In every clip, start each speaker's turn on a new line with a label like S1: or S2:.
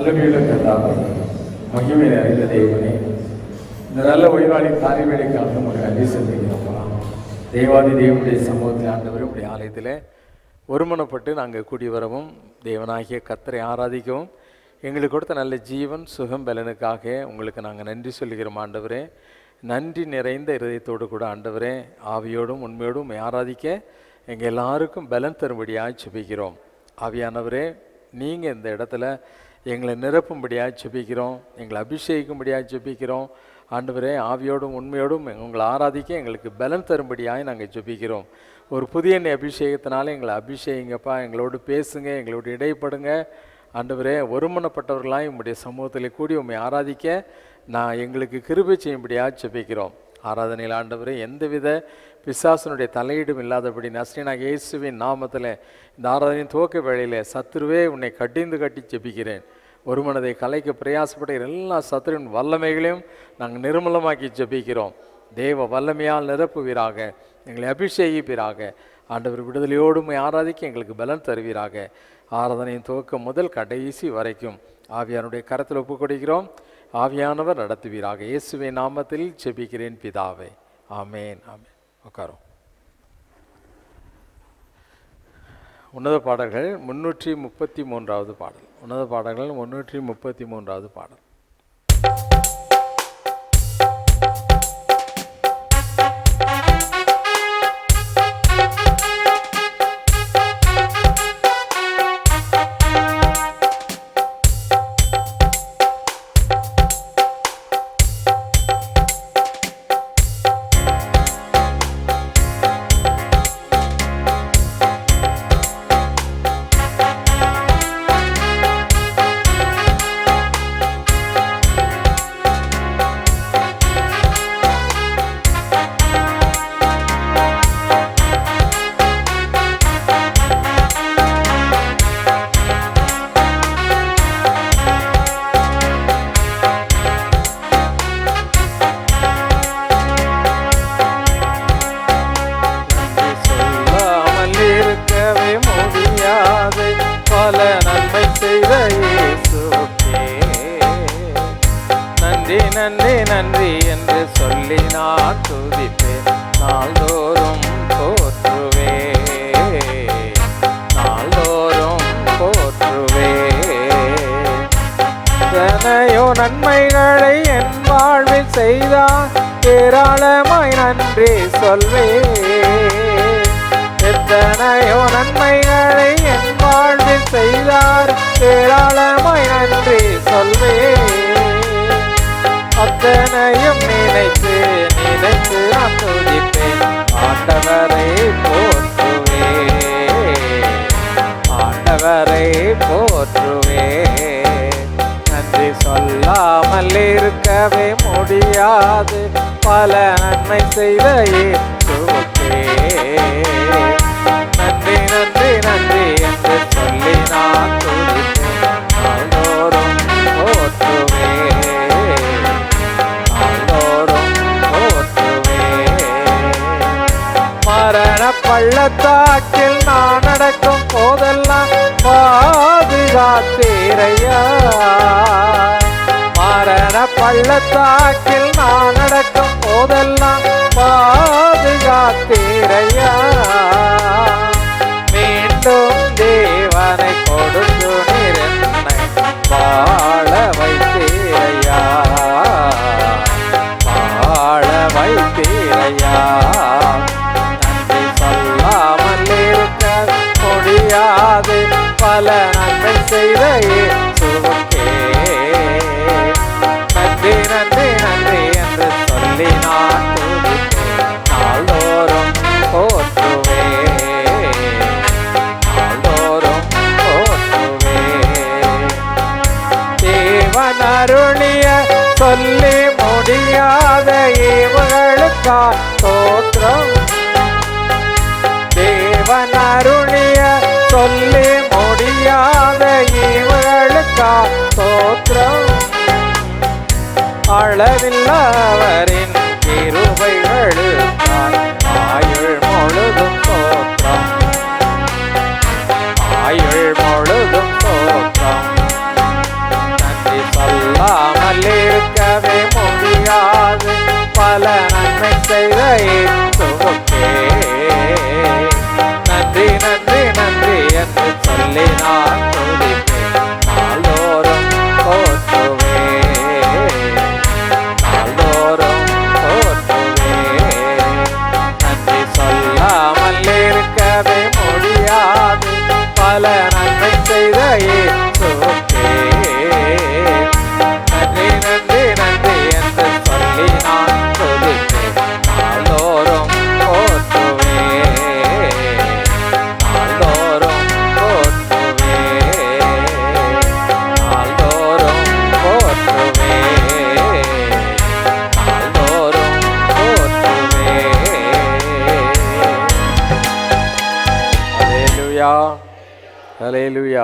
S1: வல்லமையுள்ள கர்த்தாவே, மகிமை நிறைந்த தெய்வனே, இந்த நல்ல ஓய்வாளின் காலை வேளைக்காக உங்களுக்கு நன்றி செலுத்துகிறோம்ப்பா. தேவாதி தேவனுடைய சமூகத்தில் ஆண்டவரும் உடைய ஆலயத்தில் ஒருமனப்பட்டு நாங்கள் கூடி வரவும் தேவனாகிய கர்த்தரை ஆராதிக்கவும் எங்களுக்கு கொடுத்த நல்ல ஜீவன் சுகம் பலனுக்காக உங்களுக்கு நாங்கள் நன்றி சொல்கிறோம் ஆண்டவரே. நன்றி நிறைந்த இருதயத்தோடு கூட ஆண்டவரே, ஆவியோடும் உண்மையோடும் ஆராதிக்க எங்கள் எல்லாருக்கும் பலன் தரும்படியாக ஜெபிக்கிறோம். ஆவியானவரே, நீங்கள் இந்த இடத்துல எங்களை நிரப்பும்படியாக ஜெபிக்கிறோம், எங்களை அபிஷேகிக்கும்படியாக ஜெபிக்கிறோம் ஆண்டவரே. ஆவியோடும் உண்மையோடும் உங்களை ஆராதிக்க எங்களுக்கு பலன் தரும்படியாக நாங்கள் ஜெபிக்கிறோம். ஒரு புதிய அபிஷேகத்தினால எங்களை அபிஷேகிங்கப்பா, எங்களோடு பேசுங்க, எங்களோடு இடைப்படுங்க ஆண்டவரே. ஒருமனப்பட்டவர்களாக உம்முடைய சமூகத்தில் கூடி உம்மை ஆராதிக்க நான் எங்களுக்கு கிருபை செய்யும்படியாக ஜெபிக்கிறோம். ஆராதனையில் ஆண்டவரே, எந்தவித பிசாசனுடைய தலையீடும் இல்லாதபடி நஸ்ரீனாகிய இயேசுவின் நாமத்தில் இந்த ஆராதனையின் துவக்க வேளையில் சத்துருவே உன்னை கட்டிந்து கட்டி ஜெபிக்கிறேன். ஒரு மனதை கலைக்க பிரயாசப்பட்ட எல்லா சத்துருவின் வல்லமைகளையும் நாங்கள் நிர்மூலமாக்கி ஜெபிக்கிறோம். தேவ வல்லமையால் நிரப்புவீராக, எங்களை அபிஷேகிப்பீராக ஆண்டவர். விடுதலையோடும் ஆராதிக்க எங்களுக்கு பலன் தருவீராக. ஆராதனையின் துவக்கம் முதல் கடைசி வரைக்கும் ஆவியானுடைய கரத்தில் ஒப்புக் கொடுக்கிறோம். ஆவியானவர் நடத்துவீராக. இயேசுவின் நாமத்தில் ஜெபிக்கிறேன் பிதாவே, ஆமேன் ஆமேன். உட்காரும். உன்னத பாடல்கள் 333வது பாடல். உன்னத பாடல்கள் 333வது பாடல்.
S2: நன்றி நன்றி என்று சொல்லி நான் துதிப்பேன். நாள்தோறும் போற்றுவே, நாள்தோறும் போற்றுவே. எத்தனையோ நன்மைகளை என் வாழ்வில் செய்தார், ஏராளமாய் நன்றி சொல்வே. எத்தனையோ நன்மைகளை என் வாழ்வில் செய்தார், ஏராளமாய் நன்றி சொல்வே. அத்தனையும் நினைத்து நினைத்து நான் துதிப்பேன். ஆண்டவரை போற்றுவே, ஆண்டவரை போற்றுவே. நன்றி சொல்லாமல் இருக்கவே முடியாது, பல நன்மை செய்த இயேசுவுக்கே நன்றி நன்றி நன்றி என்று சொல்லி நான் துதிப்பேன். நாள்தோறும் போற்றுவே, மரண பள்ளத்தாக்கில் நான் நடக்கும் போதெல்லாம் பாதுகாத்தீரையா. மரண பள்ளத்தாக்கில் நான் நடக்கும் போதெல்லாம் பாதுகாத்தீரையா. மீண்டும் தேவனை கொடுத்து நீர் என்னை வாழ வைத்தீரையா, வாழ வைத்தீரையா. முடியாது, பல நன்மை செய்த இயேசுவுக்கே நன்றி நன்றி நன்றி என்று சொல்லி நான் துதிப்பேன். நாள்தோறும் போற்றுவே, நாள்தோறும் போற்றுவே. தேவன் அருளிய சொல்லி முடியாத ஈவுகளுக்கா ஸ்தோத்திரம். தேவன் அருளிய சொல்லி முடியாத ஈவுகளுக்கா ஸ்தோத்திரம். அளவில்லவரின் கிருபைகளுக்காய் ஆயுள் முழுதும் ஸ்தோத்திரம், ஆயுள் முழுதும் ஸ்தோத்திரம். ஹல்லேலூயா, ஹல்லேலூயா.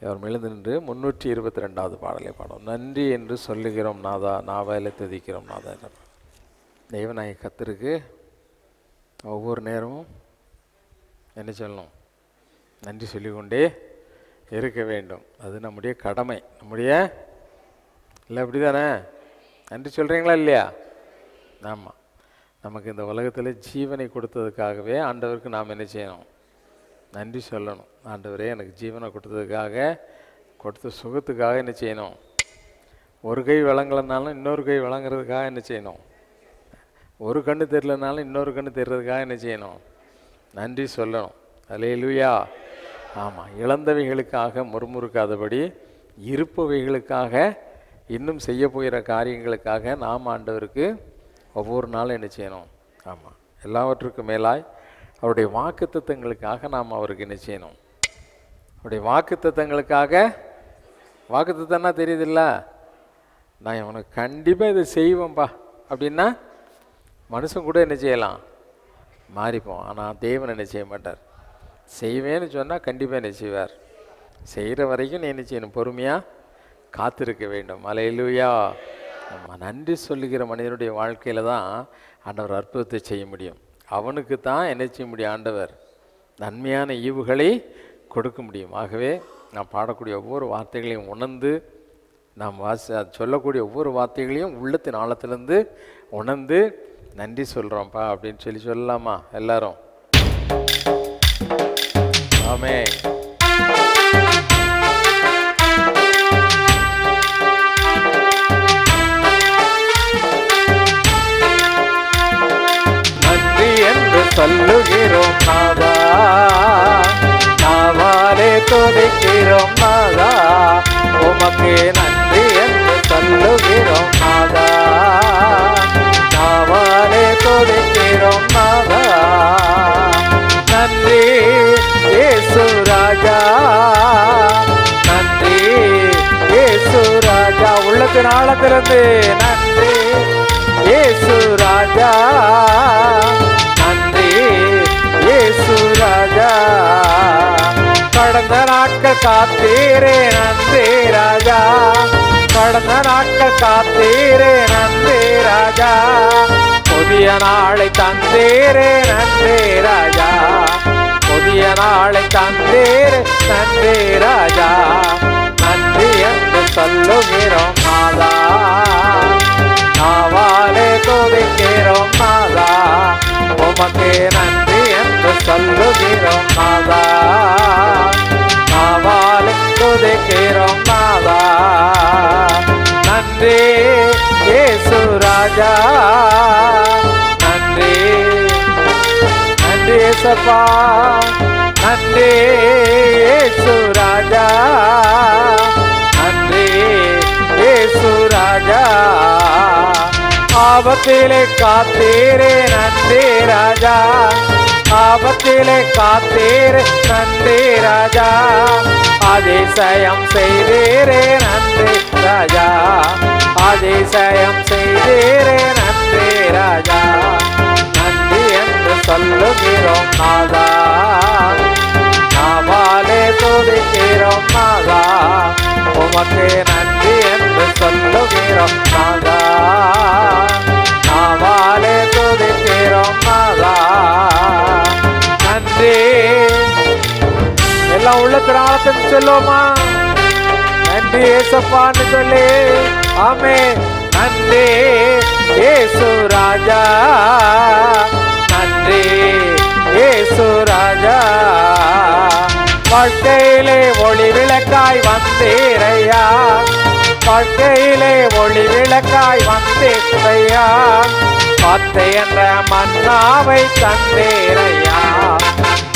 S2: அவர் எழுந்து நின்று 322வது பாடலை பாடும். நன்றி என்று சொல்லுகிறோம் நாதா, நாவாயில துதிக்கிறோம் நாதா. தெய்வநாய கர்த்தருக்கு ஒவ்வொரு நேரமும் என்ன சொல்லணும்? நன்றி சொல்லிக்கொண்டே இருக்க வேண்டும். அது நம்முடைய கடமை, நம்முடைய இல்லை, அப்படி தானே? நன்றி சொல்கிறீங்களா இல்லையா? ஆமாம். நமக்கு இந்த உலகத்தில் ஜீவனை கொடுத்ததுக்காகவே ஆண்டவருக்கு நாம் என்ன செய்யணும்? நன்றி சொல்லணும். ஆண்டவரே, எனக்கு ஜீவனை கொடுத்ததுக்காக, கொடுத்த சுகத்துக்காக என்ன செய்யணும்? ஒரு கை வழங்கலைனாலும் இன்னொரு கை வழங்குறதுக்காக என்ன செய்யணும்? ஒரு கண்ணு தெரியலனாலும் இன்னொரு கண்ணு தெரியறதுக்காக என்ன செய்யணும்? நன்றி சொல்லணும். அல்லேலூயா. ஆமாம். இழந்தவைகளுக்காக முறுமுறுக்காதபடி, இருப்பவைகளுக்காக, இன்னும் செய்ய போகிற காரியங்களுக்காக நாம் ஆண்டவருக்கு ஒவ்வொரு நாளும் என்ன செய்யணும்? ஆமாம். எல்லாவற்றுக்கும் மேலாய் அவருடைய வாக்குத்தத்தங்களுக்காக நாம் அவருக்கு என்ன செய்யணும்? அவருடைய வாக்குத்தத்தங்களுக்காக. வாக்குத்தத்தம்னா தெரியுதில்ல? நான் உனக்கு கண்டிப்பாக இதை செய்வேன்பா அப்படின்னா மனுஷன் கூட என்ன செய்யலாம்? மாறிப்போம். ஆனால் தேவன் என்ன செய்ய மாட்டார். செய்வேன்னு சொன்னால் கண்டிப்பாக என்ன செய்வார். செய்கிற வரைக்கும் நீ என்ன செய்யணும்? பொறுமையாக காத்திருக்க வேண்டும். அல்லேலூயா. நம்ம நன்றி சொல்லுகிற மனிதனுடைய வாழ்க்கையில் தான் ஆண்டவர் அற்புதத்தை செய்ய முடியும். அவனுக்கு தான் என்ன செய்ய முடியும்? ஆண்டவர் நன்மையான ஈவுகளை கொடுக்க முடியும். ஆகவே நாம் பாடக்கூடிய ஒவ்வொரு வார்த்தைகளையும் உணர்ந்து, நாம் சொல்லக்கூடிய ஒவ்வொரு வார்த்தைகளையும் உள்ளத்தின் ஆழத்திலிருந்து உணர்ந்து நன்றி சொல்கிறோம்ப்பா அப்படின்னு சொல்லலாமா எல்லாரும்? ஆமென். நன்றி என்று சொல்லுகிறோம் நாதா, நாவாலே துதிக்கிறோம் நாதா. உமக்கு நன்றி என்று சொல்லுகிறோம் நாதா, நாவாலே துதிக்கிறோம் நாதா. நன்றி இயேசு ராஜா, நன்றி இயேசு ராஜா. உள்ளத்தின் ஆழத்திலிருந்து நன்றி இயேசு ராஜா, நன்றி இயேசு ராஜா. கடந்த நாட்கள் காத்தீரே நன்றி ராஜா, கடந்த நாட்கள் காத்தீரே நன்றி ராஜா. புதிய நாளை தந்தீரே நன்றி ராஜா, புதிய நாளை தந்தீரே நன்றி ராஜா. நன்றி என்று சொல்லுகிறோம் நாதா, நாவாலே துதிக்கிறோம் நாதா. உமக்கு நன்றி என்று சொல்லுகிறோம் நாதா, நாவாலே துதிக்கிறோம் நாதா. நன்றி இயேசு ராஜா, நன்றி நன்றி இயேசப்பா, நன்றி இயேசு ராஜா, நன்றி இயேசு ராஜா. ஆபத்திலே காத்தீரே நன்றி ராஜா, ஆபத்திலே காத்தீரே நன்றி ராஜா. அதிசயம் செய்தீரே நன்றி ராஜா, அதிசயம் செய்தீரே நன்றி ராஜா. நன்றி என்று சொல்லுகிறோம் நாதா, நாவாலே துதிக்கிறோம் நாதா. உமக்கு நன்றி என்று சொல்லுகிறோம் நாதா, நாவாலே துதிக்கிறோம் நாதா. நன்றி. எல்லாம் உள்ளத்தின் ஆழத்தில் சொல்லுவோமா? நன்றி ஏசப்பான்னு சொல்லி. ஆமென். நன்றி இயேசு ராஜா, நன்றி இயேசு ராஜா. வாழ்க்கையிலே ஒளி விளக்காய் வந்தீரையா, வாழ்க்கையிலே ஒளி விளக்காய் வந்தீரையா. வார்த்தை என்ற மன்னாவை தந்தீரையா,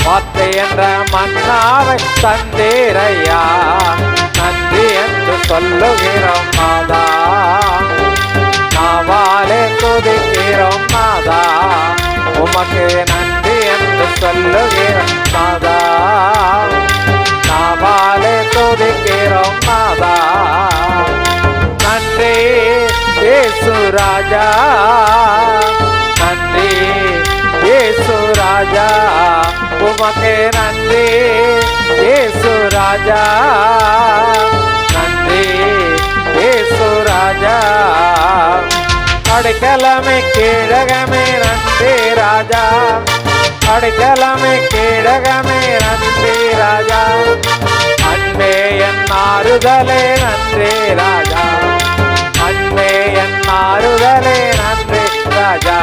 S2: வார்த்தை என்ற மன்னாவை தந்தீரையா. நன்றி என்று சொல்லுகிறோம் நாதா, நாவாலே துதிக்கிறோம் நாதா. உமக்கு நன்றி என்று சொல்லுகிறோம் நாதா, நாவாலே துதிக்கிறோம் நாதா. நன்றி இயேசு ராஜா, நன்றி இயேசு ராஜா. உமக்கே நன்றி இயேசு ராஜா, நன்றி இயேசு ராஜா. அடைக்கலமே கீழகமே நன்றி ராஜா, அடைக்கலமே கீழகமே நன்றி ராஜா. அன்பே என் ஆறுதலே நன்றி ராஜா, அன்பே என் ஆறுதலே நன்றி ராஜா.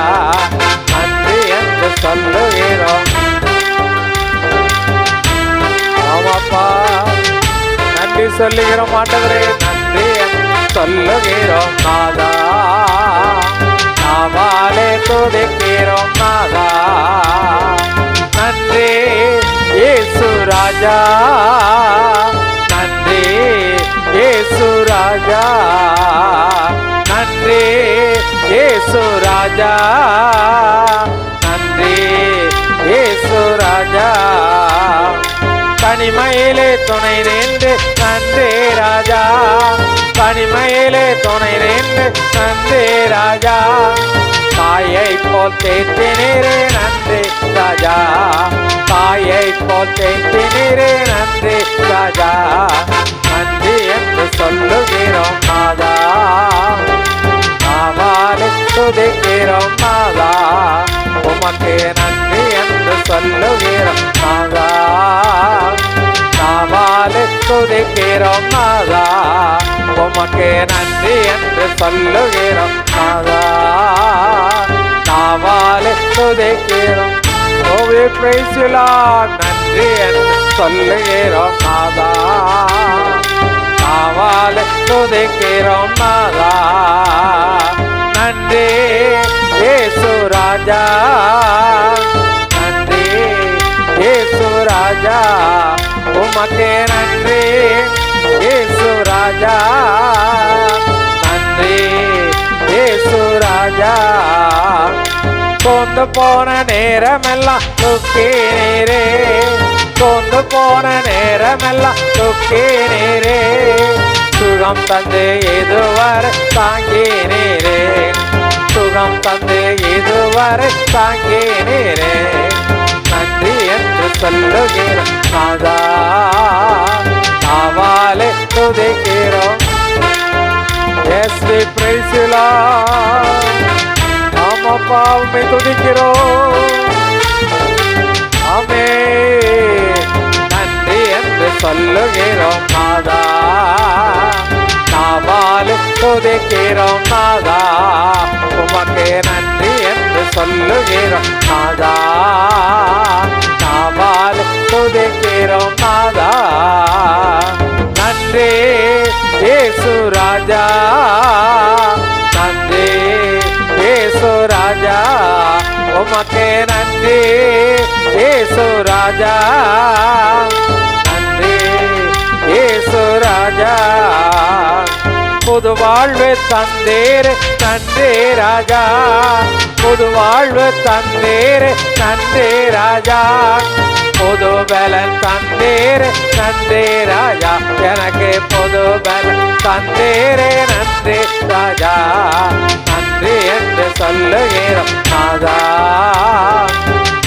S2: நன்றி என்று சொல்லுகிறோம். ஆமாப்பா, நன்றி சொல்லுகிறோம் ஆண்டவரே, நன்றி என்று சொல்லுகிறோம் நாதா. நாவாலே துதிக்கிறோம் நாதா. நன்றி இயேசு ராஜா, நன்றி இயேசு ராஜா, நன்றி இயேசு ராஜா, நன்றி இயேசு ராஜா. தனிமையிலே துணை நின்று நன்றி ராஜா, தனிமையிலே துணை நின்று நன்றி ராஜா. தாயை போல் தேற்றினீரே நன்றி ராஜா, தாயை போல் தேற்றினீரே நன்றி ராஜா. நன்றி என்று சொல்லுகிறோம் நாதா, நாவாலே துதிக்கிறோம் நாதா. உமக்கே நன்றி என்று சொல்லுகிறோம் நாதா, நாவாலே துதிக்கிறோம் நாதா. உமக்கே நன்றி என்று சொல்லுகிறோம் நாதா, நாவாலே துதிக்கிறோம். Oh, we praise you Lord, நன்றி என்று சொல்லுகிறோம் நாதா, நாவாலே துதிக்கிறோம் நாதா. நன்றி இயேசு ராஜா, நன்றி இயேசு ராஜா. உமக்கே நன்றி இயேசு ராஜா, நன்றி இயேசு ராஜா. கொண்டு போன நேரமெல்லாம் துக்கினீரே, கொண்டு போன நேரமெல்லாம் துக்கினீரே. சுகம் தந்து இதுவரை தாங்கினீரே, சுகம் தந்து இதுவரை தாங்கினீரே. நன்றி என்று சொல்லுகிறோம் நாதா, நாவாலே துதிக்கிறோம். Yes, we praise you Lord. ஆமாப்பா, உம்மை துதிக்கிறோம். ஆமென். நன்றி என்று சொல்லுகிறோம் நாதா, நாவாலே துதிக்கிறோம் நாதா. உமக்கே நன்றி என்று சொல்லுகிறோம் நாதா, நாவாலே துதிக்கிறோம் நாதா. நன்றி இயேசு ராஜா, நன்றி இயேசு ராஜா. உமக்கே நன்றி இயேசு ராஜா, நன்றி இயேசு ராஜா. புது வாழ்வு தந்தீர் நன்றி ராஜா, புது வாழ்வு தந்தீர் நன்றி ராஜா. புது பலன் தந்தீர் நன்றி ராஜா, எனக்கு புது பலன் தந்தீரே நன்றி ராஜா. நன்றி என்று சொல்லுகிறோம் நாதா,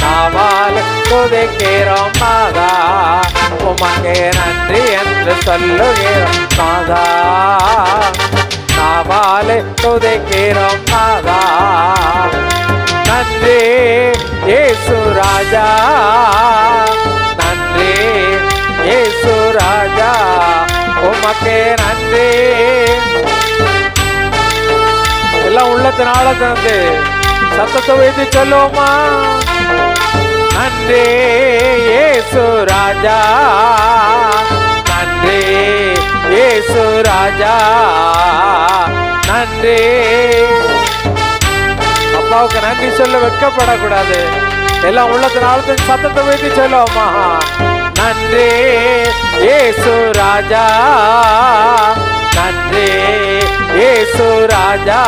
S2: நாவாலே துதிக்கிறோம் நாதா. உமக்கே நன்றி என்று சொல்லுகிறோம் நாதா, நாவாலே துதிக்கிறோம் நாதா. நன்றி இயேசு ராஜா, நன்றி இயேசு ராஜா. உமக்கே நன்றி. எல்லாம் உள்ளத்தினால தந்து சத்தத்தை வைத்து சொல்லுவோமா? நன்றி இயேசு ராஜா, நன்றி இயேசு ராஜா, நன்றி. அப்பாவுக்கு நன்றி சொல்ல வெட்கப்படக்கூடாது. எல்லாம் உள்ளத்தினால சத்தத்தை வைத்து சொல்லுவோமா? நன்றி இயேசு ராஜா, நன்றி இயேசு ராஜா.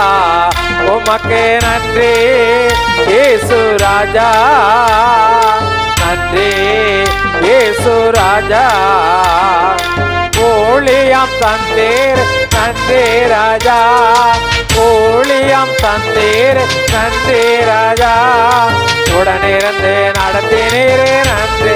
S2: உமக்கே நன்றி இயேசு ராஜா, நன்றி இயேசு ராஜா. ஊழியம் தந்தீர் நன்றி ராஜா, ஊழியம் தந்தீர் நன்றி ராஜா. உடனிருந்து நடத்தினீரே நன்றி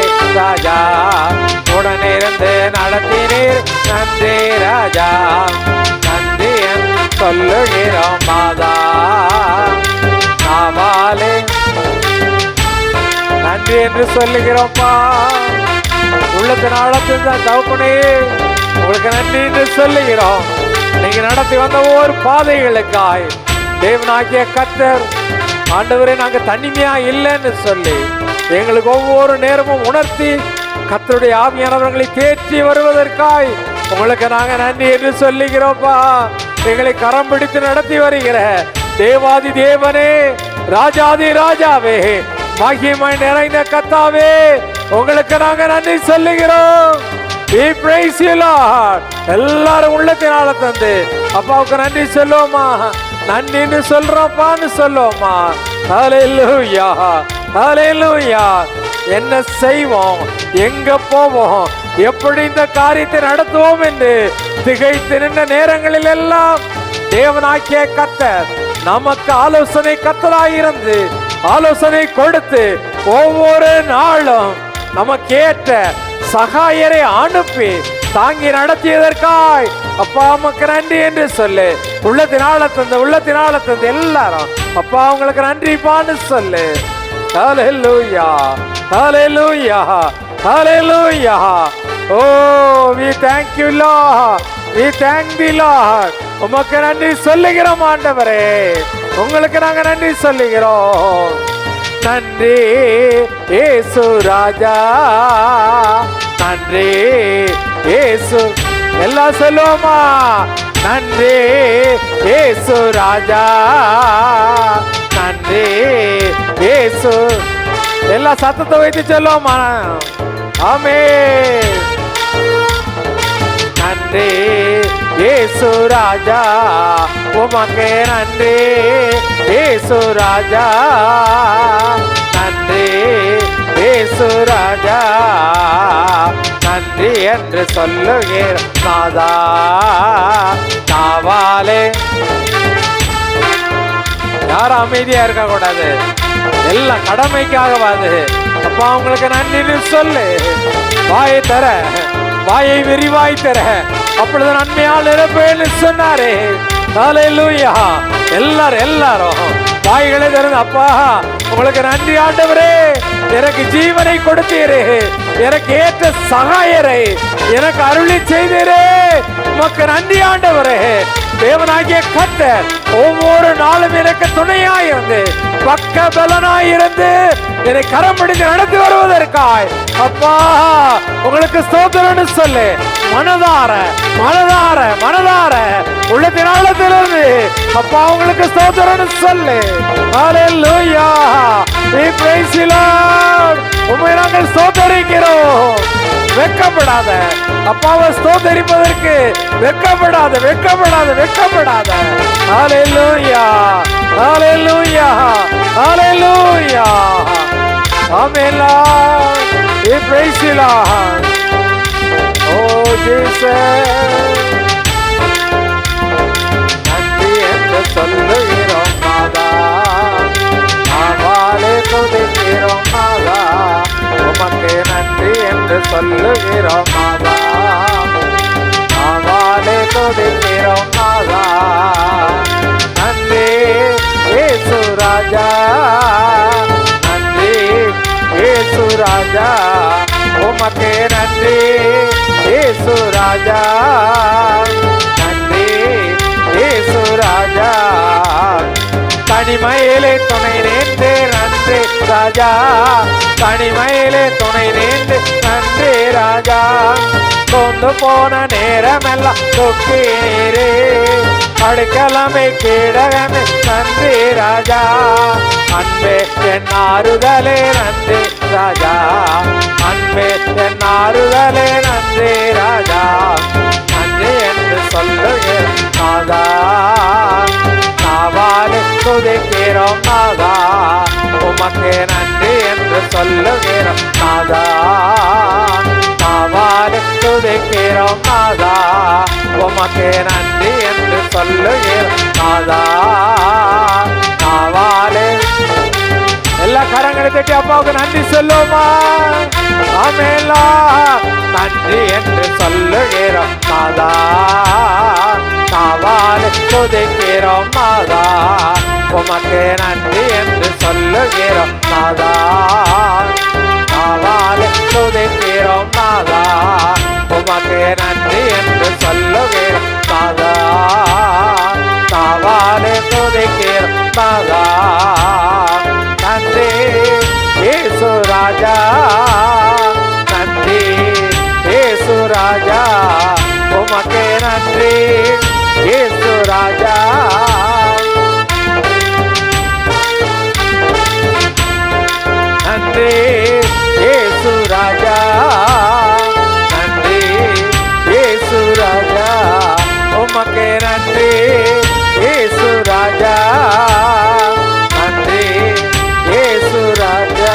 S2: சொல்லுகிறோம்ப்பா. உள்ளத்தின் ஆழத்தில் தான் தகப்பனே உங்களுக்கு நன்றி என்று சொல்லுகிறோம். நீங்க நடத்தி வந்த ஒவ்வொரு பாதைகளுக்காய் தேவனாகிய கர்த்தர் ஆண்டவரே நாங்க தனிமையா இல்லைன்னு சொல்லி எங்களுக்கு ஒவ்வொரு நேரமும் உணர்த்தி கர்த்தருடைய ஆவியானவர்களை தேற்றி வருவதற்காய் உங்களுக்கு நாங்க நன்றி என்று சொல்லுகிறோம்ப்பா. எங்களை கரம் பிடித்து நடத்தி வருகிற தேவாதி தேவனே, ராஜாதி ராஜாவே, மகிமை நிறைந்த கர்த்தாவே, உங்களுக்கு நாங்க நன்றி சொல்லுகிறோம். We praise you Lord. எல்லாரும் உள்ளத்தினால தந்து அப்பாவுக்கு நன்றி சொல்லுவோமா, நன்றின்னு சொல்றோம்ப்பான்னு சொல்லுவோமா. ஹல்லேலூயா, ஹல்லேலூயா. என்ன செய்வோம், எங்க போவோம், எப்படி இந்த காரியத்தை நடத்துவோம் என்று திகைத்து நின்ற நேரங்களில் எல்லாம் தேவனாகிய கர்த்தர் நமக்கு ஆலோசனை கர்த்தராயிருந்து ஆலோசனை கொடுத்து ஒவ்வொரு நாளும் நமக்கு ஏற்ற சகாயரை அனுப்பி தாங்கி நடத்தியதற்காய் அப்பா உமக்கு நன்றி என்று சொல்லு. உள்ளத்தினால தந்து எல்லாரும் அப்பா உங்களுக்கு நன்றிப்பான்னு சொல்லு. ஹல்லேலூயா, ஹல்லேலூயா, ஹல்லேலூயா. Oh, we thank you Lord. We thank the Lord. உமக்கு நன்றி சொல்லுகிறோம் ஆண்டவரே, உங்களுக்கு நாங்க நன்றி சொல்லுகிறோம். நன்றி இயேசு ராஜா, நன்றி இயேசு. எல்லாம் சொல்லுவோமா, நன்றி இயேசு ராஜா, நன்றி இயேசு. எல்லா சத்தத்தை வைத்து சொல்லுவோமா, ஆமென். நன்றி இயேசு ராஜா, உமக்கு நன்றி இயேசு ராஜா, நன்றி இயேசு ராஜா, நன்றி என்று சொல்லுகிற நாதா நாவாலே. யாரும் அமைதியா இருக்க கூடாது, எல்லாம் கடமைக்காக வாது. அப்பா உங்களுக்கு நன்றின்னு சொல்லு. வாயை தர, வாயை விரிவாய் தர, அப்பொழுது நன்மையால் இருப்பேன்னு சொன்னாரே. ஹல்லேலூயா. எல்லாரும் வாய்களை திறந்து அப்பா உங்களுக்கு நன்றி ஆண்டவரே, எனக்கு ஜீவனை கொடுத்தீரே, எனக்கு ஏற்ற சகாயரை எனக்கு அருளி செய்தீரே, உமக்கு நன்றி ஆண்டவரே. தேவனாகிய கர்த்தர் ஒவ்வொரு நாளும் எனக்கு துணையாயிருந்து பக்க பலனாயிருந்து என்னை கரம் பிடித்து நடத்தி வருவதற்காய் அப்பா உங்களுக்கு ஸ்தோத்திரம்னு சொல்லு. மனதார மனதார மனதார உள்ளத்தின் ஆழத்திலிருந்து அப்பா உங்களுக்கு ஸ்தோத்திரம்னு சொல்லு. ஹல்லேலூயா. We praise you Lord. உம்மை நாங்கள் ஸ்தோத்திரிக்கிறோம். வெட்கப்படாத அப்பாவை ஸ்தோத்திரிப்பதற்கு வெட்கப்படாத வெட்கப்படாத வெட்கப்படாத. ஹல்லேலூயா, ஹல்லேலூயா, ஹல்லேலூயா. ஆமென் Lord. We praise you Lord. Oh Jesus. நன்றி என்று சொல்லுகிறோம் நாதா, நாவாலே துதிக்கிறோம் நாதா, உமக்கு நன்றி என்று சொல்லுகிறோம் நாதா, நாவாலே துதிக்கிறோம் நாதா. நன்றி இயேசு ராஜா, நன்றி இயேசு ராஜா, உமக்கு நன்றி இயேசு ராஜா, நன்றி இயேசு ராஜா. தனிமையிலே துணை நேர்ந்து நன்றி ராஜா, தனிமையிலே துணை நேர்ந்து நன்றி ராஜா. கொண்டு போன நேரமெல்லாம் தொக்கி நீரே, அடைக்கலமை கீழகமே நன்றி ராஜா. அன்பே என் ஆறுதலே நன்றி ராஜா, அன்பே என் ஆறுதலே நன்றி ராஜா. நன்றி என்று சொல்லுகிறேன் நாதா, நாவாலே துதிக்கிறோம் நாதா, உமக்கு நன்றி என்று சொல்லுகிறோம் நாதா, நாவாலே துதிக்கிறோம் நாதா, உமக்கு நன்றி என்று சொல்லுகிறோம் நாதா, நாவாலே. எல்லா கரங்களை தட்டி அப்பாவுக்கு நன்றி சொல்லுவோமா. ஆமென். நன்றி என்று சொல்லுகிறோம் நாதா, நாவாலே துதிக்கிறோம் நாதா, உமக்கு நன்றி என்று சொல்லுகிறோம் நாதா, நாவாலே துதிக்கிறோம் நாதா, உமக்கு நன்றி என்று சொல்லுகிறோம் நாதா, நாவாலே துதிக்கிறோம் நாதா. நன்றி இயேசு ராஜா, நன்றி இயேசு ராஜா, உமக்கு நன்றி இயேசு ராஜா. நன்றி இயேசு ராஜா, நன்றி இயேசு ராஜா, உமக்கு நன்றி இயேசு ராஜா, நன்றி இயேசு ராஜா.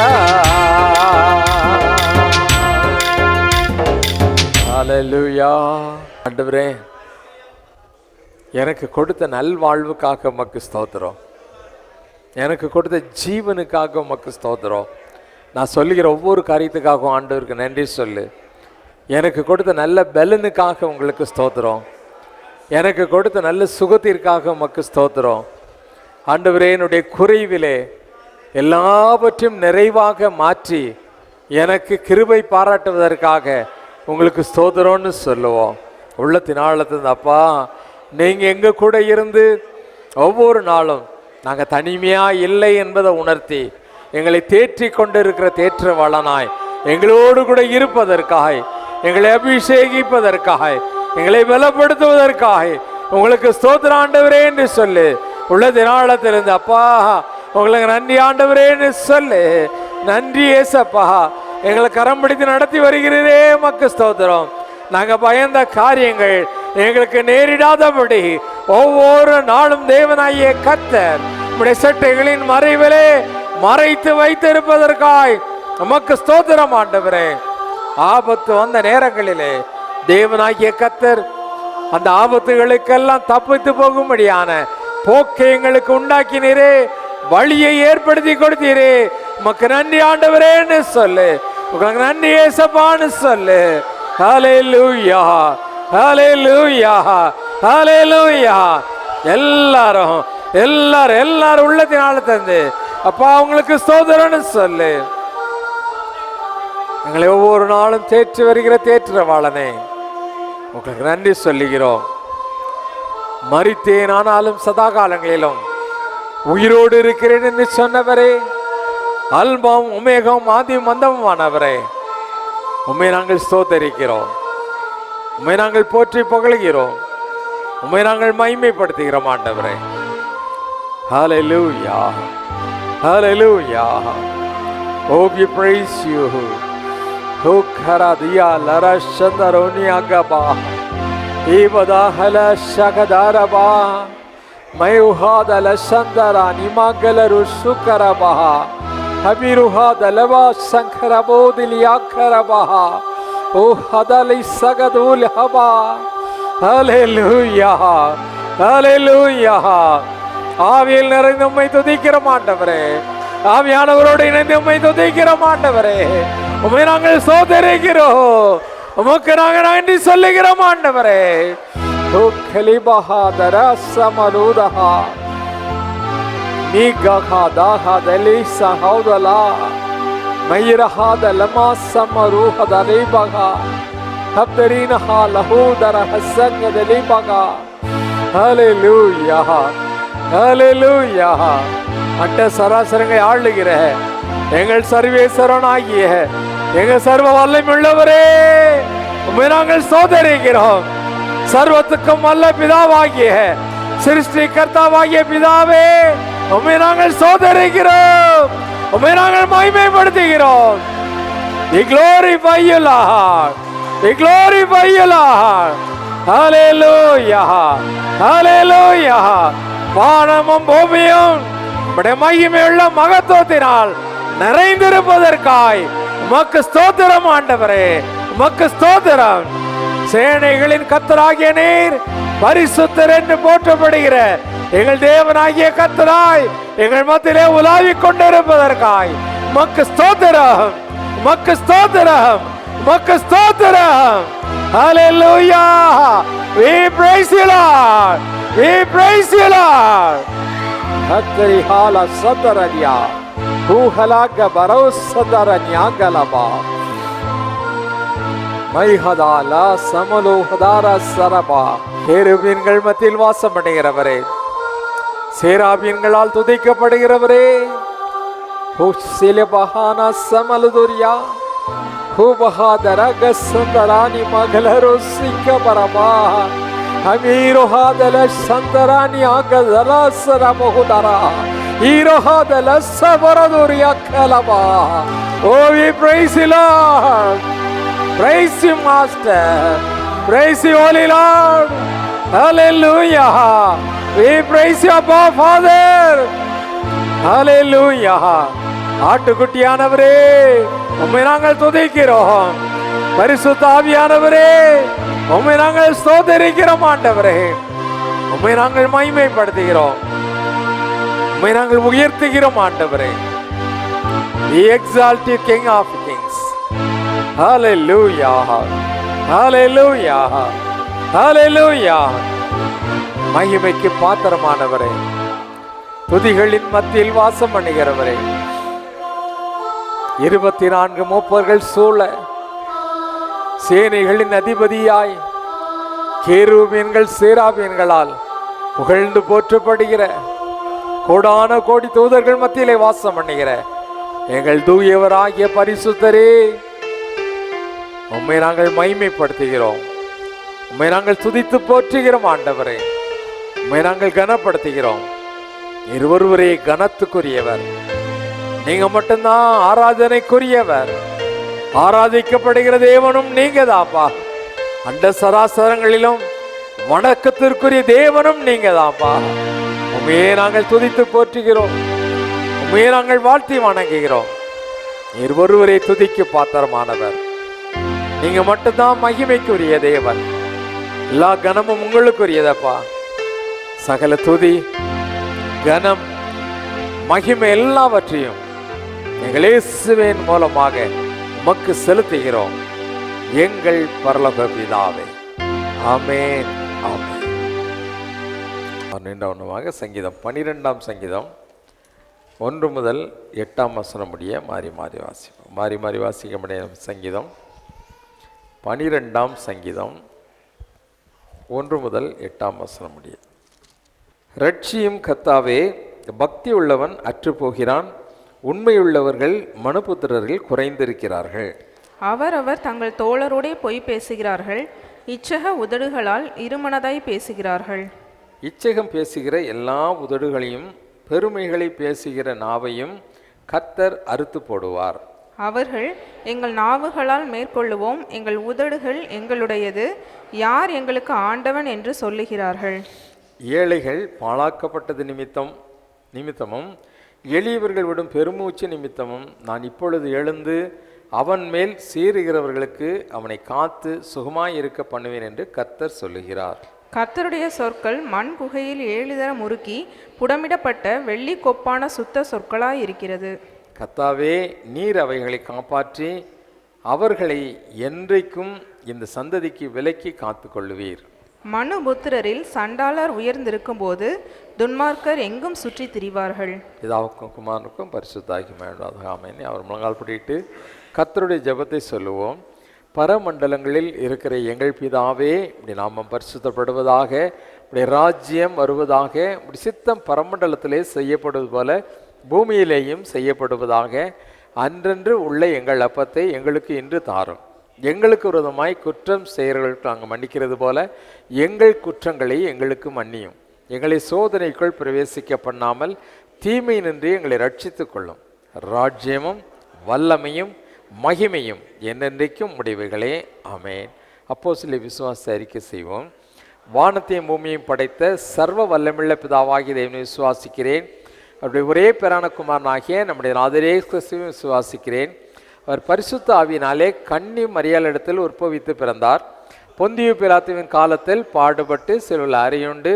S2: ஹல்லேலூயா. ஆண்டவரே, எனக்கு கொடுத்த நல்வாழ்வுக்காக உமக்கு ஸ்தோத்திரம், எனக்கு கொடுத்த ஜீவனுக்காக உமக்கு ஸ்தோத்திரம். நான் சொல்லுகிற ஒவ்வொரு காரியத்துக்காகவும் ஆண்டவருக்கு நன்றி சொல்லு. எனக்கு கொடுத்த நல்ல பலனுக்காக உங்களுக்கு ஸ்தோத்திரம், எனக்கு கொடுத்த நல்ல சுகத்திற்காக உமக்கு ஸ்தோத்திரம். ஆண்டவரே, என்னுடைய குறைவிலே எல்லாவற்றையும் நிறைவாக மாற்றி எனக்கு கிருபை பாராட்டுவதற்காக உங்களுக்கு ஸ்தோத்திரம்னு சொல்லுவோம். உள்ளத்தின் ஆழத்திலிருந்து அப்பா, நீங்கள் எங்கள் கூட இருந்து ஒவ்வொரு நாளும் நாங்கள் தனிமையாக இல்லை என்பதை உணர்த்தி எங்களை தேற்றி கொண்டிருக்கிற தேற்றவாளனாய் எங்களோடு கூட இருப்பதற்காக, எங்களை அபிஷேகிப்பதற்காக, எங்களை பலப்படுத்துவதற்காக உங்களுக்கு ஸ்தோத்திர ஆண்டவரே என்று சொல்லு. உள்ளத்தின் ஆழத்திலிருந்து அப்பா, உங்களுக்கு நன்றி ஆண்டவரே என்று சொல்லு. நன்றி ஏசப்பா, எங்களை கரம் பிடித்து நடத்தி வருகிறதே உமக்கு ஸ்தோத்திரம். நாங்கள் பயந்த காரியங்கள் எங்களுக்கு நேரிடாதபடி ஒவ்வொரு நாளும் தேவனாகிய கர்த்தர் உம்முடைய சட்டைகளின் மறைவிலே மறைத்து வைத்திருப்பதற்காய் உமக்கு ஸ்தோத்திரம் ஆண்டவரே. ஆபத்து வந்த நேரங்களிலே தேவனாகிய கர்த்தர் அந்த ஆபத்துகளுக்கெல்லாம் தப்பித்து போகும்படியான போக்கை எங்களுக்கு உண்டாக்கினீரே, வழியை ஏற்படுத்தி கொடுத்தீரே. உமக்கு நன்றி ஆண்டவரேன்னு சொல்லு, உங்களுக்கு நன்றி ஏசப்பான்னு சொல்லு. ஹல்லேலூயா, ஹல்லேலூயா, ஹல்லேலூயா. எல்லாரும் எல்லாரும் எல்லாரும் உள்ளத்தினால தந்து அப்பா உங்களுக்கு ஸ்தோத்திரம்னு சொல்லு. எங்களை ஒவ்வொரு நாளும் தேற்றி வருகிற தேற்றவாளனே, உங்களுக்கு நன்றி சொல்லுகிறோம். மரித்தேன் ஆனாலும் சதா காலங்களிலும் உயிரோடு இருக்கிறேன் என்று சொன்னவரே, அல்பாம் உமேகம் ஆதியும் மந்தமுமானவரே, உம்மை நாங்கள் ஸ்தோத்தரிக்கிறோம், உம்மை நாங்கள் போற்றி புகழ்கிறோம், உம்மை நாங்கள் மகிமைப்படுத்துகிறோம் ஆண்டவரே. Hallelujah, hallelujah. Oh, we praise you. Oh, karadia lara shandaroni agaba, ibada hala shakadaraba, mayuhada la shandara nimagalaru sukaraba, habiruhada lava sankarabo diliakaraba. Oh, hadali sagadul haba. Hallelujah, hallelujah. ஆவியில் நிறைந்து உம்மை துதிக்கிற ஆண்டவரே, ஆவியானவரோடு இணைந்து உம்மை துதிக்கிற ஆண்டவரே, உம்மை நாங்கள் ஸ்தோத்திரிக்கிறோம், உமக்கு நாங்கள் நன்றி சொல்லுகிறோம் ஆண்டவரே. உக்கலிபஹாதர சமருதஹா நீகஹாதஹதலி சஹௌதலா மைரஹாதலமா சமருஹதலிபஹா ஹப்தரீனஹா லஹூதர ஹஸங்கதலிபஹா. ஹல்லேலூயா, ஹல்லேலூயா. அட்ட சராசரங்களை ஆளுகிற எங்கள் சர்வேஸ்வரன் ஆகிய எங்கள் சர்வ வல்லமையுள்ளவரே, உம்மை நாங்கள் ஸ்தோத்திரிக்கிறோம். சர்வத்துக்கும் வல்ல பிதாவாகிய சிருஷ்டி கர்த்தாவாகிய பிதாவே, உம்மை நாங்கள் ஸ்தோத்திரிக்கிறோம், உம்மை நாங்கள் மகிமைப்படுத்துகிறோம். We glorify you, Lord. We glorify you, Lord. Hallelujah, hallelujah. வானமும் பூமியும் உம்முடைய மகிமையுள்ள மகத்துவத்தினால் நிறைந்திருப்பதற்காய் உமக்கு ஸ்தோத்திரம் ஆண்டவரே, உமக்கு ஸ்தோத்திரம். சேனைகளின் கர்த்தராகிய நீர் பரிசுத்தர் என்று போற்றப்படுகிற எங்கள் தேவனாகிய கர்த்தராய் எங்கள் மத்தியிலே உலாவிக் கொண்டிருப்பதற்காய் உமக்கு ஸ்தோத்திரம், உமக்கு ஸ்தோத்திரம், உமக்கு ஸ்தோத்திரம். Hallelujah. We praise you, Lord. We praise you, Lord. Hattari hala sataradia. பூஹலாக பரோசதர ஞாகலபா மைஹதாலா சமலோஹதார சரபா. கேருபீன்கள் மத்தியில் வாசம் பண்ணுகிறவரே, சேராபீன்களால் துதிக்கப்படுகிறவரே, ஹுசிலபஹானா சமலுதுரியா ஹுபஹாதரக சந்தரானி மகளரோசிக்க பரபா அமீரோஹாதல சந்தரானி ஆகதல சரபஹுதரா ஈரோஹாதல சபரதுரியா கலபா. ஓ we praise you Lord, praise you Master, praise you Holy Lord, hallelujah. We praise you Abba Father, hallelujah. ஆட்டுக்குட்டியானவரே உம்மை நாங்கள் துதிக்கிறோம். பரிசுத்த ஆவியானவரே உம்மை நாங்கள் ஸ்தோத்திரிக்கிறோம். ஆண்டவரே உம்மை நாங்கள் மகிமைப்படுத்துகிறோம், உம்மை நாங்கள் உயர்த்துகிறோம். ஆண்டவரே we exalt you King of Kings, hallelujah, hallelujah, hallelujah. மகிமைக்கு பாத்திரமானவரே, துதிகளின் மத்தியில் வாசம் பண்ணுகிறவரே, 24 மூப்பர்கள் சூழ சேனைகளின் அதிபதியாய் கேருபீன்கள் சேராபீன்களால் புகழ்ந்து போற்றப்படுகிற கோடான கோடி தூதர்கள் மத்தியிலே வாசம் பண்ணுகிற எங்கள் தூயவராகிய பரிசுத்தரே, உம்மை நாங்கள் மகிமைப்படுத்துகிறோம், உம்மை நாங்கள் துதித்து போற்றுகிறோம். ஆண்டவரே உம்மை நாங்கள் கனப்படுத்துகிறோம். இருவருவரே கனத்துக்குரியவர், நீங்க மட்டும்தான் ஆராதனைக்குரியவர். ஆராதிக்கப்படுகிற தேவனும் நீங்க தான்ப்பா. அண்ட சராசரங்களிலும் வணக்கத்திற்குரிய தேவனும் நீங்க தான்ப்பா. உண்மையே நாங்கள் துதித்து போற்றுகிறோம், உண்மையே நாங்கள் வாழ்த்தி வணங்குகிறோம். இருவருவரே துதிக்கு பாத்திரமானவர், நீங்க மட்டும்தான் மகிமைக்குரிய தேவன். எல்லா கனமும் உங்களுக்குரியதப்பா. சகல துதி கனம் மகிமை எல்லாவற்றையும் எங்கள் இயேசுவின் மூலமாக உமக்கு செலுத்துகிறோம் எங்கள் பரலோக பிதாவே. ஆமென், ஆமென். நின்றவனமாக சங்கீதம் 12ஆம் சங்கீதம் 1 முதல் 8ஆம் வசனம் முடிய மாறி மாறி வாசிக்க முடிய சங்கீதம் 12ஆம் சங்கீதம் 1 முதல் 8ஆம் வசனம் முடிய. ரட்சியும் கர்த்தாவே, பக்தி உள்ளவன் அற்று போகிறான், உண்மையுள்ளவர்கள் மனுபுத்திரர்கள் குறைந்திருக்கிறார்கள்.
S3: அவரவர் தங்கள் தோழரோடே பொய் பேசுகிறார்கள், இச்சக உதடுகளால் இருமனதாய் பேசுகிறார்கள்.
S2: இச்சகம் பேசுகிற எல்லா உதடுகளையும் பெருமைகளை பேசுகிற நாவையும் கர்த்தர் அறுத்து போடுவார்.
S3: அவர்கள் எங்கள் நாவுகளால் மேற்கொள்ளுவோம், எங்கள் உதடுகள் எங்களுடையது, யார் எங்களுக்கு ஆண்டவன் என்று சொல்லுகிறார்கள்.
S2: ஏழைகள் பாழாக்கப்பட்டது நிமித்தமும் எளியவர்கள் விடும் பெருமூச்சு நிமித்தமும் நான் இப்பொழுது எழுந்து அவன் மேல் சீறுகிறவர்களுக்கு அவனை காத்து சுகமாய் இருக்க பண்ணுவேன் என்று கர்த்தர் சொல்லுகிறார்.
S3: கர்த்தருடைய சொற்கள் மண் குகையில் 7 தர முறுக்கி புடமிடப்பட்ட வெள்ளி கொப்பான சுத்த சொற்களாய் இருக்கிறது.
S2: கர்த்தாவே, நீர் அவைகளை காப்பாற்றி அவர்களை என்றைக்கும் இந்த சந்ததிக்கு விலக்கி காத்து கொள்ளுவீர்.
S3: மனுபுத்திரரில் சண்டாளர் உயர்ந்திருக்கும் போது துன்மார்க்கர் எங்கும் சுற்றி திரிவார்கள்.
S2: பிதாவுக்கும் குமாரனுக்கும் பரிசுத்தாகி ஆமென். அவர் முழங்கால் படிட்டு கர்த்தருடைய ஜெபத்தை சொல்லுவோம். பரமண்டலங்களில் இருக்கிற எங்கள் பிதாவே, இப்படி நாமம் பரிசுத்தப்படுவதாக, இப்படி ராஜ்யம் வருவதாக, இப்படி சித்தம் பரமண்டலத்திலே செய்யப்படுவது போல பூமியிலேயும் செய்யப்படுவதாக. அன்றன்று உள்ள எங்கள் அப்பத்தை எங்களுக்கு இன்று தாரும். எங்களுக்கு விரோதமாய் குற்றம் செய்கிறவர்களுக்கு நாங்கள் மன்னிக்கிறது போல எங்கள் குற்றங்களை எங்களுக்கு மன்னியும். எங்களை சோதனைக்குள் பிரவேசிக்க பண்ணாமல் தீமை நின்று எங்களை ரட்சித்துக் கொள்ளும். ராஜ்யமும் வல்லமையும் மகிமையும் என்னென்றைக்கும் முடிவுகளே. ஆமென். அப்போஸ்தலர் விசுவாச அறிக்கை செய்வோம். வானத்தையும் பூமியையும் படைத்த சர்வ வல்லமுள்ள பிதாவாகிய தேவனை விசுவாசிக்கிறேன். அவருடைய ஒரே பேரான குமாரனாகிய நம்முடைய நாதரே கிறிஸ்துவை விசுவாசிக்கிறேன். அவர் பரிசுத்த ஆவியினாலே கன்னி மரியாளிடத்தில் உற்பவித்து பிறந்தார். பொந்தியு பிலாத்துவின் காலத்தில் பாடுபட்டு சிலுவையில் அறையுண்டு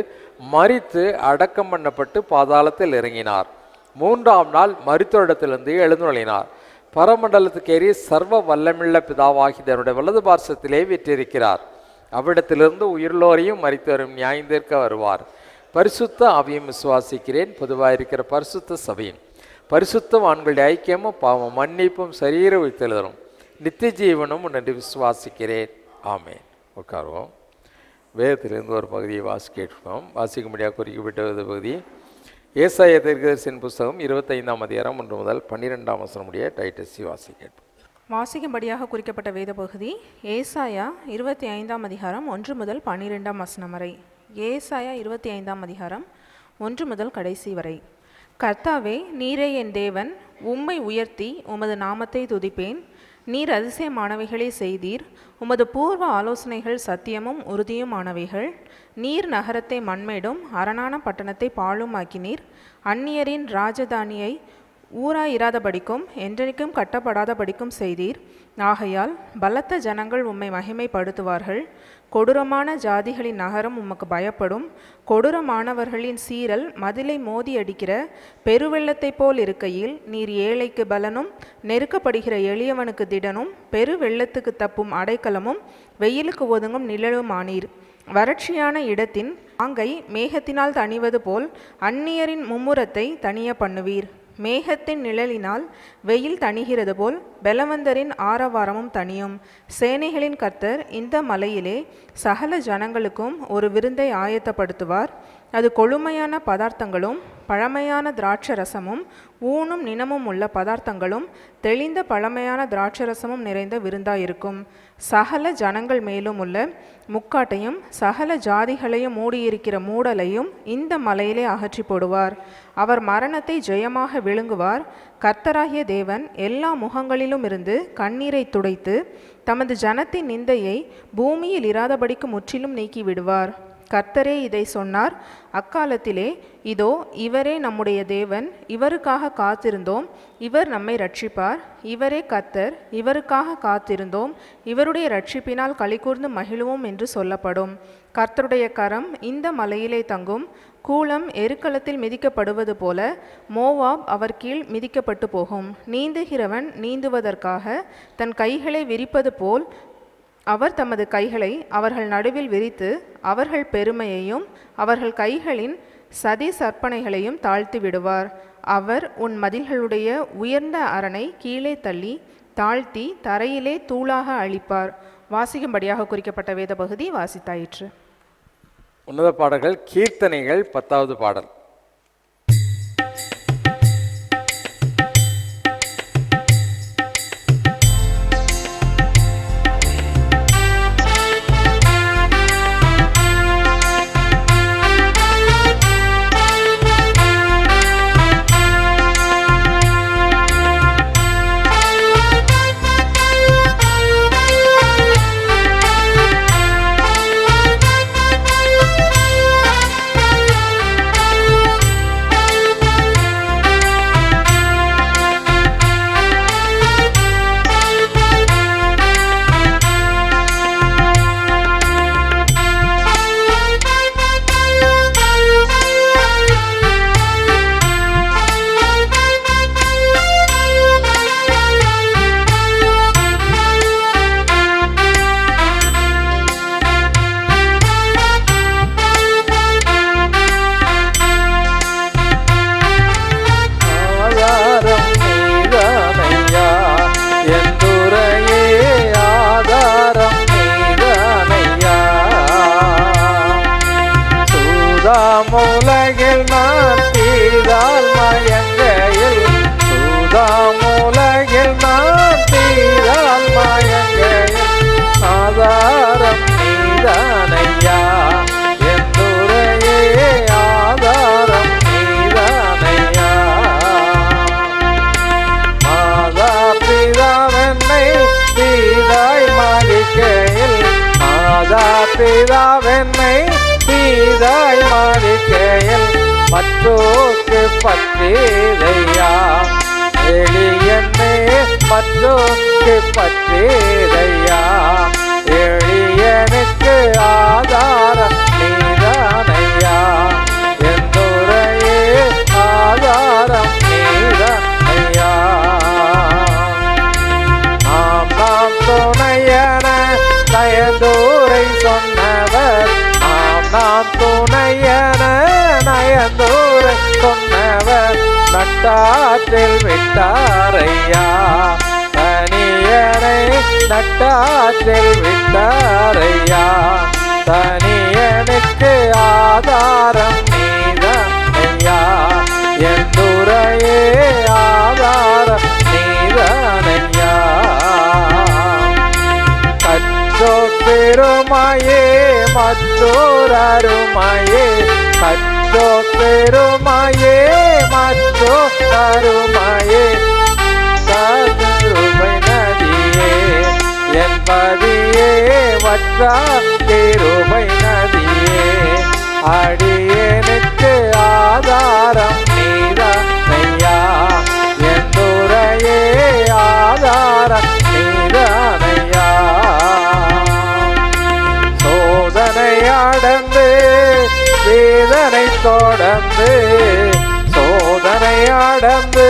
S2: மரித்து அடக்கம் பண்ணப்பட்டு பாதாளத்தில் இறங்கினார். 3ஆம் நாள் மரித்தோரிடத்திலிருந்து எழுந்துள்ளினார். பரமண்டலத்துக்கு ஏறி சர்வ வல்லமுள்ள பிதாவாகி தன்னுடைய வலது பார்சத்திலே வீற்றிருக்கிறார். அவ்விடத்திலிருந்து உயிர்லோரையும் மரித்தோரையும் நியாயந்தீர்க்க வருவார். பரிசுத்த ஆவியும் விசுவாசிக்கிறேன். பொதுவாக இருக்கிற பரிசுத்த சபையும் பரிசுத்தவான்களுடைய ஐக்கியமும் பாவம் மன்னிப்பும் சரீர உயிர்த்தெழுதலும் நித்திய ஜீவனும் என்று விசுவாசிக்கிறேன். ஆமென். உட்காருவோம். வேதத்திலிருந்து ஒரு பகுதியை கேட்போம். வாசிக்கும்படியாக குறிக்கப்பட்ட பகுதி ஏசாயா தீர்க்கதரிசியின் புஸ்தகம் 25ஆம் அதிகாரம் 1 முதல் 12ஆம் வசனம் முடிய டைட்டஸி கேட்போம்.
S3: வாசிக்கும்படியாக குறிக்கப்பட்ட வேத பகுதி ஏசாயா 25ஆம் அதிகாரம் 1 முதல் 12ஆம் வசனம் வரை. ஏசாயா 25ஆம் அதிகாரம் 1 முதல் கடைசி வரை. கர்த்தாவே, நீரே என் தேவன், உம்மை உயர்த்தி உமது நாமத்தை துதிப்பேன். நீர் அதிசயமானவைகளை செய்தீர். உமது பூர்வ ஆலோசனைகள் சத்தியமும் உறுதியுமானவைகள். நீர் நகரத்தை மண்மேடும் அரணான பட்டணத்தை பாழும் ஆக்கினீர். அந்நியரின் ராஜதானியை ஊராயிராதபடிக்கும் என்றைக்கும் கட்டப்படாதபடிக்கும் செய்தீர். ஆகையால் பலத்த ஜனங்கள் உம்மை மகிமைப்படுத்துவார்கள். கொடூரமான ஜாதிகளின் நகரம் உமக்கு பயப்படும். கொடூரமானவர்களின் சீரல் மதிலை மோதி அடிக்கிற பெருவெள்ளத்தை போல் இருக்கையில் நீர் ஏழைக்கு பலனும் நெருக்கப்படுகிற எளியவனுக்கு திடனும் பெருவெள்ளத்துக்கு தப்பும் அடைக்கலமும் வெயிலுக்கு ஒதுங்கும் நிழலுமானீர். வறட்சியான இடத்தின் ஆங்கை மேகத்தினால் தணிவது போல் அந்நியரின் மும்முரத்தை தணிய பண்ணுவீர். மேகத்தின் நிழலினால் வெயில் தணிகிறது போல் பெலவந்தரின் ஆரவாரமும் தணியும். சேனைகளின் கர்த்தர் இந்த மலையிலே சகல ஜனங்களுக்கும் ஒரு விருந்தை ஆயத்தப்படுத்துவார். அது கொழுமையான பதார்த்தங்களும் பழமையான திராட்சரசமும் ஊனும் நினமும் உள்ள பதார்த்தங்களும் தெளிந்த பழமையான திராட்சரசமும் நிறைந்த விருந்தாயிருக்கும். சகல ஜனங்கள் மேலும் உள்ள முக்காட்டையும் சகல ஜாதிகளையும் மூடியிருக்கிற மூடலையும் இந்த மலையிலே அகற்றி போடுவார். அவர் மரணத்தை ஜெயமாக விழுங்குவார். கர்த்தராகிய தேவன் எல்லா முகங்களிலும் இருந்து கண்ணீரை துடைத்து தமது ஜனத்தின் நிந்தையை பூமியில் இராதபடிக்கு முற்றிலும் நீக்கிவிடுவார். கர்த்தரே இதை சொன்னார். அக்காலத்திலே, இதோ இவரே நம்முடைய தேவன், இவருக்காக காத்திருந்தோம், இவர் நம்மை ரட்சிப்பார். இவரே கர்த்தர், இவருக்காக காத்திருந்தோம், இவருடைய ரட்சிப்பினால் களிகூர்ந்து மகிழுவோம் என்று சொல்லப்படும். கர்த்தருடைய கரம் இந்த மலையிலே தங்கும். கூலம் எருக்களத்தில் மிதிக்கப்படுவது போல மோவாப் அவர் கீழ் மிதிக்கப்பட்டு போகும். நீந்துகிறவன் நீந்துவதற்காக தன் கைகளை விரிப்பது போல் அவர் தமது கைகளை அவர்கள் நடுவில் விரித்து அவர்கள் பெருமையையும் அவர்கள் கைகளின் சதி சற்பனைகளையும் தாழ்த்தி விடுவார். அவர் உன் மதில்களுடைய உயர்ந்த அரணை கீழே தள்ளி தாழ்த்தி தரையிலே தூளாக அழிப்பார். வாசிக்கும்படியாக குறிக்கப்பட்ட வேத பகுதி வாசித்தாயிற்று.
S2: உன்னத பாடல்கள் கீர்த்தனைகள் 10வது பாடல்.
S4: உலகில் நான் தீரால் மயங்கையில் உலகில் நான் தீரால் மயங்கையில் ஆதாரம் நீதானையா என் துறையே ஆதாரம் நீதானையா. மாதா பிதாவென்னை தீதாய் மதிக்கையில் மாதா பிதாவென்னை தீதாய் மாறிக்கையில் மற்றோக்கு பற்றேதையா எளியன்னே மற்றோக்கு பற்றேதையா. எளியனுக்கு ஆதாரம் நீதானையா என் துறையே ஆதாரம் நீதானையா. நாம் துணையன நயந்தோரை சொன்னவர் நாம் துணையன நயந்தோரை சொன்னவர் நட்ட நட்டாற்றில் விட்டாரையா, தனியனை நட்டாற்றில் விட்டாரையா, தனியனுக்கு ஆதாரம் நீதானையா, என் துறையே ஆதாரம் நீதானையா. கற்றோ பெருமையே மற்றோர் அருமையே, கற்றோ பெருமையே மற்றோர் அருமையே, கருமை நதியே என்பதியே வற்றா பெருமை நதியே, அடியனுக்கு ஆதாரம் நீதானையா, என் துறையே ஆதாரம் நீதானையா. சோதனை அடந்து வேதனை தொடர்ந்து, சோதனை அடந்து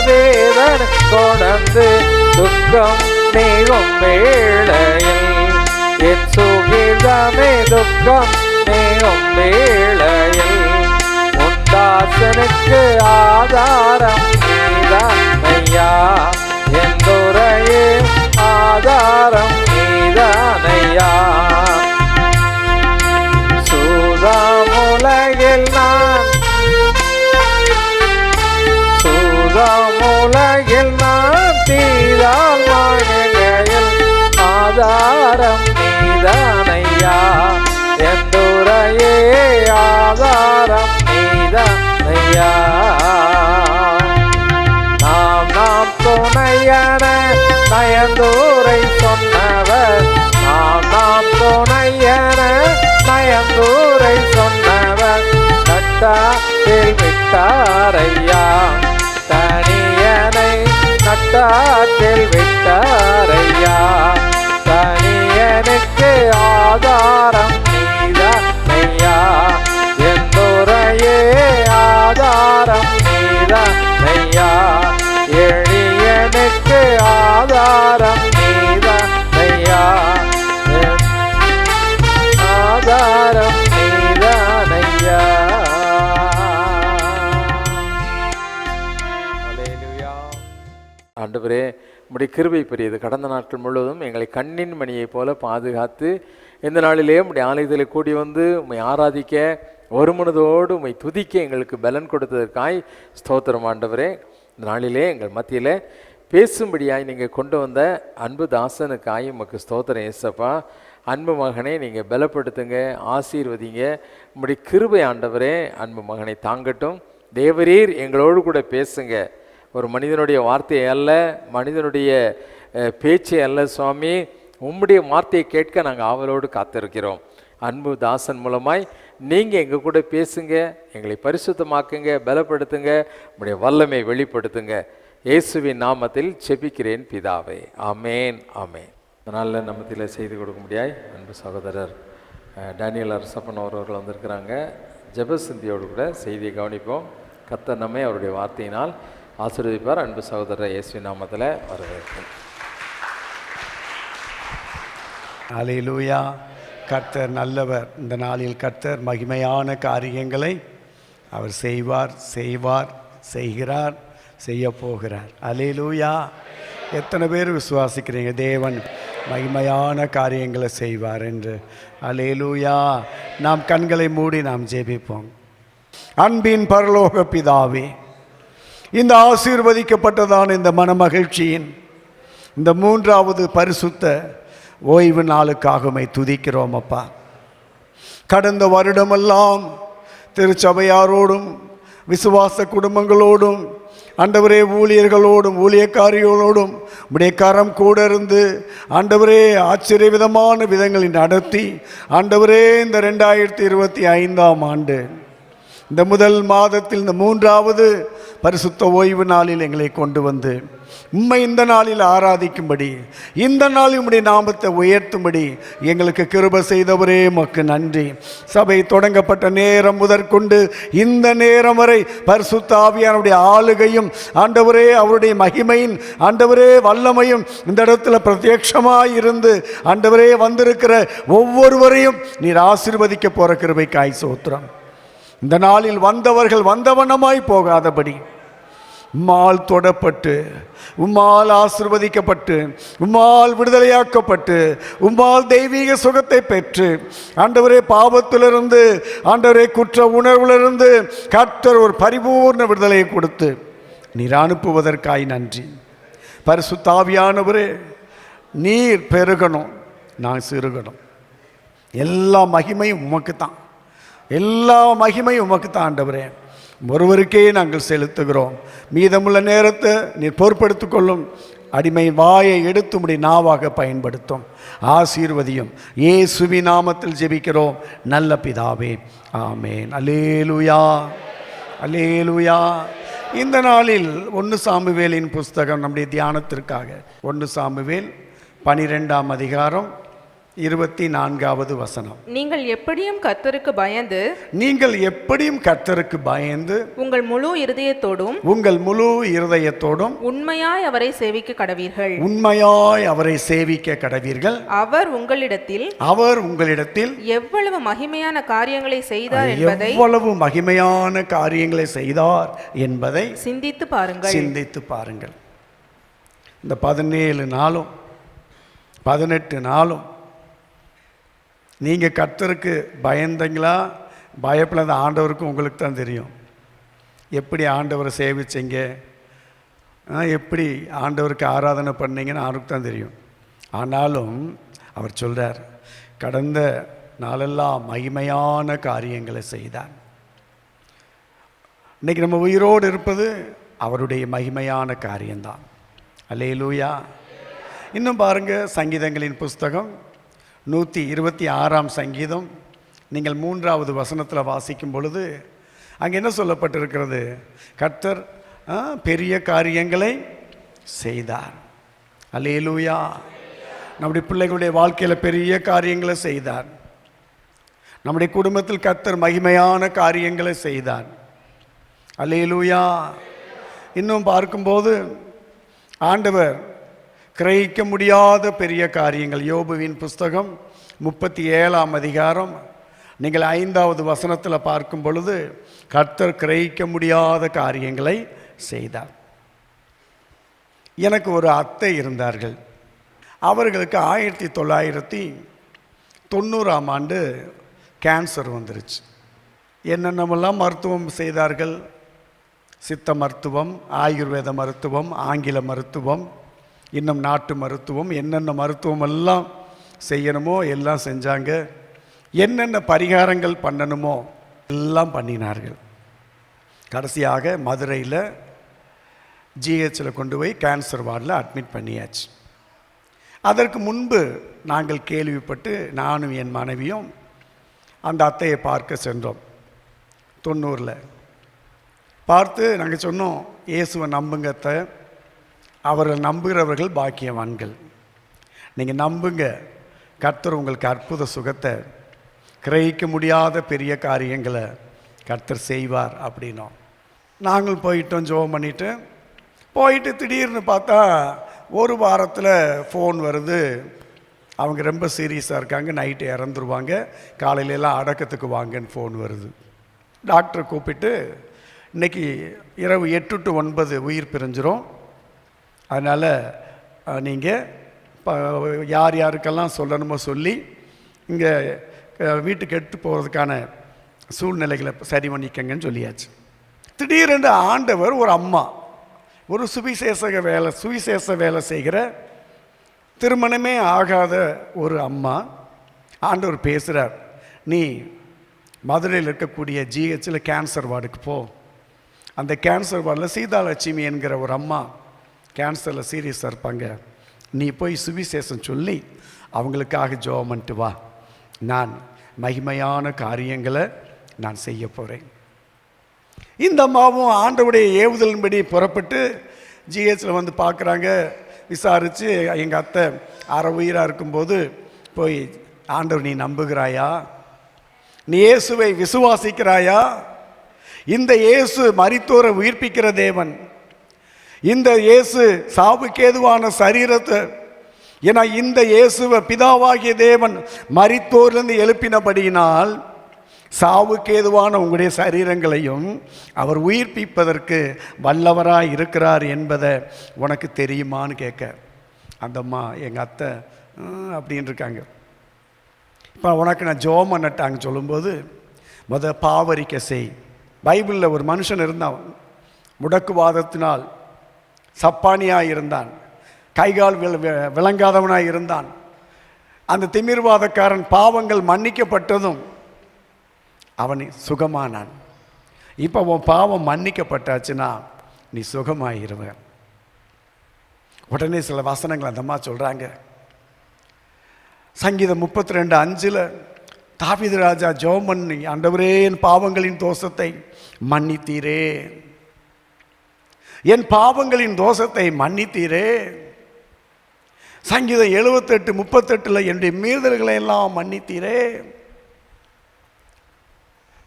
S4: வேதனை தொடர்ந்து, துக்கம் நீங்கும் வேளையில் என் சுகிதமே, துக்கம் நீங்கும் வேளையில் உண்டாசனுக்கு ஆதாரம் நீதானையா, என் துறையே ஆதாரம் நீதானையா. சூதாமுலகில் நான், சூதாமுலகில் நான் தீரால் வாழ்கையில் ஆதாரம் நீதானையா, என் துறையே ஆதாரம் நீதானையா. நாம் துணையன நயந்தூரை சொன்னவர், நாம் துணையன நயந்தூரை சொன்னவர், நட்டாற்றில் விட்டாரையா, தனியனை நட்டாற்றில் விட்டாரையா, தனியனுக்கு ஆதாரம் நீதானையா, என் துறையே ஆதாரம் நீதானையா, எளியனுக்கு ஆதாரம் நீதானையா, ஆதாரம் நீதானையா. அல்லேலூயா. ஆண்டவரே, உம்முடைய கிருபை பெரியது. கடந்த நாட்கள் முழுவதும் எங்களை கண்ணின் மணியைப் போல பாதுகாத்து இந்த நாளிலே உம்முடைய ஆலயத்தில் கூடி வந்து உம்மை ஆராதிக்க ஒரு மனதோடு உம்மை துதிக்க எங்களுக்கு பலன் கொடுத்ததற்காய் ஸ்தோத்திரம் ஆண்டவரே. இந்த நாளிலே எங்கள் மத்தியில் பேசும்படியாய் நீங்கள் கொண்டு வந்த அன்பு தாசனுக்காய் உமக்கு ஸ்தோத்திரம் ஏசப்பா. அன்பு மகனை நீங்கள் பலப்படுத்துங்க, ஆசீர்வதிங்க. உம்முடைய கிருபை ஆண்டவரே அன்பு மகனை தாங்கட்டும். தேவரீர் எங்களோடு கூட பேசுங்க. ஒரு மனிதனுடைய வார்த்தையை அல்ல, மனிதனுடைய பேச்சை அல்ல சுவாமி, உம்முடைய வார்த்தையை கேட்க நாங்கள் ஆவலோடு காத்திருக்கிறோம். அன்பு தாசன் மூலமாய் நீங்கள் எங்கள் கூட பேசுங்க, எங்களை பரிசுத்தமாக்குங்க, பலப்படுத்துங்க, உம்முடைய வல்லமை வெளிப்படுத்துங்க. இயேசுவின் நாமத்தில் செபிக்கிறேன் பிதாவே, ஆமேன் ஆமேன். அதனால் நம்மத்தில் செய்து கொடுக்க முடியாய் அன்பு சகோதரர் டேனியல் அரசப்பன் அவர்கள் வந்திருக்கிறாங்க. ஜெபசிந்தியோடு கூட செய்தியை கவனிப்போம். கர்த்தர் நம்மை அவருடைய வார்த்தையினால் ஆசீர்வதிப்பார். அன்பு சகோதரர் இயேசுவின் நாமத்தில் வரவேற்கும்.
S5: அல்லேலூயா. கர்த்தர் நல்லவர். இந்த நாளில் கர்த்தர் மகிமையான காரியங்களை அவர் செய்வார், செய்கிறார், செய்ய போகிறார். அல்லேலூயா. எத்தனை பேர் விசுவாசிக்கிறீங்க தேவன் மகிமையான காரியங்களை செய்வார் என்று? அல்லேலூயா. நாம் கண்களை மூடி நாம் ஜெபிப்போம். அன்பின் பரலோக பிதாவே, இந்த ஆசீர்வதிக்கப்பட்டதான இந்த மனமகிழ்ச்சியின் இந்த 3வது பரிசுத்த ஓய்வு நாளுக்காக உம்மை துதிக்கிறோம் அப்பா. கடந்த வருடமெல்லாம் திருச்சபையாரோடும் விசுவாச குடும்பங்களோடும் ஆண்டவரே ஊழியர்களோடும் ஊழியக்காரிகளோடும் உடைய கரம் கூட இருந்து ஆண்டவரே ஆச்சரியவிதமான விதங்களில் நடத்தி ஆண்டவரே இந்த 2025ஆம் ஆண்டு இந்த முதல் மாதத்தில் இந்த 3வது பரிசுத்த ஓய்வு நாளில் எங்களை கொண்டு வந்து உம்மை இந்த நாளில் ஆராதிக்கும்படி, இந்த நாளில் உம்முடைய நாமத்தை உயர்த்தும்படி எங்களுக்கு கிருபை செய்தவரே உமக்கு நன்றி. சபை தொடங்கப்பட்ட நேரம் முதற்கொண்டு இந்த நேரம் வரை பரிசுத்த ஆவியானுடைய ஆளுகையும் ஆண்டவரே அவருடைய மகிமையின் ஆண்டவரே வல்லமையும் இந்த இடத்துல பிரத்யட்சமாய் இருந்து ஆண்டவரே வந்திருக்கிற ஒவ்வொருவரையும் நீர் ஆசீர்வதிக்க போகிற கிருபைக்காய் ஸ்தோத்திரம். இந்த நாளில் வந்தவர்கள் வந்தவண்ணமாய் போகாதபடி உம்மால் தொடப்பட்டு, உம்மால் ஆசீர்வதிக்கப்பட்டு, உம்மால் விடுதலையாக்கப்பட்டு, உம்மால் தெய்வீக சுகத்தை பெற்று, ஆண்டவரே பாவத்திலிருந்து, ஆண்டவரே குற்ற உணர்விலிருந்து கர்த்தர் ஒரு பரிபூர்ண விடுதலையை கொடுத்து நீர் அனுப்புவதற்காய் நன்றி. பரிசுத்த ஆவியானவரே, நீர் பெருகணும், நான் சிறுகணும். எல்லா மகிமையும் உமக்கு தான், எல்லா மகிமையும் உமக்கு தான் ஆண்டவரே. ஒருவருக்கே நாங்கள் செலுத்துகிறோம். மீதமுள்ள நேரத்தை நீர் பொறுப்படுத்திக் கொள்ளும். அடிமை வாயை எடுத்து உம்முடைய நாவாக பயன்படுத்தும். ஆசீர்வதியும். இயேசுவின் நாமத்தில் ஜெபிக்கிறோம் நல்ல பிதாவே, ஆமேன். அல்லேலூயா, அல்லேலூயா. இந்த நாளில் 1 சாமுவேலின் புஸ்தகம் நம்முடைய தியானத்திற்காக 1 சாமுவேல் 12ஆம் அதிகாரம் 24வது வசனம்.
S3: நீங்கள் எப்படியும் கர்த்தருக்கு பயந்து,
S5: நீங்கள் எப்படியும் கர்த்தருக்கு பயந்து
S3: உங்கள் முழு இருதயத்தோடும்,
S5: உங்கள் முழு இருதயத்தோடும்
S3: உண்மையாய் அவரை சேவிக்க கடவீர்கள்.
S5: உண்மையாய் அவரை சேவிக்க கடவீர்கள்.
S3: அவர் உங்களிடத்தில்
S5: எவ்வளவு
S3: மகிமையான காரியங்களை செய்தார் என்பதை,
S5: எவ்வளவு மகிமையான காரியங்களை செய்தார் என்பதை
S3: சிந்தித்து பாருங்கள்.
S5: இந்த 17 நாளும் 18 நாளும் நீங்கள் கர்த்தருக்கு பயந்தீங்களா, பயப்படாத? ஆண்டவருக்கும் உங்களுக்கு தான் தெரியும். எப்படி ஆண்டவரை சேவிச்சிங்க, எப்படி ஆண்டவருக்கு ஆராதனை பண்ணீங்கன்னு அவருக்கு தான் தெரியும். ஆனாலும் அவர் சொல்கிறார், கடந்த நாளெல்லாம் மகிமையான காரியங்களை செய்தார். இன்றைக்கி நம்ம உயிரோடு இருப்பது அவருடைய மகிமையான காரியம்தான். அல்லேலூயா. இன்னும் பாருங்கள், சங்கீதங்களின் புஸ்தகம் 126ஆம் சங்கீதம் நீங்கள் 3வது வசனத்தில் வாசிக்கும் பொழுது அங்கே என்ன சொல்லப்பட்டிருக்கிறது? கர்த்தர் பெரிய காரியங்களை செய்தார். அல்லேலூயா. நம்முடைய பிள்ளைகளுடைய வாழ்க்கையில் பெரிய காரியங்களை செய்தார். நம்முடைய குடும்பத்தில் கர்த்தர் மகிமையான காரியங்களை செய்தார். அல்லேலூயா. இன்னும் பார்க்கும்போது ஆண்டவர் கிரகிக்க முடியாத பெரிய காரியங்கள், யோபுவின் புஸ்தகம் 37ஆம் அதிகாரம் நீங்கள் 5வது வசனத்தில் பார்க்கும் பொழுது கர்த்தர் கிரகிக்க முடியாத காரியங்களை செய்தார். எனக்கு ஒரு அத்தை இருந்தார்கள். அவர்களுக்கு 1990ஆம் ஆண்டு கேன்சர் வந்துருச்சு. என்னென்னமெல்லாம் மருத்துவம் செய்தார்கள். சித்த மருத்துவம், ஆயுர்வேத மருத்துவம், ஆங்கில மருத்துவம், இன்னும் நாட்டு மருத்துவம், என்னென்ன மருத்துவம் எல்லாம் செய்யணுமோ எல்லாம் செஞ்சாங்க. என்னென்ன பரிகாரங்கள் பண்ணணுமோ எல்லாம் பண்ணினார்கள். கடைசியாக மதுரையில் ஜிஹெச்சில் கொண்டு போய் கேன்சர் வார்டில் அட்மிட் பண்ணியாச்சு. அதற்கு முன்பு நாங்கள் கேள்விப்பட்டு நானும் என் மனைவியும் அந்த அத்தையை பார்க்க சென்றோம். 90ல் பார்த்து நாங்கள் சொன்னோம், இயேசுவை நம்புங்க அத்தை, அவர்கள் நம்புகிறவர்கள் பாக்கியவான்கள். நீங்கள் நம்புங்க, கர்த்தர் உங்களுக்கு அற்புத சுகத்தை, கிரகிக்க முடியாத பெரிய காரியங்களை கர்த்தர் செய்வார் அப்படின்னோம். நாங்கள் போயிட்டோம், ஜெபம் போயிட்டு திடீர்னு பார்த்தா ஒரு வாரத்தில் ஃபோன் வருது, அவங்க ரொம்ப சீரியஸாக இருக்காங்க, நைட்டு இறந்துருவாங்க, காலையிலலாம் அடக்கத்துக்கு வாங்கன்னு ஃபோன் வருது. டாக்டரை கூப்பிட்டு, இன்றைக்கி இரவு 8 to 9 உயிர் பிரிஞ்சிரும், அதனால் நீங்கள் யார் யாருக்கெல்லாம் சொல்லணுமோ சொல்லி இங்கே வீட்டுக்கு எடுத்து போகிறதுக்கான சூழ்நிலைகளை சரி பண்ணிக்கங்கன்னு சொல்லியாச்சு. திடீரென்று ஆண்டவர் ஒரு அம்மா, ஒரு சுவிசேஷ வேலை செய்கிற திருமணமே ஆகாத ஒரு அம்மா, ஆண்டவர் பேசுகிறார், நீ மதுரையில் இருக்கக்கூடிய ஜிஹெச்சில் கேன்சர் வார்டுக்கு போ. அந்த கேன்சர் வார்டில் சீதாலட்சுமி என்கிற ஒரு அம்மா கேன்சரில் சீரியஸாக இருப்பாங்க, நீ போய் சுவிசேஷம் சொல்லி அவங்களுக்காக ஜெபம் பண்ணிட்டு வா, நான் மகிமையான காரியங்களை நான் செய்ய போகிறேன். இந்த அம்மாவும் ஆண்டவருடைய ஏவுதலின்படி புறப்பட்டு ஜிஹெச்சில் வந்து பார்க்குறாங்க. விசாரித்து எங்கள் அத்தை அரை உயிராக இருக்கும்போது போய், ஆண்டவர் நீ நம்புகிறாயா, நீ இயேசுவை விசுவாசிக்கிறாயா, இந்த இயேசு மரித்தோரை உயிர்ப்பிக்கிற தேவன், இந்த இயேசு சாவுக்கேதுவான சரீரத்தை, ஏன்னா இந்த இயேசுவை பிதாவாகிய தேவன் மரித்தோரிலிருந்து எழுப்பினபடியினால் சாவுக்கு ஏதுவான உங்களுடைய சரீரங்களையும் அவர் உயிர்ப்பிப்பதற்கு வல்லவராய் இருக்கிறார் என்பதை உனக்கு தெரியுமான்னு கேட்க அந்த அம்மா எங்கள் அத்தை அப்படின்னு இருக்காங்க. இப்போ உனக்கு நான் ஜோம் பண்ணட்டாங்க சொல்லும்போது பாவரிக்கை செய். பைபிளில் ஒரு மனுஷன் இருந்தான், முடக்குவாதத்தினால் சப்பானியாக இருந்தான், கைகால் விளங்காதவனாக இருந்தான். அந்த திமிர்வாதக்காரன் பாவங்கள் மன்னிக்கப்பட்டதும் அவன் சுகமானான். இப்போ உன் பாவம் மன்னிக்கப்பட்டாச்சுன்னா நீ சுகமாயிருவ. உடனே சில வசனங்கள் அந்த அம்மா சொல்கிறாங்க. சங்கீதம் 32:5 தாவீது ராஜா ஜெபம் பண்ணி, ஆண்டவரே என் பாவங்களின் தோஷத்தை மன்னித்தீரே, என் பாவங்களின் தோஷத்தை மன்னித்தீரே. சங்கீதம் 78:38 என்னுடைய மீறுதல்களை எல்லாம் மன்னித்தீரே.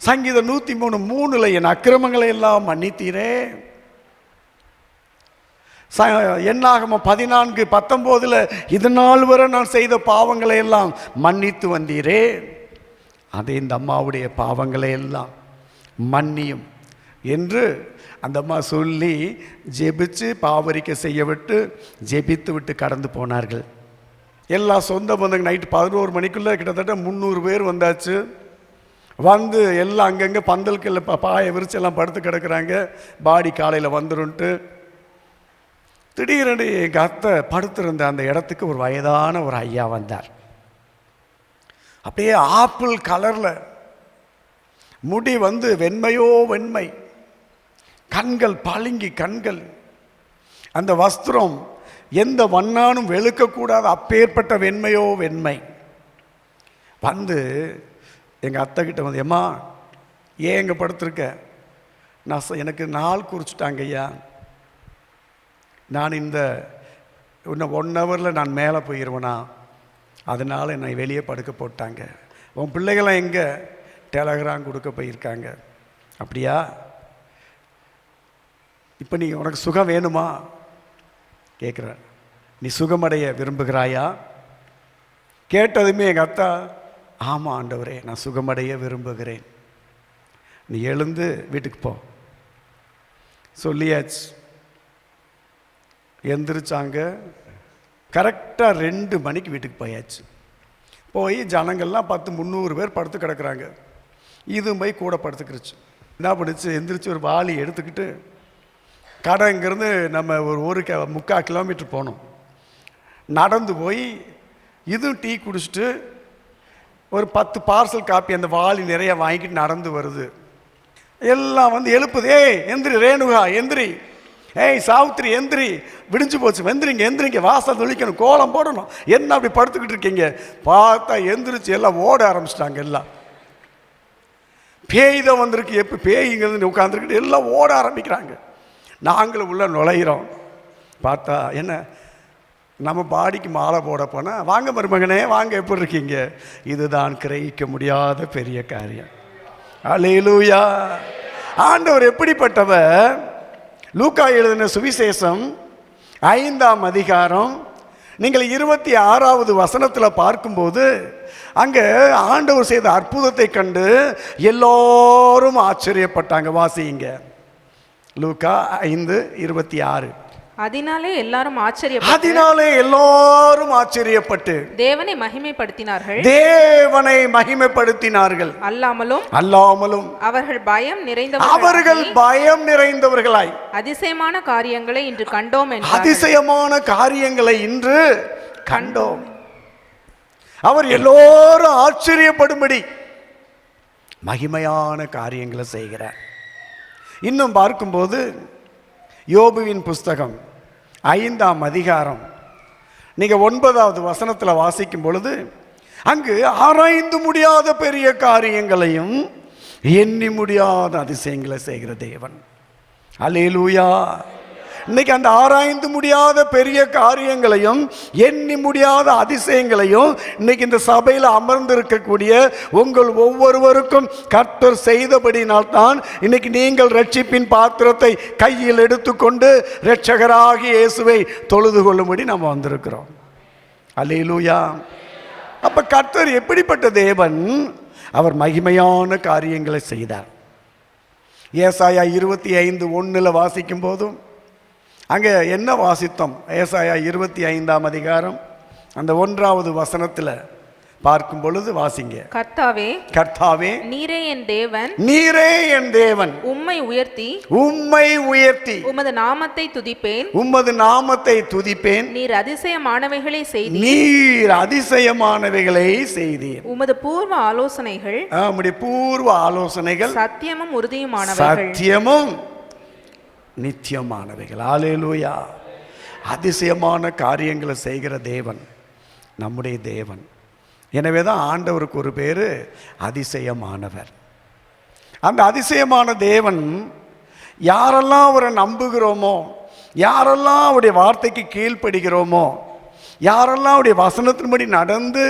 S5: சங்கீதம் 103:3 என் அக்கிரமங்களை எல்லாம் மன்னித்தீரே. என்னாகமம் 14:19 இது நாள் வரை நான் செய்த பாவங்களை எல்லாம் மன்னித்து வந்தீரே. அதே இந்த அம்மாவுடைய பாவங்களை எல்லாம் மன்னியும் என்று அந்த அம்மா சொல்லி ஜெபிச்சு பாவரிக்கை செய்ய விட்டு ஜெபித்து விட்டு கடந்து போனார்கள். எல்லா சொந்த பந்தங்க நைட்டு 11 மணிக்குள்ளே கிட்டத்தட்ட 300 பேர் வந்தாச்சு. வந்து எல்லாம் அங்கங்கே பந்தல்கள் பாயை விரிச்செல்லாம் படுத்து கிடக்குறாங்க. பாடி காலையில் வந்துருன்ட்டு திடீரென்று எங்கள் அத்தை படுத்திருந்த அந்த இடத்துக்கு ஒரு வயதான ஒரு ஐயா வந்தார். அப்படியே ஆப்பிள் கலரில் முடி வந்து வெண்மையோ வெண்மை, கண்கள் பளிங்கி கண்கள், அந்த வஸ்திரம் எந்த வண்ணானும் வெளுக்கக்கூடாது அப்பேற்பட்ட வெண்மையோ வெண்மை. வந்து எங்கள் அத்தை கிட்ட வந்து, எம்மா ஏன் எங்கே படுத்திருக்க? நான் எனக்கு நாள் குறிச்சிட்டாங்க ஐயா, நான் இன்னும் 1 ஹவரில் நான் மேலே போயிடுவேனா, அதனால் என்னை வெளியே படுக்க போட்டாங்க. உன் பிள்ளைகளாம் எங்கே? டெலகிராம் கொடுக்க போயிருக்காங்க. அப்படியா? இப்போ நீ உனக்கு சுகம் வேணுமா கேட்குற, நீ சுகமடைய விரும்புகிறாயா? கேட்டதுமே எங்கள் அத்தா, ஆமாம் ஆண்டவரே நான் சுகமடைய விரும்புகிறேன், நீ எழுந்து வீட்டுக்கு போ சொல்லியாச்சு. எந்திரிச்சாங்க. கரெக்டாக 2 மணிக்கு வீட்டுக்கு போயாச்சு. போய் ஜனங்கள்லாம் 300 பேர் படுத்து கிடக்குறாங்க. இதுவும் போய் கூட படுத்துக்கிடுச்சு. என்ன பண்ணுச்சு, எந்திரிச்சு ஒரு வாளி எடுத்துக்கிட்டு கடை இங்கேருந்து நம்ம ஒரு 3/4 கிலோமீட்டர் போனோம். நடந்து போய் இதுவும் டீ குடிச்சிட்டு ஒரு 10 பார்சல் காப்பி அந்த வாளி நிறைய வாங்கிட்டு நடந்து வருது. எல்லாம் வந்து எழுப்புது, ஏய் எந்திரி ரேணுகா எந்திரி, ஏய் சாவித்திரி எந்திரி, விடிஞ்சு போச்சு எந்திரிங்க எந்திரிங்க, வாசல் தொழிக்கணும், கோலம் போடணும், என்ன அப்படி படுத்துக்கிட்டு இருக்கீங்க? பார்த்தா எந்திரிச்சு எல்லாம் ஓட ஆரம்பிச்சிட்டாங்க. எல்லாம் பேய் தான் வந்திருக்கு, எப்போ பேய்ங்கிறது உட்காந்துருக்கிட்டு எல்லாம் ஓட ஆரம்பிக்கிறாங்க. நாங்களும் உள்ள நுழையிறோம். பார்த்தா என்ன, நம்ம பாடிக்கு மாலை போட போனால், வாங்க மருமகனே வாங்க எப்படி இருக்கீங்க? இதுதான் கிரகிக்க முடியாத பெரிய காரியம். அல்லேலூயா. ஆண்டவர் எப்படிப்பட்டவர்? லூக்கா எழுதின சுவிசேஷம் 5ஆம் அதிகாரம் நீங்கள் 26வது வசனத்தில் பார்க்கும்போது அங்கே ஆண்டவர் செய்த அற்புதத்தை கண்டு எல்லோரும் ஆச்சரியப்பட்டாங்க. வாசிங்க லூக்கா 5:26.
S3: அதனாலே எல்லாரும் ஆச்சரியப்பட்டு தேவனை மகிமைப்படுத்தினார்கள். அல்லாமலும் அவர்கள் பயம் நிறைந்தவர்களாய் அதிசயமான காரியங்களை இன்று கண்டோம்.
S5: அவர் எல்லோரும் ஆச்சரியப்படும்படி மகிமையான காரியங்களை செய்கிறார். இன்னும் பார்க்கும்போது யோபுவின் புஸ்தகம் 5ஆம் அதிகாரம் நீங்கள் 9வது வசனத்தில் வாசிக்கும் பொழுது அங்கு ஆராய்ந்து முடியாத பெரிய காரியங்களையும் எண்ணி முடியாத அதிசயங்களை செய்கிற தேவன். அல்லேலூயா. இன்னைக்கு அந்த ஆராய்ந்து முடியாத பெரிய காரியங்களையும் எண்ணி முடியாத அதிசயங்களையும் இன்னைக்கு இந்த சபையில் அமர்ந்திருக்கக்கூடிய உங்கள் ஒவ்வொருவருக்கும் கர்த்தர் செய்தபடினால்தான் இன்னைக்கு நீங்கள் ரட்சிப்பின் பாத்திரத்தை கையில் எடுத்துக்கொண்டு இரட்சகராகிய இயேசுவை தொழுது கொள்ளும்படி நம்ம வந்திருக்கிறோம். அல்லேலூயா. அப்ப கர்த்தர் எப்படிப்பட்ட தேவன்? அவர் மகிமையான காரியங்களை செய்தார். ஏசாயா 25:1 வாசிக்கும் போதும் அங்கே என்ன வாசித்தோம்? ஏசாயா 25ஆம் அதிகாரம் அந்த 1வது வசனத்தில் பார்க்கும் பொழுது வாசிங்க.
S3: கர்த்தாவே,
S5: கர்த்தாவே,
S3: நீரே என் தேவன்,
S5: நீரே என் தேவன்,
S3: உம்மை உயர்த்தி
S5: உமது
S3: நாமத்தை துதிப்பேன்,
S5: உமது நாமத்தை துதிப்பேன்.
S3: நீர் அதிசயமானவைகளை செய்தீர்,
S5: நீர் அதிசயமானவைகளை செய்தீர்.
S3: உமது பூர்வ ஆலோசனைகள்,
S5: உம்முடைய பூர்வ ஆலோசனைகள்
S3: சத்தியமும் உறுதியுமானவைகள்,
S5: சத்தியமும் நித்தியமானவைகள். அல்லேலூயா. அதிசயமான காரியங்களை செய்கிற தேவன் நம்முடைய தேவன். எனவே தான் ஆண்டவருக்கு ஒரு பேர் அதிசயமானவர். அந்த அதிசயமான தேவன் யாரெல்லாம் அவரை நம்புகிறோமோ, யாரெல்லாம் அவருடைய வார்த்தைக்கு கீழ்ப்படுகிறோமோ, யாரெல்லாம் அவருடைய வசனத்தின்படி நடந்து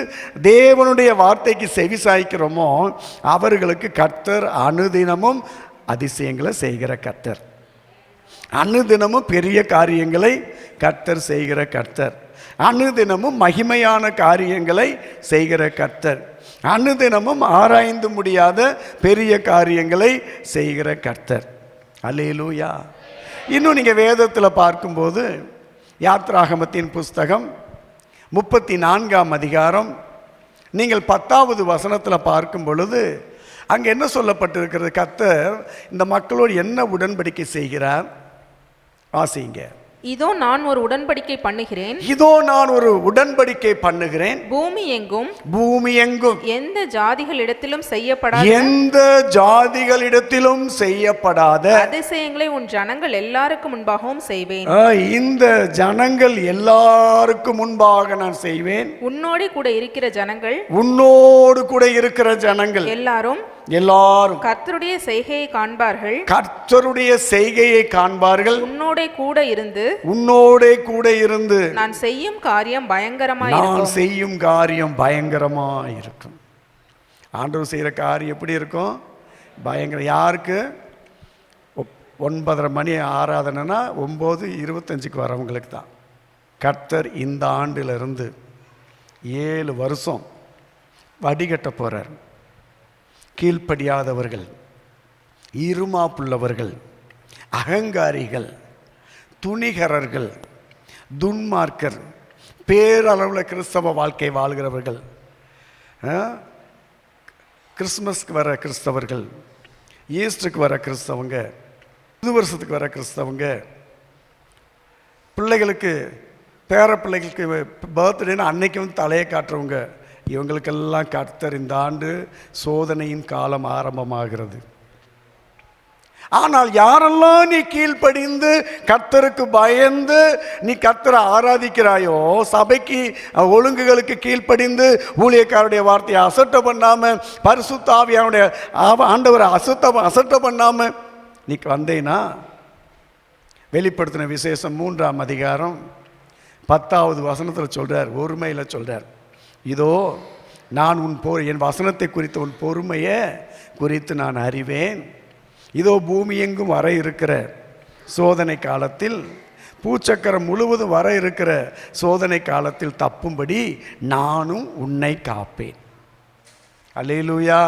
S5: தேவனுடைய வார்த்தைக்கு செவி சாய்க்கிறோமோ, அவர்களுக்கு கர்த்தர் அனுதினமும் அதிசயங்களை செய்கிற கர்த்தர். அனுதினமும் பெரிய காரியங்களை கர்த்தர் செய்கிற கர்த்தர். அனுதினமும் மகிமையான காரியங்களை செய்கிற கர்த்தர். அனுதினமும் ஆராய்ந்து முடியாத பெரிய காரியங்களை செய்கிற கர்த்தர். அல்லேலூயா. இன்னும் நீங்கள் வேதத்தில் பார்க்கும்போது யாத்ராகமத்தின் புஸ்தகம் 34ஆம் அதிகாரம் நீங்கள் 10வது வசனத்தில் பார்க்கும் பொழுது அங்கே என்ன சொல்லப்பட்டிருக்கிறது? கர்த்தர் இந்த மக்களோடு என்ன உடன்படிக்கை செய்கிறார்? வாசிங்க.
S3: இதோ நான் ஒரு உடன்படிக்கை பண்ணுகிறேன்,
S5: இதோ நான் ஒரு உடன்படிக்கை பண்ணுகிறேன்,
S3: பூமி எங்கும் எந்த ஜாதிகளிடத்திலும்
S5: செய்யப்படாத
S3: அதிசயங்களை உன் ஜனங்கள் எல்லாருக்கும் முன்பாகவும் செய்வேன்.
S5: இந்த ஜனங்கள் எல்லாருக்கும் முன்பாக நான் செய்வேன்.
S3: உன்னோடு கூட இருக்கிற ஜனங்கள்
S5: எல்லாரும்
S3: கர்த்தருடைய செய்கையை
S5: காண்பார்கள்.
S3: உன்னோடே கூட இருந்து நான் செய்யும் காரியம் பயங்கரமாய் இருக்கும்.
S5: ஆண்டவர் செய்கிற காரியம் எப்படி இருக்கும்? பயங்கரம். யாருக்கு? 9:30 மணி ஆராதனைனா 9:25 வரவங்களுக்கு தான். கர்த்தர் இந்த ஆண்டிலிருந்து 7 வருஷம் வடிகட்ட போறார். கீழ்ப்படியாதவர்கள், இருமாப்புள்ளவர்கள், அகங்காரிகள், துணிகரர்கள், துன்மார்க்கர், பேரளவில் கிறிஸ்தவ வாழ்க்கை வாழ்கிறவர்கள், கிறிஸ்மஸ்க்கு வர கிறிஸ்தவர்கள், ஈஸ்டருக்கு வர கிறிஸ்தவங்க, புது வருஷத்துக்கு வர கிறிஸ்தவங்க, பிள்ளைகளுக்கு பேர பிள்ளைகளுக்கு பர்த்டேன்னு அன்னைக்கு வந்து தலையை காட்டுறவங்க, இவங்களுக்கெல்லாம் கர்த்தர் இந்த ஆண்டு சோதனையின் காலம் ஆரம்பமாகிறது. ஆனால் யாரெல்லாம் நீ கீழ்ப்படிந்து கர்த்தருக்கு பயந்து நீ கர்த்தரை ஆராதிக்கிறாயோ, சபைக்கு ஒழுங்குகளுக்கு கீழ்ப்படிந்து ஊழியக்காரருடைய வார்த்தையை அசட்டை பண்ணாம, பரிசுத்த ஆவியானுடைய ஆண்டவரை அசட்டை பண்ணாம நீ வந்தேனா, வெளிப்படுத்தின விசேஷம் 3ஆம் அதிகாரம் 10வது வசனத்தில் சொல்றார், ஒருமையில் சொல்றார், இதோ நான் என் வசனத்தை குறித்த உன் பொறுமையை குறித்து நான் அறிவேன். இதோ பூமி எங்கும் வர இருக்கிற சோதனை காலத்தில், பூச்சக்கரம் முழுவதும் வர இருக்கிற சோதனை காலத்தில் தப்பும்படி நானும் உன்னை காப்பேன். அல்லேலூயா.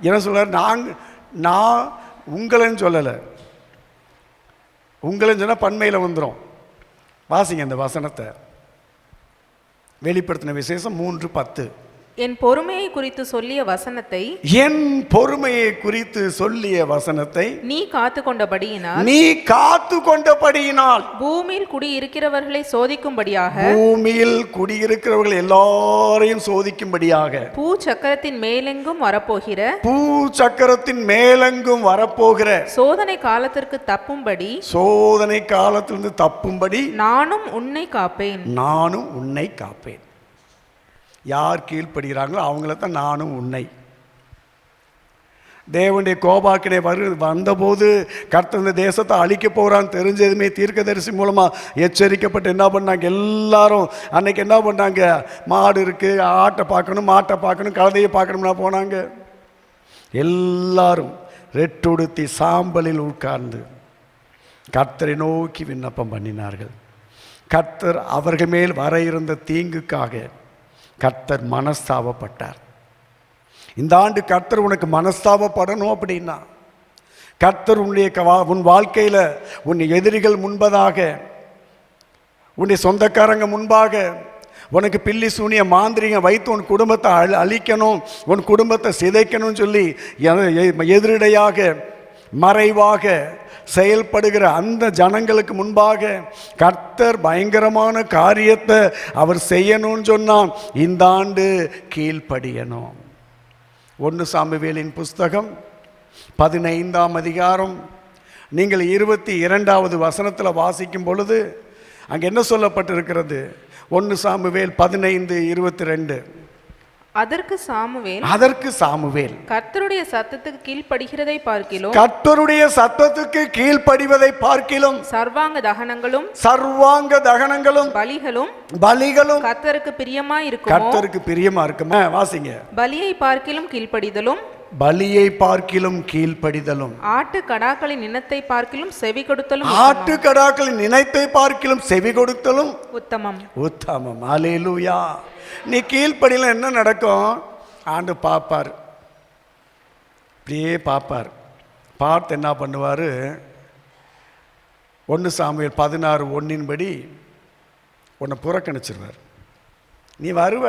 S5: என்ன சொல்றார்? நான் உங்களைன்னு சொல்லலை. உங்களைன்னு சொன்னால் பன்மையில் வந்துடும். வாசிங்க அந்த வசனத்தை. வெளிப்படுத்தின விசேஷம் 3:10.
S3: என் பொறுமையை குறித்து சொல்லிய வசனத்தை
S5: நீ காத்து கொண்டபடியினால்
S3: பூமியில் குடியிருக்கிறவர்களை சோதிக்கும்படியாக,
S5: எல்லாரையும் சோதிக்கும்படியாக,
S3: பூச்சக்கரத்தின் மேலெங்கும் வரப்போகிற
S5: சோதனை காலத்திலிருந்து தப்பும்படி
S3: நானும் உன்னை காப்பேன்.
S5: யார் கீழ்ப்படுகிறாங்களோ அவங்கள தான் நானும் உன்னை. தேவனுடைய கோபாக்கினை வந்தபோது கர்த்தர் இந்த தேசத்தை அழிக்க போகிறான்னு தெரிஞ்சதுமே தீர்க்கதரிசி மூலமாக எச்சரிக்கப்பட்டு என்ன பண்ணாங்க? எல்லாரும் அன்னைக்கு என்ன பண்ணாங்க? மாடு இருக்குது, ஆட்டை பார்க்கணும், மாட்டை பார்க்கணும், கழுதையை பார்க்கணும்னா போனாங்க. எல்லாரும் ரெட்டுடுத்தி சாம்பலில் உட்கார்ந்து கர்த்தரை நோக்கி விண்ணப்பம் பண்ணினார்கள். கர்த்தர் அவர்கள் மேல் வர இருந்த தீங்குக்காக கர்த்தர் மனஸ்தாபப்பட்டார். இந்த ஆண்டு கர்த்தர் உனக்கு மனஸ்தாபப்படணும் அப்படின்னா, கர்த்தர் உன் வாழ்க்கையில் உன் எதிரிகள் முன்பதாக, உன்னுடைய சொந்தக்காரங்க முன்பாக உனக்கு பில்லி சூனிய மாந்திரிகம் வைத்து உன் குடும்பத்தை அழிக்கணும், உன் குடும்பத்தை சிதைக்கணும்னு சொல்லி எதிரிடையாக மறைவாக செயல்படுகிற அந்த ஜனங்களுக்கு முன்பாக கர்த்தர் பயங்கரமான காரியத்தை அவர் செய்யணும்னு சொன்னால் இந்த ஆண்டு கீழ்ப்படியணும். 1 சாமுவேலின் புஸ்தகம் 15ஆம் அதிகாரம் நீங்கள் 22வது வசனத்தில் வாசிக்கும் பொழுது அங்கே என்ன சொல்லப்பட்டிருக்கிறது? 1 சாமுவேல் 15:22.
S3: அதற்கு சாமுவேல் கர்த்தருடைய சத்தத்துக்கு கீழ்ப்படிகிறதை பார்க்கிலும்,
S5: கர்த்தருடைய சத்தத்துக்கு கீழ்ப்படிவதை பார்க்கிலும்
S3: சர்வாங்க தகனங்களும் பலிகளும் கர்த்தருக்கு பிரியமா
S5: இருக்குமா? வாசிங்க.
S3: பலியை பார்க்கிலும் கீழ்ப்படிதலும், ஆட்டு கடாக்களின் இனத்தை பார்க்கிலும் செவி கொடுத்தலும்
S5: உத்தமம். அல்லேலூயா. நீ கீழ்ப்படியில் என்ன நடக்கும்? ஆண்டு பார்ப்பார், இப்படியே பார்ப்பார். பார்த்து என்ன பண்ணுவார்? 1 சாமுவேல் 16:1 உன்னை புறக்கணிச்சிருவார். நீ வருவ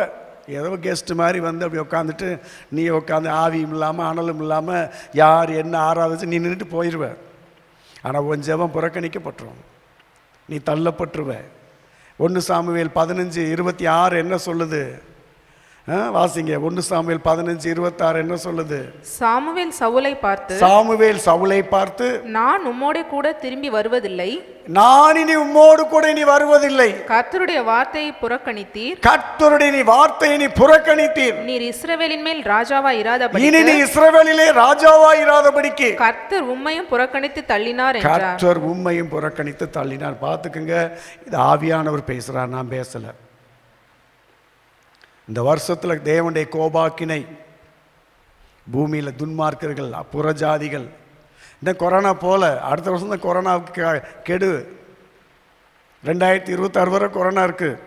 S5: ஏதோ கெஸ்ட் மாதிரி வந்து அப்படி உட்காந்துட்டு நீ உட்காந்து ஆவியும் இல்லாமல் அனலும் இல்லாமல் யார் என்ன ஆராதிச்சு நீ நின்றுட்டு போயிடுவ. ஆனால் உன் ஜெபம் புறக்கணிக்கப்பட்டுரும், நீ தள்ளப்பட்டுருவ. 1 சாமுவேல் 15:26 என்ன சொல்லுது? வாசிங்க. 1 சாமுவேல் 15:26 என்ன சொல்லுது?
S3: சாமுவேல் சவுலை பார்த்து, நான் உம்மோடு கூட திரும்பி வருவதில்லை,
S5: நான் இனி உம்மோடு கூட இனி வருவதில்லை.
S3: கர்த்தருடைய வார்த்தையை புறக்கணித்தீர், நீர் இஸ்ரவேலின் மேல் ராஜாவா இராதபடி,
S5: இனி நீ இஸ்ரவேலிலே ராஜாவா இராதபடிக்கு
S3: கர்த்தர் உம்மையும் புறக்கணித்து தள்ளினார் என்றார்.
S5: கர்த்தர் உம்மையும் புறக்கணித்து தள்ளினார். பார்த்துக்குங்க, இது ஆவியானவர் பேசுறார், நான் பேசல. இந்த வருஷத்தில் தேவனுடைய கோபாக்கினை பூமியில் துன்மார்க்கர்கள் புறஜாதிகள் இந்த கொரோனா போல அடுத்த வருஷம் தான் கொரோனாவுக்கு கெடு. 2026 வரை கொரோனா இருக்குது.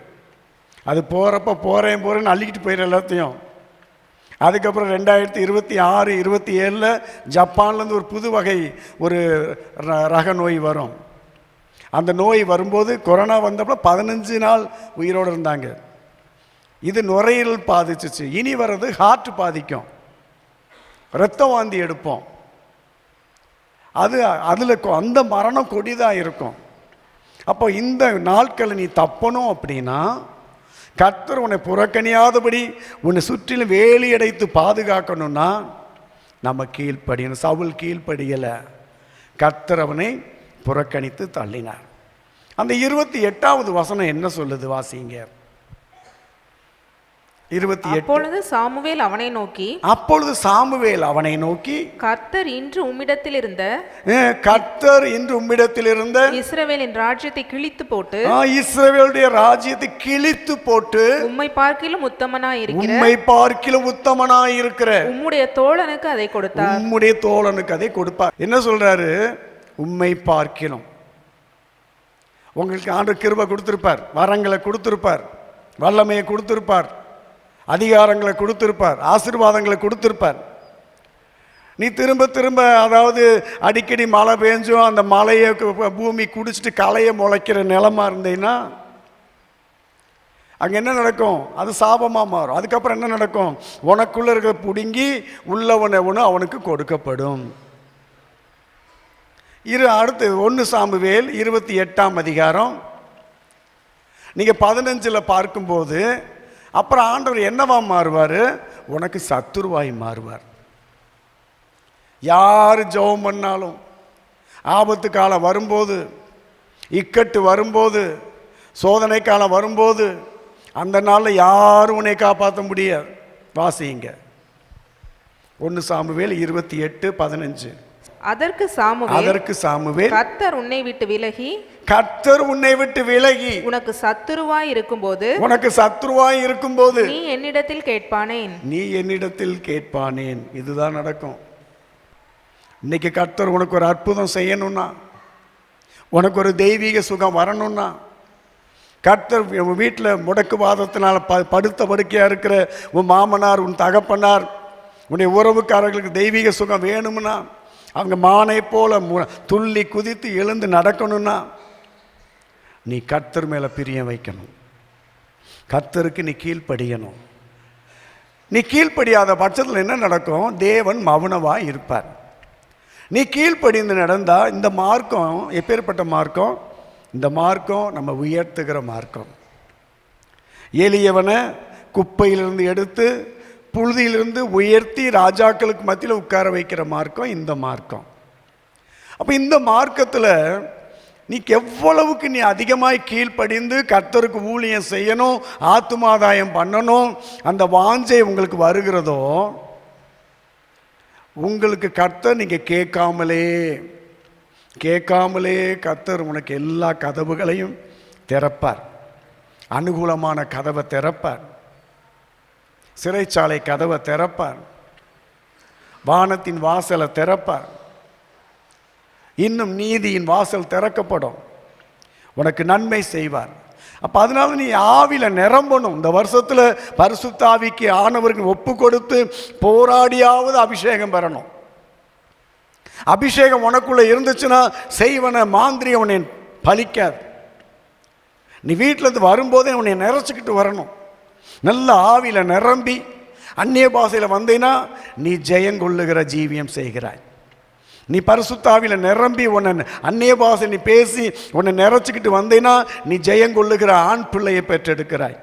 S5: அது போகிறப்ப போகிறேன்னு அள்ளிக்கிட்டு போயிடுற எல்லாத்தையும். அதுக்கப்புறம் 2026, 27 ஜப்பான்லேருந்து ஒரு புது வகை ஒரு ரக நோய் வரும். அந்த நோய் வரும்போது கொரோனா வந்தப்போ 15 நாள் உயிரோடு இருந்தாங்க. இது நுரையீரல் பாதிச்சிச்சு. இனி வர்றது ஹார்ட் பாதிக்கும், இரத்தம் வாந்தி எடுப்போம். அதில் அந்த மரணம் கொடிதான் இருக்கும். அப்போ இந்த நாட்களை நீ தப்பணும் அப்படின்னா கர்த்தர் உன்னை புறக்கணியாதபடி உன்னை சுற்றிலும் வேலி அடைத்து பாதுகாக்கணும்னா நம்ம கீழ்ப்படியணும். சவுல் கீழ்ப்படியலை, கர்த்தர் அவனை புறக்கணித்து தள்ளினார். அந்த 28வது வசனம் என்ன சொல்லுது? வாசிங்க. 28.
S3: அப்பொழுது சாமுவேல் அவனை நோக்கி, கர்த்தர் இன்று உம்மிடத்தில் இருந்த இஸ்ரவேலின் ராஜ்யத்தை கிழித்து போட்டு,
S5: இஸ்ரவேலுடைய ராஜ்யத்தை கிழித்து போட்டு,
S3: உம்மை பார்க்கிலும் உத்தமனாய்
S5: இருக்கிற
S3: உம்முடைய தோழனுக்கு அதை கொடுத்தார்.
S5: என்ன சொல்றாரு? உம்மை பார்க்கிலும். உங்களுக்கு ஆண்டவர் கிருபை கொடுத்திருப்பார், வரங்களை கொடுத்திருப்பார், வல்லமையை கொடுத்திருப்பார், அதிகாரங்களை கொடுத்திருப்பார், ஆசீர்வாதங்களை கொடுத்திருப்பார். நீ திரும்ப திரும்ப அதாவது அடிக்கடி மழை பெஞ்சும் அந்த மழையை பூமி குடிச்சிட்டு களையை முளைக்கிற நிலமா இருந்தீங்கன்னா அங்கே என்ன நடக்கும்? அது சாபமாக மாறும். அதுக்கப்புறம் என்ன நடக்கும்? உனக்குள்ள இருக்க பிடுங்கி உள்ளவனை அவனுக்கு கொடுக்கப்படும். அடுத்து 1 சாமுவேல் 28ஆம் அதிகாரம் நீங்கள் 15 பார்க்கும்போது அப்புறம் ஆண்டவர் என்னவா மாறுவார்? உனக்கு சத்துருவாய் மாறுவார். யார் ஜெபம் பண்ணாலும் ஆபத்து காலம் வரும்போது, இக்கட்டு வரும்போது, சோதனை காலம் வரும்போது அந்த நாளில் யாரும் உன்னை காப்பாற்ற முடியாது. வாசிங்க 1 சாமுவேல் 28:15.
S3: அதற்கு சாமுவேல் கர்த்தர் உன்னை விட்டு விலகி உனக்கு சத்துருவாய் இருக்கும்போது நீ என்னிடத்தில் கேட்பானேன். இதுதான் நடக்கும். இன்னைக்கு கர்த்தர் உனக்கு ஒரு அற்புதம் செய்யணும்னா, உனக்கு ஒரு தெய்வீக சுகம் வரணும்னா,
S5: கர்த்தர் உன் வீட்டில் முடக்குவாதத்தினால் படுத்த படுக்கையாக இருக்கிற உன் மாமனார், உன் தகப்பனார், உன்னுடைய உறவுக்காரர்களுக்கு தெய்வீக சுகம் வேணும்னா, அவங்க மானை போல துள்ளி குதித்து எழுந்து நடக்கணும்னா, நீ கர்த்தர் மேலே பிரியம் வைக்கணும். கர்த்தருக்கு நீ கீழ்ப்படியணும். நீ கீழ்ப்படியாத பட்சத்தில் என்ன நடக்கும்? தேவன் மௌனமாக இருப்பார். நீ கீழ்ப்படிந்து நடந்தால் இந்த மார்க்கம் எப்பேற்பட்ட மார்க்கம்? இந்த மார்க்கம் நம்ம உயர்த்துகிற மார்க்கம். எளியவனை குப்பையிலிருந்து எடுத்து புழுதியிலிருந்து உயர்த்தி ராஜாக்களுக்கு மத்தியில் உட்கார வைக்கிற மார்க்கம் இந்த மார்க்கம். அப்போ இந்த மார்க்கத்தில் நீ எவ்வளவுக்கு நீ அதிகமாய் கீழ்ப்படிந்து கர்த்தருக்கு ஊழியம் செய்யணும், ஆத்துமாதாயம் பண்ணணும், அந்த வாஞ்சை உங்களுக்கு வருகிறதோ, உங்களுக்கு கர்த்தர் நீங்கள் கேட்காமலே கர்த்தர் உனக்கு எல்லா கதவுகளையும் திறப்பார். அனுகூலமான கதவை திறப்பார், சிறைச்சாலை கதவை திறப்பார், வானத்தின் வாசலை திறப்பார், இன்னும் நீதியின் வாசல் திறக்கப்படும், உனக்கு நன்மை செய்வார். அப்போ அதனால நீ ஆவியில் நிரம்பணும். இந்த வருஷத்தில் பரிசுத்த ஆவிக்கு ஆனவருக்கு ஒப்பு கொடுத்து போராடியாவது அபிஷேகம் பெறணும். அபிஷேகம் உனக்குள்ளே இருந்துச்சுன்னா செய்வன மாந்திரியம் உன்னை பலிக்காது. நீ வீட்டிலேருந்து வரும்போதே உன்னை நிறைச்சிக்கிட்டு வரணும். நல்ல ஆவியில் நிரம்பி அந்நிய பாஷையில் வந்தீங்கன்னா நீ ஜெயங்கொள்ளுகிற ஜீவியம் செய்கிறாய். நீ பரிசுத்த ஆவியில் நிரம்பி உன்னை அந்நிய பாஷை நீ பேசி உன்னை நிறைச்சிக்கிட்டு வந்தீங்கன்னா நீ ஜெயங்கொள்ளுகிற ஆண் பிள்ளையை பெற்றெடுக்கிறாய்.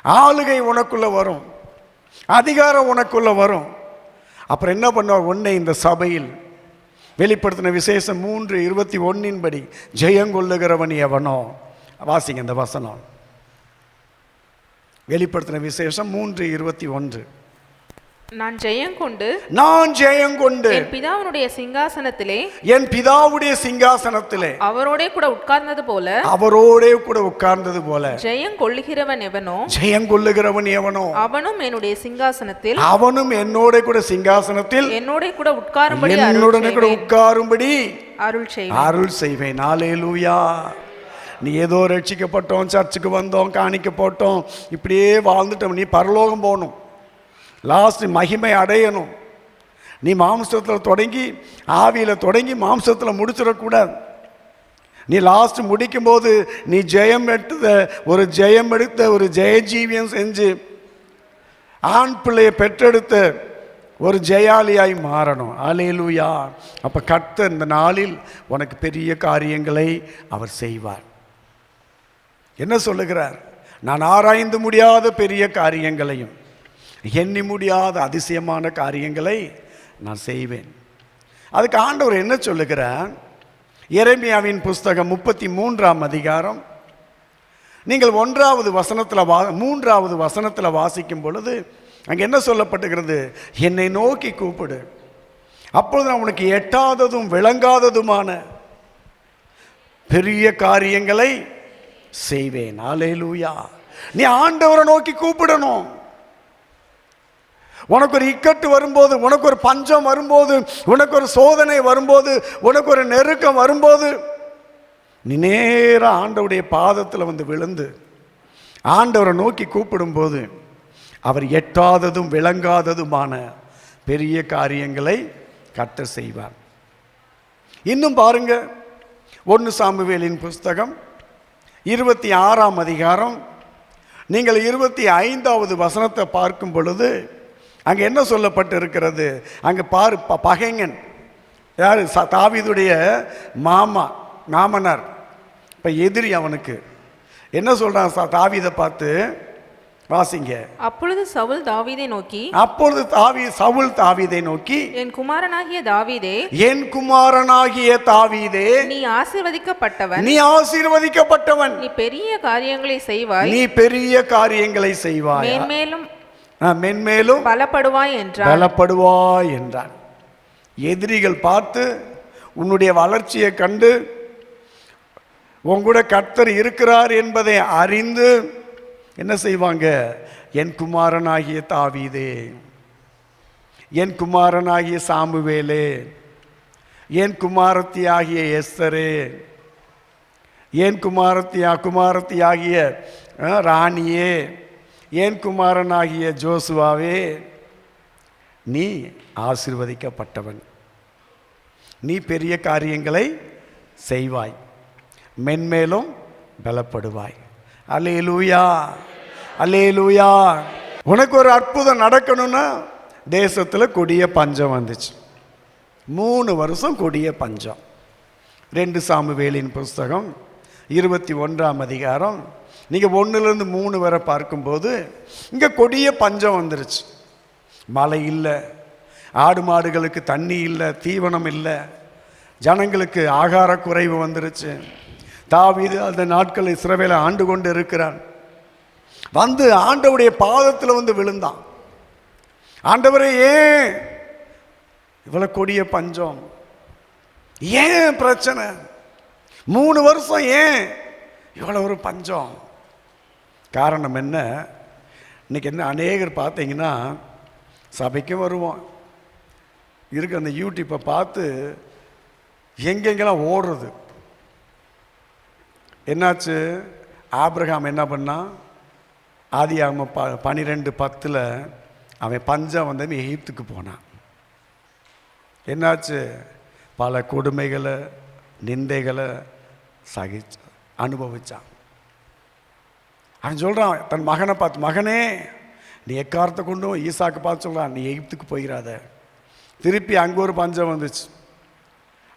S5: ஆளுகை உனக்குள்ளே வரும், அதிகாரம் உனக்குள்ளே வரும். அப்புறம் என்ன பண்ணுவார்? உன்னை இந்த சபையில் வெளிப்படுத்தின விசேஷம் 3:21 படி ஜெயங்கொள்ளுகிறவன் எவனோ. வாசிங்க இந்த வசனம். வெளிப்படுத்தின விசேஷம் 3:21.
S3: நான் ஜெயங்கொண்டு
S5: என்
S3: பிதாவுடைய சிங்காசனத்திலே அவரோட கூட உட்கார்ந்தது போல ஜெயங்கொள்ளுகிறவன் எவனோ அவனும் என்னுடைய சிங்காசனத்தில் என்னோட கூட உட்காரும்படி
S5: அருள் செய்வேன். ஹல்லேலூயா. நீ ஏதோ ரட்சிக்கப்பட்டோம், சர்ச்சுக்கு வந்தோம், காணிக்க போட்டோம், இப்படியே வாழ்ந்துட்டோம். நீ பரலோகம் போகணும், லாஸ்ட் மகிமை அடையணும். நீ மாம்சத்தில் தொடங்கி ஆவியில் தொடங்கி மாம்சத்தில் முடிச்சிடக்கூடாது. நீ லாஸ்ட் முடிக்கும்போது நீ ஜெயம் எடுத்த ஒரு ஜெயஜீவியம் செஞ்சு ஆண் பிள்ளையை பெற்றெடுத்த ஒரு ஜெயாலியாய் மாறணும். ஹல்லேலூயா. அப்போ கர்த்தர் இந்த நாளில் உனக்கு பெரிய காரியங்களை அவர் செய்வார். என்ன சொல்லுகிறார்? நான் ஆராய்ந்து முடியாத பெரிய காரியங்களையும் எண்ணி முடியாத அதிசயமான காரியங்களை நான் செய்வேன். அதுக்கு ஆண்டவர் என்ன சொல்லுகிறார்? எரேமியாவின் புஸ்தகம் 33ஆம் அதிகாரம் நீங்கள் 1வது வசனத்தில் 3வது வசனத்தில் வாசிக்கும் பொழுது அங்கே என்ன சொல்லப்பட்டுகிறது? என்னை நோக்கி கூப்பிடு, அப்பொழுது நான் உனக்கு எட்டாததும் விளங்காததுமான பெரிய காரியங்களை செய்வேன். ஹல்லேலூயா. நீ ஆண்டவரை நோக்கி கூப்பிடணும். உனக்கு ஒரு இக்கட்டு வரும்போது, உனக்கு ஒரு பஞ்சம் வரும்போது, உனக்கு ஒரு சோதனை வரும்போது, உனக்கு ஒரு நெருக்கம் வரும்போது நீ நேராக ஆண்டவருடைய பாதத்தில் வந்து விழுந்து ஆண்டவரை நோக்கி கூப்பிடும்போது அவர் எட்டாததும் விளங்காததுமான பெரிய காரியங்களை கர்த்தர் செய்வார். இன்னும் பாருங்க, 1 சாமுவேலின் புஸ்தகம் 26ஆம் அதிகாரம் நீங்கள் 25வது வசனத்தை பார்க்கும் பொழுது அங்கே என்ன சொல்லப்பட்டு இருக்கிறது? அங்கே பகைஞன் யார்? தாவீதுடைய மாமனார். இப்போ எதிரி அவனுக்கு என்ன சொல்கிறான்? தாவீதை பார்த்து வாசிங்க.
S3: அப்பொழுது சவுல் தாவீதை நோக்கி என் குமாரனாகிய தாவீதே நீ ஆசீர்வதிக்கப்பட்டவன், நீ பெரிய காரியங்களை செய்வாய், மென்மேலும் பலப்படுவாய் என்றான். எதிரிகள் பார்த்து உன்னுடைய வளர்ச்சியை கண்டு உங்கூட கர்த்தர் இருக்கிறார் என்பதை அறிந்து என்ன செய்வாங்க? என் குமாரனாகிய தாவீதே, என் குமாரனாகிய சாமுவேலே, என் குமாரத்தியாகிய எஸ்தரே,
S5: ஏன் குமாரத்தியாகிய ராணியே, ஏன் குமாரனாகிய ஜோசுவாவே, நீ ஆசீர்வதிக்கப்பட்டவன். நீ பெரிய காரியங்களை செய்வாய், மென்மேலும் பலப்படுவாய். அல்லேலூயா, அல்லேலூயா. உனக்கு ஒரு அற்புதம் நடக்கணும்னா தேசத்தில் கொடிய பஞ்சம் வந்துச்சு. 3 வருஷம் கொடிய பஞ்சம். 2 சாமுவேலின் புஸ்தகம் 21ஆம் அதிகாரம் நீங்கள் 1லேருந்து 3 வரை பார்க்கும்போது இங்கே கொடிய பஞ்சம் வந்துருச்சு. மழை இல்லை, ஆடு மாடுகளுக்கு தண்ணி இல்லை, தீவனம் இல்லை, ஜனங்களுக்கு ஆகார குறைவு வந்துருச்சு. தாவீது அந்த நாட்கள் இஸ்ரவேலை ஆண்டு கொண்டு இருக்கிறான். வந்து ஆண்டவருடைய பாதத்தில் வந்து விழுந்தான். ஆண்டவரே, ஏன் இவ்வளோ கொடிய பஞ்சம், ஏன் பிரச்சனை, 3 வருஷம் ஏன் இவ்வளோ ஒரு பஞ்சம்? காரணம் என்ன? இன்னைக்கு என்ன, அநேகர் பார்த்தீங்கன்னா சபைக்கும் வருவோம், இருக்கு அந்த யூடியூப்பை பார்த்து எங்கெங்கெல்லாம் ஓடுறது. என்னாச்சு? ஆபிரகாம் என்ன பண்ணான்? ஆதியாகமம் 12:10 அவன் பஞ்சம் வந்தவன் எகிப்துக்கு போனான். என்னாச்சு? பல கொடுமைகளை, நிந்தைகளை அனுபவிச்சான். அவன் சொல்கிறான் தன் மகனை பார்த்து, மகனே நீ எக்காரத்தை கொண்டும் ஈசாக்கு பார்த்து சொல்கிறான், நீ எகிப்துக்கு போயிடாத. திருப்பி அங்கே ஒரு பஞ்சம் வந்துச்சு.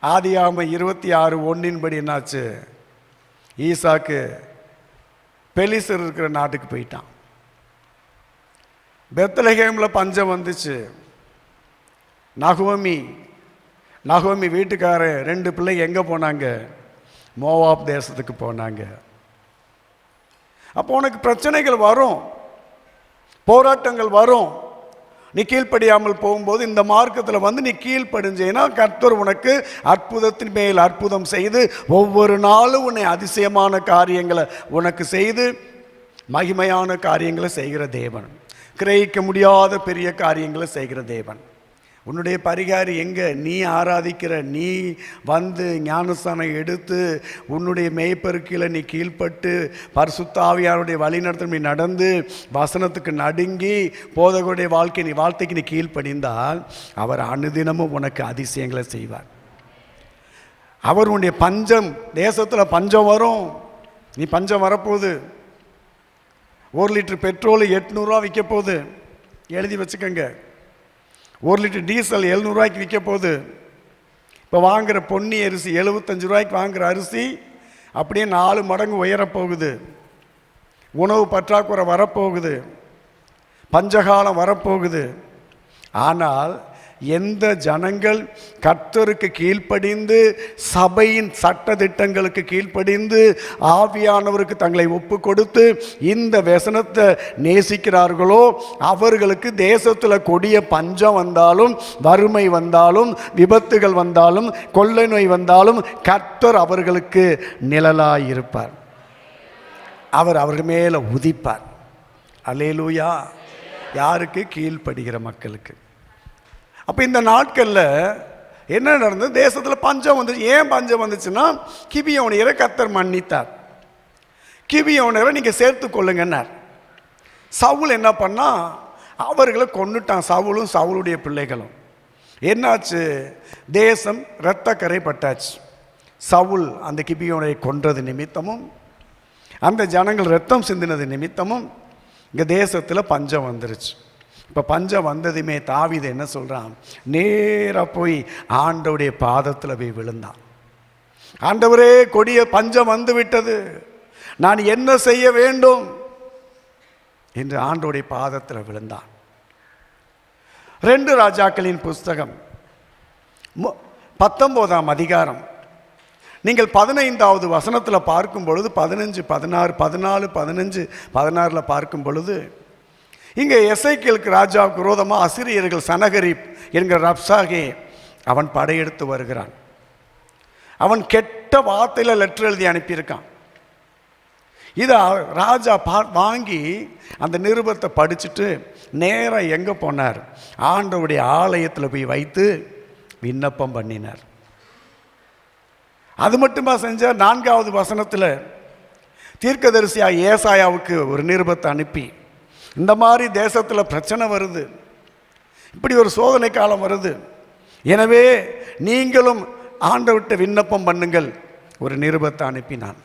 S5: ஆதியாகமம் 26:1 என்னாச்சு? ஈசாக்கு பெலிஸ்தர் இருக்கிற நாட்டுக்கு போயிட்டான். பெத்லகேமில் பஞ்சம் வந்துச்சு. நகோமி வீட்டுக்காரர் 2 பிள்ளைங்க எங்கே போனாங்க? மோவாப் தேசத்துக்கு போனாங்க. அப்போ உனக்கு பிரச்சனைகள் வரும், போராட்டங்கள் வரும். நீ கீழ்ப்படியாமல் போகும்போது இந்த மார்க்கத்தில் வந்து நீ கீழ்ப்படிஞ்சேன்னா கர்த்தர் உனக்கு அற்புதத்தின் மேல் அற்புதம் செய்து ஒவ்வொரு நாளும் உன்னை அதிசயமான காரியங்களை உனக்கு செய்து மகிமையான காரியங்களை செய்கிற தேவன், கிரகிக்க முடியாத பெரிய காரியங்களை செய்கிற தேவன். உன்னுடைய பரிகாரி எங்கே? நீ ஆராதிக்கிற, நீ வந்து ஞானஸ்தானம் எடுத்து உன்னுடைய மேய்ப்பருக்கில் நீ கீழ்ப்பட்டு பரிசுத்த ஆவியாருடைய வழிநடத்த நீ நடந்து வசனத்துக்கு நடுங்கி போதகருடைய வாழ்க்கைக்கு நீ கீழ்ப்படிந்தால் அவர் அனுதினமும் உனக்கு அதிசயங்களை செய்வார். அவர் உன்னுடைய பஞ்சம், தேசத்தில் பஞ்சம் வரும், நீ பஞ்சம் வரப்போகுது. 1 லிட்டர் பெட்ரோல் 800 ரூபா விற்க போகுது, எழுதி வச்சுக்கோங்க. 1 லிட்டர் டீசல் 700 ரூபாய்க்கு விற்க போகுது. இப்போ வாங்குகிற பொன்னி அரிசி 75 ரூபாய்க்கு வாங்குகிற அரிசி அப்படியே 4 மடங்கு உயரப்போகுது. உணவு பற்றாக்குறை வரப்போகுது, பஞ்சகாலம் வரப்போகுது. ஆனால் எந்த ஜனங்கள் கர்த்தருக்கு கீழ்ப்படிந்து சபையின் சட்ட திட்டங்களுக்கு கீழ்ப்படிந்து ஆவியானவருக்கு தங்களை ஒப்பு கொடுத்து இந்த வசனத்தை நேசிக்கிறார்களோ அவர்களுக்கு தேசத்தில் கொடிய பஞ்சம் வந்தாலும், வறுமை வந்தாலும், விபத்துகள் வந்தாலும், கொள்ளை நோய் வந்தாலும் கர்த்தர் அவர்களுக்கு நிழலாயிருப்பார். அவர் அவர்கள் மேலே உதிப்பார். அல்லேலூயா. யாருக்கு? கீழ்ப்படுகிற மக்களுக்கு. அப்போ இந்த நாட்களில் என்ன நடந்தது? தேசத்தில் பஞ்சம் வந்துச்சு. ஏன் பஞ்சம் வந்துச்சுன்னா கிபியோனியரை கர்த்தர் மன்னித்தார். கிபியோனியரை நீங்கள் சேர்த்து கொள்ளுங்கன்னார். சவுல் என்ன பண்ணா? அவர்களை கொன்னுட்டான், சவுலும் சவுளுடைய பிள்ளைகளும். என்னாச்சு? தேசம் இரத்த கரை பட்டாச்சு. சவுல் அந்த கிபியோனியரை கொன்றது நிமித்தமும் அந்த ஜனங்கள் ரத்தம் சிந்தினது நிமித்தமும் இங்கே தேசத்தில் பஞ்சம் வந்துருச்சு. இப்போ பஞ்சம் வந்ததுமே தாவீது என்ன சொல்கிறான்? நேராக போய் ஆண்டவருடைய பாதத்தில் போய் விழுந்தான். ஆண்டவரே, கொடிய பஞ்சம் வந்து விட்டது, நான் என்ன செய்ய வேண்டும் என்று ஆண்டவருடைய பாதத்தில் விழுந்தான். 2 ராஜாக்களின் புஸ்தகம் 19ஆம் அதிகாரம் நீங்கள் 15வது வசனத்தில் பார்க்கும் பொழுது 15, 16, 14, 15, 16 பார்க்கும் பொழுது இங்கே எசேக்கியேலுக்கு ராஜாவுக்கு விரோதமாக அசிரியர்கள் சனகரிப் என்கிற ரப்சாகே அவன் படையெடுத்து வருகிறான். அவன் கெட்ட வார்த்தையில் லெட்டர் எழுதி அனுப்பியிருக்கான். இதை ராஜா வாங்கி அந்த நிருபத்தை படிச்சுட்டு நேராக எங்கே போனார்? ஆண்டவருடைய ஆலயத்தில் போய் வைத்து விண்ணப்பம் பண்ணினார். அது மட்டுமா செஞ்சார்? 4வது வசனத்தில் தீர்க்கதரிசியா ஏசாயாவுக்கு ஒரு நிருபத்தை அனுப்பி, இந்த மாதிரி தேசத்தில் பிரச்சனை வருது, இப்படி ஒரு சோதனை காலம் வருது, எனவே நீங்களும் ஆண்டவர்கிட்ட விண்ணப்பம் பண்ணுங்கள், ஒரு நிருபத்தை அனுப்பினான்.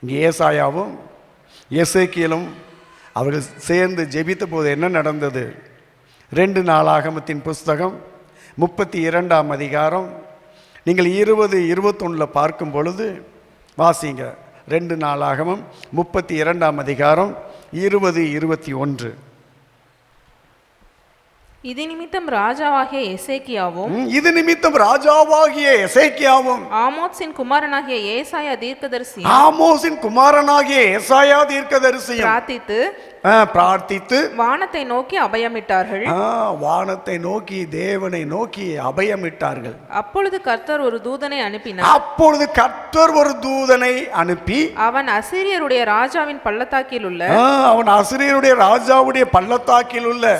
S5: இங்கே ஏசாயாவும் எசேக்கியேலும் அவர்கள் சேர்ந்து ஜெபித்த போது என்ன நடந்தது? 2 நாளாகமத்தின் புஸ்தகம் 32ஆம் அதிகாரம் நீங்கள் 20-21 பார்க்கும் பொழுது வாசிங்க. 2 நாளாகமம் 32ஆம் அதிகாரம் 20-21.
S3: இது நிமித்தம் ராஜாவாகிய எசேக்கியாவும் ஆமோத்சின் குமாரனாகிய ஏசாயா தீர்க்கதரிசியும்
S5: பிரார்த்தித்து
S3: வானத்தை நோக்கி அபயமிட்டார்கள்.
S5: வானத்தை நோக்கி தேவனை நோக்கி அபயமிட்டார்கள்.
S3: அப்பொழுது கர்த்தர் ஒரு தூதனை அனுப்பி அவன் அசீரியருடைய ராஜாவின் பள்ளத்தாக்கில் உள்ள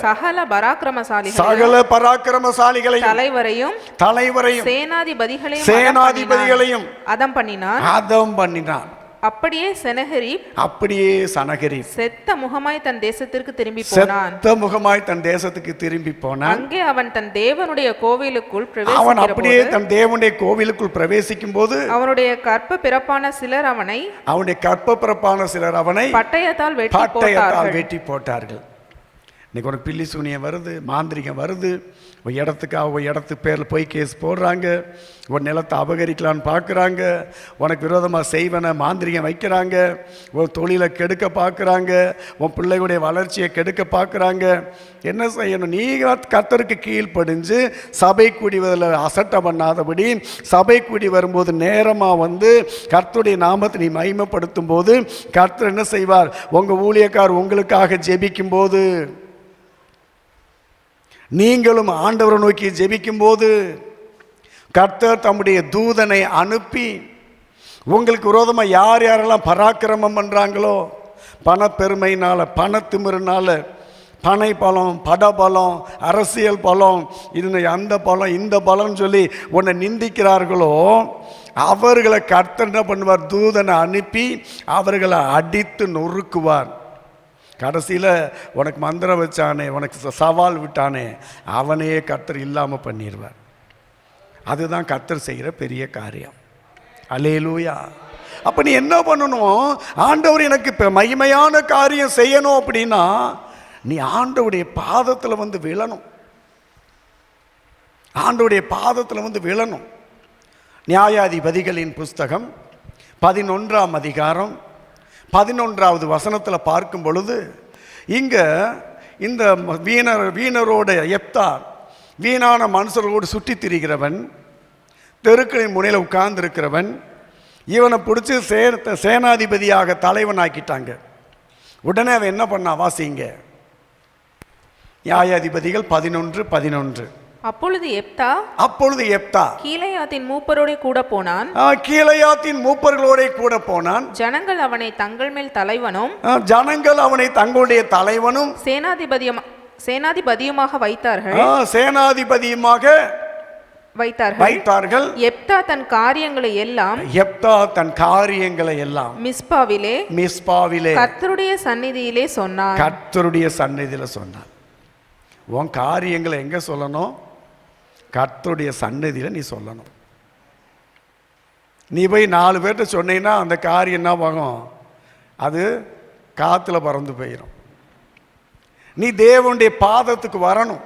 S3: சகல பராக்கிரமசாலிகளையும் தலைவரையும் சேனாதிபதிகளையும் அதம் பண்ணினான். அப்படியே சனகரிப் செத்த முகமாய் தன் தேசத்துக்கு திரும்பி போனான். அங்கே அவன் தன் தேவனுடைய கோவிலுக்குள் பிரவேசிக்கும் போது அவனுடைய கற்ப பிறப்பான சிலர் அவனை பட்டயத்தால் வெட்டி போட்டார்கள். இன்னைக்கு ஒரு பில்லி சூனியம் வருது, மாந்திரிகம் வருது, ஒரு இடத்துக்கு பேரில் போய் கேஸ் போடுறாங்க, ஒரு நிலத்தை அபகரிக்கலான்னு பார்க்குறாங்க, உனக்கு விரோதமாக செய்வன மாந்திரிகம் வைக்கிறாங்க, ஒரு தொழிலை கெடுக்க பார்க்குறாங்க, உன் பிள்ளைகளுடைய வளர்ச்சியை கெடுக்க பார்க்குறாங்க. என்ன செய்யணும்? நீங்கள் கர்த்தருக்கு கீழ்ப்படிஞ்சு சபை கூடிவதில் அசட்டை பண்ணாதபடி, சபை கூடி வரும்போது நேரமாக வந்து கர்த்தருடைய நாமத்தை நீ மகிமைப்படுத்தும் போது கர்த்தர் என்ன செய்வார்? உங்கள் ஊழியக்கார் உங்களுக்காக ஜெபிக்கும் போது, நீங்களும் ஆண்டவரை நோக்கி ஜெபிக்கும் போது கர்த்தர் தம்முடைய தூதனை அனுப்பி உங்களுக்கு விரோதமாக யாரெல்லாம் பராக்கிரமம் பண்ணுறாங்களோ, பணப்பெருமையினால, பணத்திமிருனால, பனை பலம், படபலம், அரசியல் பலம், இது அந்த பலம் இந்த பலம் சொல்லி உன்னை நிந்திக்கிறார்களோ, அவர்களை கர்த்தர் என்ன பண்ணுவார்? தூதனை அனுப்பி அவர்களை அடித்து நொறுக்குவார். கடைசியில் உனக்கு மந்திரம் வச்சானே, உனக்கு சவால் விட்டானே, அவனையே கர்த்தர் இல்லாமல் பண்ணிடுவார். அதுதான் கர்த்தர் செய்கிற பெரிய காரியம். அல்லேலூயா. அப்போ நீ என்ன பண்ணணும்? ஆண்டவர் எனக்கு இப்போ மகிமையான காரியம் செய்யணும் அப்படின்னா நீ ஆண்டவருடைய பாதத்தில் வந்து விழணும். ஆண்டவருடைய பாதத்தில் வந்து விழணும். நியாயாதிபதிகளின் புஸ்தகம் 11ஆம் அதிகாரம் 11வது வசனத்தில் பார்க்கும் பொழுது, இங்கே இந்த வீணரோட எப்தா, வீணான மனுஷர்களோடு சுற்றி திரிகிறவன், தெருக்களின் முனையில் உட்கார்ந்துருக்கிறவன், இவனை பிடிச்சி சேனாதிபதியாக தலைவனாக்கிட்டாங்க. உடனே அவன் என்ன பண்ணா? வாசிங்க. நியாயாதிபதிகள் 11:11. அப்பொழுது எப்தா கீலேயாத்தின் மூப்பரோட கூட போனான். ஜனங்கள் அவனை தங்கள் மேல் தலைவனும், தங்களுடைய தலைவனும் சேனாதிபதியுமாக வைத்தார்கள். எப்தா தன் காரியங்களை எல்லாம் மிஸ்பாவிலே கர்த்தருடைய சந்நிதியிலே சொன்னான். உன் காரியங்களை எங்க சொல்லணும்? கர்த்தருடைய சன்னதியில் நீ சொல்லணும். நீ போய் 4 பேர்கிட்ட சொன்னீங்கன்னா அந்த காரியம் என்ன ஆகும்? அது காற்றுல பறந்து போயிடும். நீ தேவனுடைய பாதத்துக்கு வரணும்.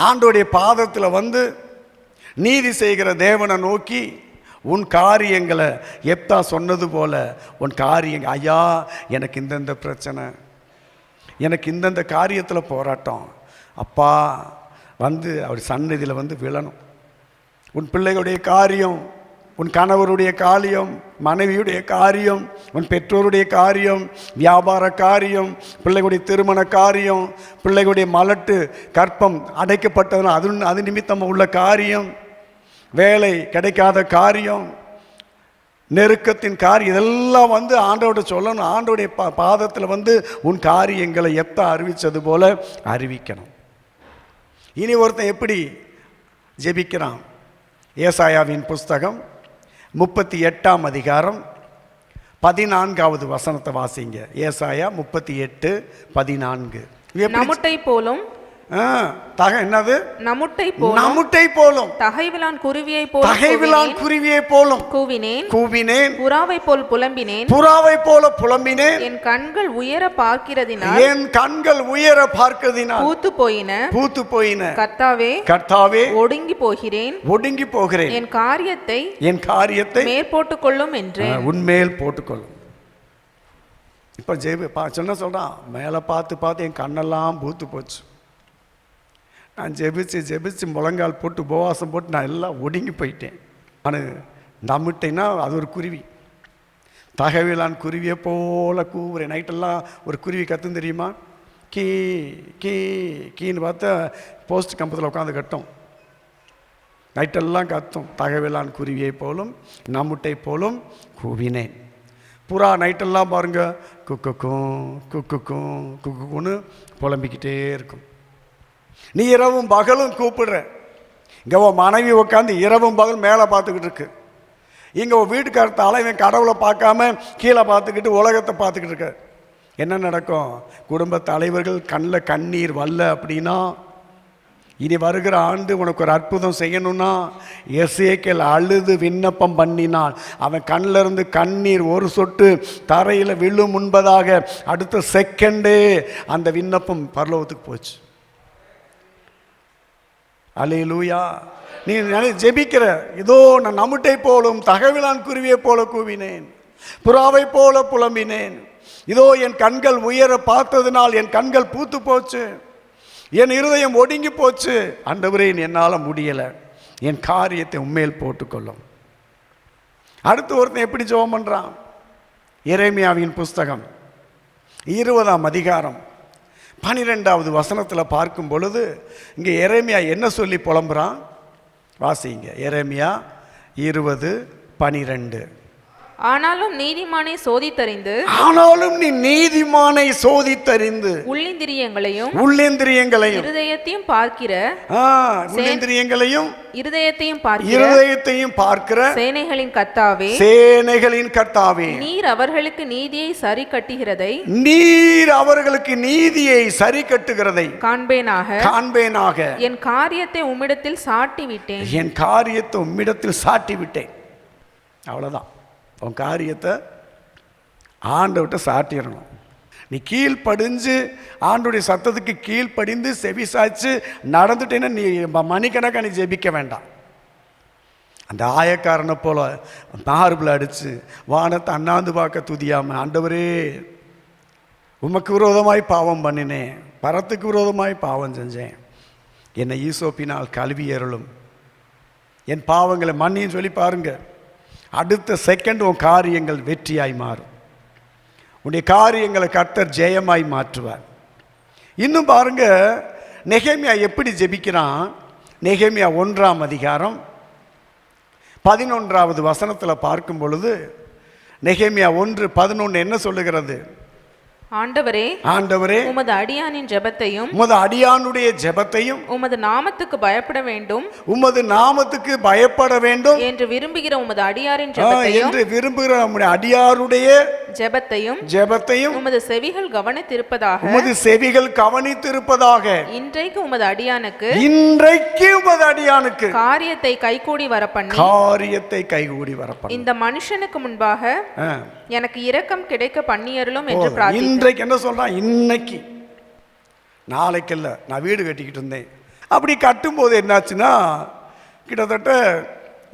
S3: ஆண்டோடைய பாதத்தில் வந்து நீதி செய்கிற தேவனை நோக்கி உன் காரியங்களை எப்தா சொன்னது போல உன் காரியங்கள், ஐயா எனக்கு இந்தந்த பிரச்சனை, எனக்கு இந்தந்த காரியத்தில் போராட்டம், அப்பா வந்து அவர் சந்நிதியில் வந்து விழணும். உன் பிள்ளைகளுடைய காரியம், உன் கணவருடைய காரியம், மனைவியுடைய காரியம், உன் பெற்றோருடைய காரியம், வியாபார காரியம், பிள்ளைகளுடைய திருமண காரியம், பிள்ளைகளுடைய மலட்டு கற்பம் அடைக்கப்பட்டதுனால் அது நிமித்தம் உள்ள காரியம், வேலை கிடைக்காத காரியம், நெருக்கத்தின் காரியம், இதெல்லாம் வந்து ஆண்டோட சொல்லணும். ஆண்டோடைய பாதத்தில் வந்து உன் காரியங்களை எப்தா அறிவித்தது போல அறிவிக்கணும். இனி ஒருத்தன் எப்படி ஜெபிக்கிறான்? ஏசாயாவின் புஸ்தகம்
S5: 38ஆம் அதிகாரம் 14வது வசனத்தை வாசிங்க. ஏசாயா 38:14.
S3: நமுட்டை போலும்
S5: என்னது?
S3: நமுட்டை
S5: போலும்
S3: தகைவிலான் குருவியை போல்
S5: குருவியை போலும்
S3: கூவினேன். புறாவை போல் புலம்பினேன். என் கண்கள் உயர பார்க்கிறதினால் பூத்து போயின. கர்த்தாவே ஒடுங்கி போகிறேன். என் காரியத்தை மேற்போட்டுக் கொள்ளும் என்று
S5: உன்மேல் போட்டுக்கொள்ளும். இப்ப சொன்ன சொல்றான், மேல பார்த்து என் கண்ணெல்லாம் பூத்து போச்சு. நான் ஜெபிச்சு முழங்கால் போட்டு உபவாசம் போட்டு நான் எல்லாம் ஒடுங்கி போயிட்டேன். நான் நம்பிட்டேன்னா அது ஒரு குருவி, தகவலான் குருவியை போல கூவுறேன். நைட்டெல்லாம் ஒரு குருவி கத்தும் தெரியுமா? கீ கீ கீன்னு பார்த்தா போஸ்ட் கம்பத்தில் உட்காந்து கட்டும். நைட்டெல்லாம் கத்தும். தகவலான் குருவியை போலும் நமுட்டை போலும் கூவினேன். புறா நைட்டெல்லாம் பாருங்க குக்குன்னு புலம்பிக்கிட்டே இருக்கும். நீ இரவும் பகலும் கூப்பிடுற. இங்கே உன் மனைவி உட்காந்து இரவும் பகல் மேலே பார்த்துக்கிட்டு இருக்கு. இங்கே உன் வீட்டுக்கார தலைவன் கடவுளை பார்க்காம கீழே பார்த்துக்கிட்டு உலகத்தை பார்த்துக்கிட்டு இருக்க. என்ன நடக்கும்? குடும்ப தலைவர்கள் கண்ணில் கண்ணீர் வரல அப்படின்னா, இனி வருகிற ஆண்டு உனக்கு ஒரு அற்புதம் செய்யணும்னா, எசேக்கியேல் அழுது விண்ணப்பம் பண்ணினான். அவன் கண்ணில் இருந்து கண்ணீர் ஒரு சொட்டு தரையில் விழும் முன்பதாக அடுத்த செகண்டே அந்த விண்ணப்பம் பரலோகத்துக்கு போச்சு. அல்லேலூயா. நீ ஜெபிக்கிற, இதோ நான் நமுட்டை போலும் தகவலான் குருவியை போல கூவினேன், புறாவை போல புலம்பினேன். இதோ என் கண்கள் உயர பார்த்ததினால் என் கண்கள் பூத்து போச்சு, என் இருதயம் ஒடுங்கி போச்சு. ஆண்டவரே, என்னால் முடியலை, என் காரியத்தை உண்மையில் போட்டுக்கொள்ளும். அடுத்து ஒருத்தன் எப்படி ஜெபம் பண்றான்? எரேமியாவின் புஸ்தகம் 20ஆம் அதிகாரம் 12வது வசனத்தில் பார்க்கும் பொழுது இங்கே எரேமியா என்ன சொல்லி புலம்புறான்? வாசிங்க. எரேமியா 20:12.
S3: ஆனாலும் நீ நீதிமானை சோதித்தறிந்து உள்ளிந்திரியங்களையும் இருதயத்தையும் பார்க்கிற சேனைகளின் கர்த்தாவே, நீர் அவர்களுக்கு நீதியை சரி கட்டுகிறதை காண்பேனாக. என் காரியத்தை உம்மிடத்தில் சாட்டி விட்டேன்.
S5: அவ்வளவுதான். உன் காரியத்தை ஆண்டவர்கிட்ட சாட்டிடணும். நீ கீழ்ப்படிஞ்சு ஆண்டோடைய சத்தத்துக்கு கீழ்ப்படிந்து செவிசாய்ச்சு நடந்துட்டேன்னா நீ மணிக்கணக்காக நீ ஜெபிக்க வேண்டாம். அந்த ஆயக்காரனை போல மார்பில் அடித்து வானத்தை அண்ணாந்து பார்க்க துதியாமல், ஆண்டவரே உமக்கு விரோதமாய் பாவம் பண்ணினேன், பரத்துக்கு விரோதமாய் பாவம் செஞ்சேன், என்னை ஈசோப்பினால் கழுவி அருளும், என் பாவங்களை மன்னின்னு சொல்லி பாருங்க. அடுத்த செகண்ட் உன் காரியங்கள் வெற்றியாய் மாறும். உன்னுடைய காரியங்களை கர்த்தர் ஜெயமாய் மாற்றுவார். இன்னும் பாருங்க, நெகேமியா எப்படி ஜெபிக்கிறான்? நெகேமியா 1ஆம் அதிகாரம் 11வது வசனத்தில் பார்க்கும் பொழுது நெகேமியா 1:11 என்ன சொல்லுகிறது?
S3: ஆண்டவரே, உமது அடியானின் ஜெபத்தையும்
S5: உமது அடியானுடைய ஜெபத்தையும்
S3: உமது நாமத்துக்கு பயப்பட வேண்டும் என்று விரும்புகிற உமது அடியாரின் ஜெபத்தையும்
S5: நம்முடைய அடியாருடைய ஜெபத்தையும்
S3: உமது செவிகள் கவனித்திருப்பதாக. இன்றைக்கு உமது அடியானுக்கு காரியத்தை கைகூடி வரப்பண்ணி இந்த மனுஷனுக்கு முன்பாக எனக்கு இரக்கம் கிடைக்க பண்ணியருளும் என்று பிரார்த்தித்தார்.
S5: இன்றைக்கு என்ன சொல்றான்? இன்னைக்கு, நாளைக்கல்ல. நான் வீடு கட்டிக்கிட்டு இருந்தேன். அப்படி கட்டும்போது என்னாச்சுன்னா, கிட்டத்தட்ட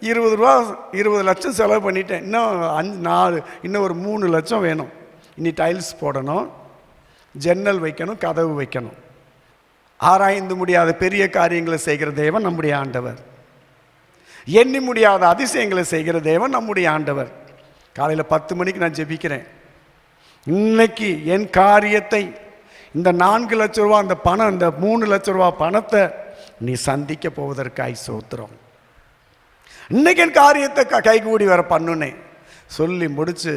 S5: 20 லட்சம் செலவு பண்ணிட்டேன். இன்னும் ஒரு 3 லட்சம் வேணும். இனி டைல்ஸ் போடணும், ஜன்னல் வைக்கணும், கதவு வைக்கணும். ஆராய்ந்து முடியாத பெரிய காரியங்களை செய்கிற தேவன் நம்முடைய ஆண்டவர். எண்ணி முடியாத அதிசயங்களை செய்கிற தேவன் நம்முடைய ஆண்டவர். காலையில் 10 மணிக்கு நான் ஜெபிக்கிறேன். இன்னைக்கு என் காரியத்தை, இந்த 4 லட்ச ரூபா அந்த பணம், இந்த 3 லட்ச ரூபா பணத்தை நீ சந்திக்க போவதற்காய் சோத்திரம். இன்னைக்கு என் காரியத்தை கைகூடி வர பண்ணுனேன் சொல்லி முடிச்சு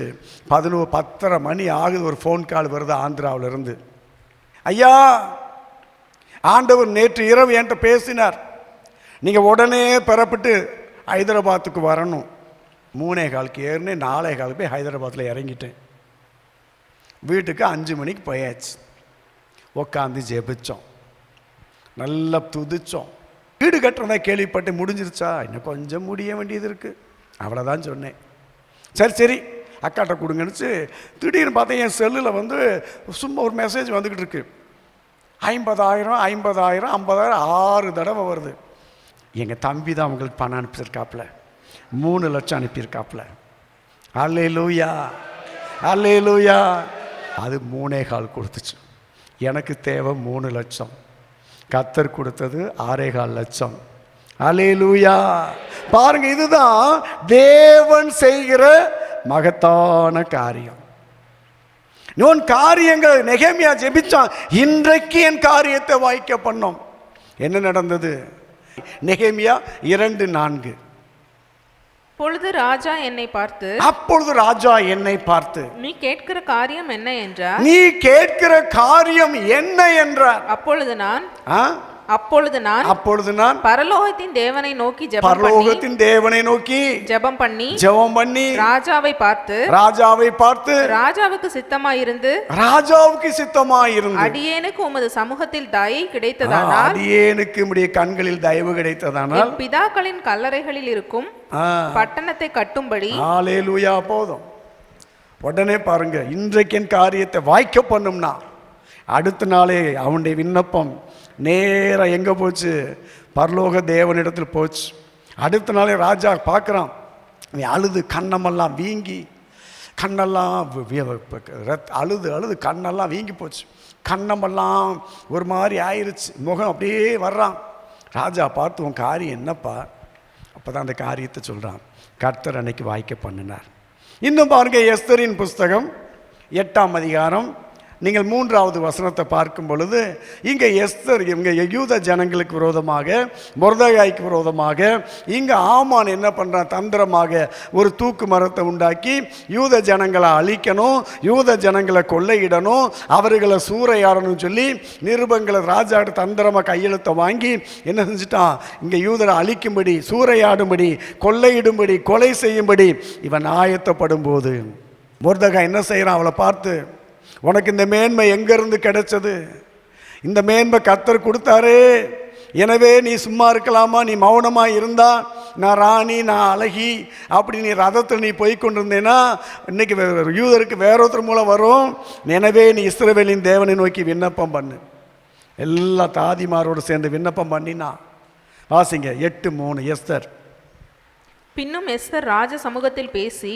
S5: 10:30 மணி ஆகுது. ஒரு ஃபோன் கால் வருது ஆந்திராவில் இருந்து. ஐயா, ஆண்டவர் நேற்று இரவு என்கிட்ட பேசினார், நீங்கள் உடனே பெறப்பட்டு ஹைதராபாத்துக்கு வரணும். 3:15 ஏறினேன், 4:15 போய் ஹைதராபாத்தில் இறங்கிட்டேன். வீட்டுக்கு 5 மணிக்கு போயாச்சு. உட்காந்து ஜெபிச்சோம், நல்லா துதிச்சோம். வீடு கட்டுறதா கேள்விப்பட்டு முடிஞ்சிருச்சா, இன்னும் கொஞ்சம் முடிய வேண்டியது இருக்குது, அவ்வளோதான் சொன்னேன். சரி அக்காட்ட கொடுங்கன்னு திடீர்னு பார்த்தேன் என் செல்லில் வந்து சும்மா ஒரு மெசேஜ் வந்துக்கிட்டு இருக்கு. 50,000 50,000 50,000 6 தடவை வருது. எங்கள் தம்பி தான் அவங்களுக்கு பணம் அனுப்பிச்சிருக்காப்புல, 3 லட்சம் அனுப்பியிருக்காப்புல. அல்லேலூயா அல்லேலூயா. அது 3.25 கொடுத்துச்சு. எனக்கு தேவை 3 லட்சம், கர்த்தர் கொடுத்தது 6.25 லட்சம். அல்லேலூயா. பாருங்க, இதுதான் தேவன் செய்கிற மகத்தான காரியம். உன் காரியங்கள் நெகேமியா ஜெபிச்சான், இன்றைக்கு என் காரியத்தை வாய்க்க பண்ணோம். என்ன நடந்தது? நெகேமியா 2:4.
S3: அப்பொழுது ராஜா என்னை பார்த்து,
S5: அப்பொழுது ராஜா என்னை பார்த்து,
S3: நீ கேட்கிற காரியம் என்ன என்றார்.
S5: நீ கேட்கிற காரியம் என்ன என்றார்.
S3: அப்பொழுது நான் பரலோகத்தின் தேவனை நோக்கி ஜெபம் பண்ணி ராஜாவை பார்த்து ராஜாவுக்கு சித்தமாயிருந்து அடியேனுக்கு உமது சமூகத்தில் தயை கிடைத்ததானால்,
S5: அடியேனுக்கு உம்முடைய கண்களில் தயவு கிடைத்ததானால்
S3: பிதாக்களின் கல்லறைகளில் இருக்கும் பட்டணத்தை கட்டும்படி.
S5: ஹல்லேலூயா. போதும். உடனே பாருங்க, இன்றைக்கு என் காரியத்தை வாய்க்க பண்ணும்னா அடுத்த நாளே அவனுடைய விண்ணப்பம் நேராக எங்கே போச்சு? பரலோக தேவனிடத்தில் போச்சு. அடுத்த நாளே ராஜா பார்க்குறான், அழுது கண்ணமெல்லாம் வீங்கி, கண்ணெல்லாம் அழுது கண்ணெல்லாம் வீங்கி போச்சு, கண்ணமெல்லாம் ஒரு மாதிரி ஆயிடுச்சு, முகம் அப்படியே வர்றான். ராஜா பார்த்து, உன் காரியம் என்னப்பா? அப்போ தான் அந்த காரியத்தை சொல்கிறான், கர்த்தர் அன்னைக்கு வாய்க்க பண்ணினார். இன்னும் பாருங்க, எஸ்தரின் புஸ்தகம் 8ஆம் அதிகாரம் நீங்கள் 3வது வசனத்தை பார்க்கும் பொழுது, இங்கே எஸ்தர் இவங்க யூத ஜனங்களுக்கு விரோதமாக, மொர்தெகாய்க்கு விரோதமாக, இங்கே ஆமான் என்ன பண்ணுறான்? தந்திரமாக ஒரு தூக்கு மரத்தை உண்டாக்கி யூத ஜனங்களை அழிக்கணும், யூத ஜனங்களை கொள்ளையிடணும், அவர்களை சூறையாடணும்னு சொல்லி நிருபங்களை ராஜாட்ட தந்திரமாக கையெழுத்தை வாங்கி என்ன செஞ்சுட்டான்? இங்கே யூதரை அழிக்கும்படி, சூறையாடும்படி, கொள்ளையிடும்படி, கொலை செய்யும்படி இவன் ஆயத்தப்படும் போது மொர்தெகாய் என்ன செய்கிறான்? அவளை பார்த்து, உனக்கு இந்த மேன்மை எங்கேருந்து கிடைச்சது? இந்த மேன்மை கர்த்தர் கொடுத்தாரு, எனவே நீ சும்மா இருக்கலாமா? நீ மௌனமாக இருந்தா, நான் ராணி, நான் அழகி அப்படி நீ ரதத்தில் நீ போய் கொண்டிருந்தேன்னா இன்னைக்கு யூதருக்கு வேறொருத்தர் மூலம் வரும். எனவே நீ இஸ்ரவேலின் தேவனை நோக்கி விண்ணப்பம் பண்ணு. எல்லா தாதிமாரோடு சேர்ந்து விண்ணப்பம் பண்ணினா. வாசிங்க 8:3. எஸ்தர்.
S3: பின்னும் எஸ்தர் ராஜ சமூகத்தில் பேசி,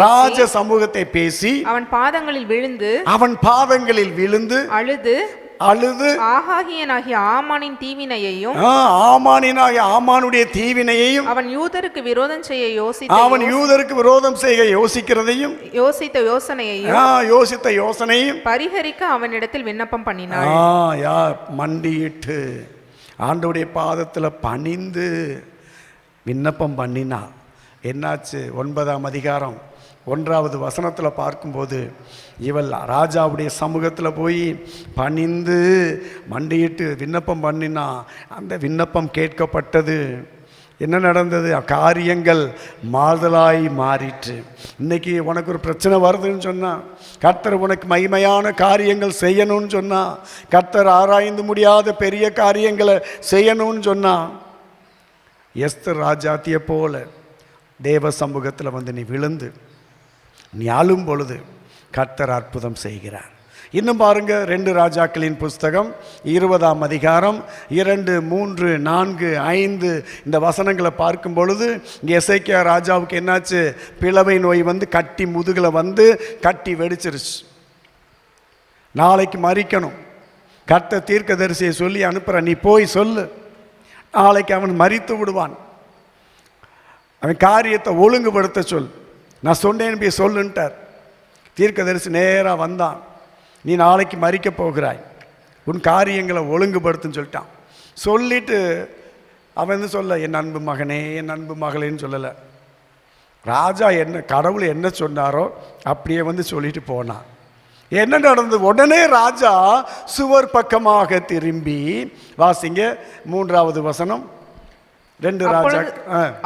S3: ராஜ சமூகத்தை பேசி அவன் பாதங்களில் விழுந்து அழுது ஆகாகியனாகிய ஆமானின் தீவினையையும், ஆமானுடைய தீவினையையும், அவன் யூதருக்கு விரோதம் செய்ய யோசிக்கிறதையும், யோசித்த யோசனையும் பரிஹரிக்க அவனிடத்தில் விண்ணப்பம் பண்ணினாள்.
S5: மண்டியிட்டு ஆண்டவருடைய பாதத்தில் பணிந்து விண்ணப்பம் பண்ணினா. என்னாச்சு? 9ஆம் அதிகாரம் 1வது வசனத்தில் பார்க்கும்போது, இவள் ராஜாவுடைய சமூகத்தில் போய் பணிந்து மண்டியிட்டு விண்ணப்பம் பண்ணினா. அந்த விண்ணப்பம் கேட்கப்பட்டது. என்ன நடந்தது? காரியங்கள் மாறுதலாய் மாறிற்று. இன்னைக்கு உனக்கு ஒரு பிரச்சனை வருதுன்னு சொன்னால், கர்த்தர் உனக்கு மகிமையான காரியங்கள் செய்யணும்னு சொன்னால், கர்த்தர் ஆராய்ந்து முடியாத பெரிய காரியங்களை செய்யணும்னு சொன்னால், எஸ்தர் ராஜாத்தியை போல தேவ சமூகத்தில் வந்து நீ விழுந்து நீ ஆளும் பொழுது கர்த்தர் அற்புதம் செய்கிறார். இன்னும் பாருங்க, 2 ராஜாக்களின் புஸ்தகம் 20ஆம் அதிகாரம் 2, 3, 4, 5 இந்த வசனங்களை பார்க்கும் பொழுது, இங்கே எசேக்கியா ராஜாவுக்கு என்னாச்சு? பிளவை நோய் வந்து கட்டி முதுகில் வந்து கட்டி வெடிச்சிருச்சு. நாளைக்கு மரிக்கணும். கர்த்தர் தீர்க்கதரிசியை சொல்லி அனுப்புகிற, நீ போய் சொல்லு, நாளைக்கு அவன் மரித்து விடுவான், அவன் காரியத்தை ஒழுங்குபடுத்த சொல், நான் சொன்னேன்னு போய் சொல்லுன்ட்டார். தீர்க்கதரிசி நேராக வந்தான், நீ நாளைக்கு மரிக்க போகிறாய், உன் காரியங்களை ஒழுங்குபடுத்துன்னு சொல்லிட்டான். சொல்லிட்டு அவன் வந்து சொல்ல, என் அன்பு மகனே, என் அன்பு மகளேன்னு சொல்லலை. ராஜா என்ன, கடவுள் என்ன சொன்னாரோ அப்படியே வந்து சொல்லிட்டு போனான். என்ன நடந்தது? உடனே ராஜா சுவர் பக்கமாக திரும்பி, வாசிங்க 3வது வசனம். 2 ராஜா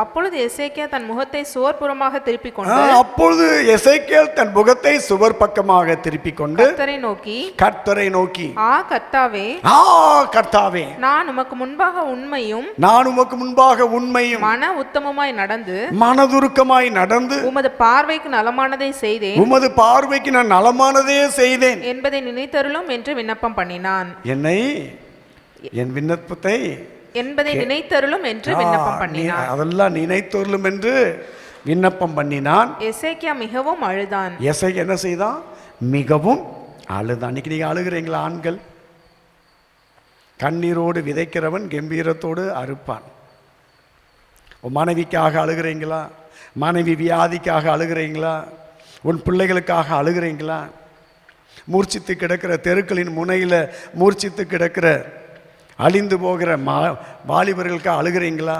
S3: அப்பொழுது எசேக்கியா தன் முகத்தை சுவர்புறமாக திருப்பிக் கொண்டு
S5: அப்பொழுது எசேக்கியேல் தன் முகத்தை சுவர் பக்கமாக திருப்பிக் கொண்டு கர்த்தரை நோக்கி கர்த்தாவே
S3: நான் உமக்கு முன்பாக உண்மையும் மன உத்தமமாய் நடந்து
S5: மனதுருக்கமாய் நடந்து
S3: உமது பார்வைக்கு நலமானதை
S5: நான் நலமானதே செய்தேன்
S3: என்பதை நினைத்தருளும் என்று விண்ணப்பம் பண்ணினான்.
S5: என் விண்ணப்பத்தை
S3: நினைத்தருளும் என்று விண்ணப்பம் பண்ணினான்.
S5: அதெல்லாம் நினைத்தருளும் என்று விண்ணப்பம் பண்ணினான்.
S3: எசேக்கியா மிகவும் அழுதான்.
S5: எசேக்கியா என்ன செய்தான்? மிகவும் அழுதான். இன்னைக்கு நீங்க அழுகிறீங்களா? ஆண்கள், கண்ணீரோடு விதைக்கிறவன் கம்பீரத்தோடு அறுப்பான். உன் மனைவிக்காக அழுகிறீங்களா? மனைவி வியாதிக்காக அழுகிறீங்களா? உன் பிள்ளைகளுக்காக அழுகிறீங்களா? மூர்ச்சித்து கிடக்கிற தெருக்களின் முனையில் மூர்ச்சித்து கிடக்கிற அழிந்து போகிற வாலிபர்களுக்கு அழுகிறீங்களா?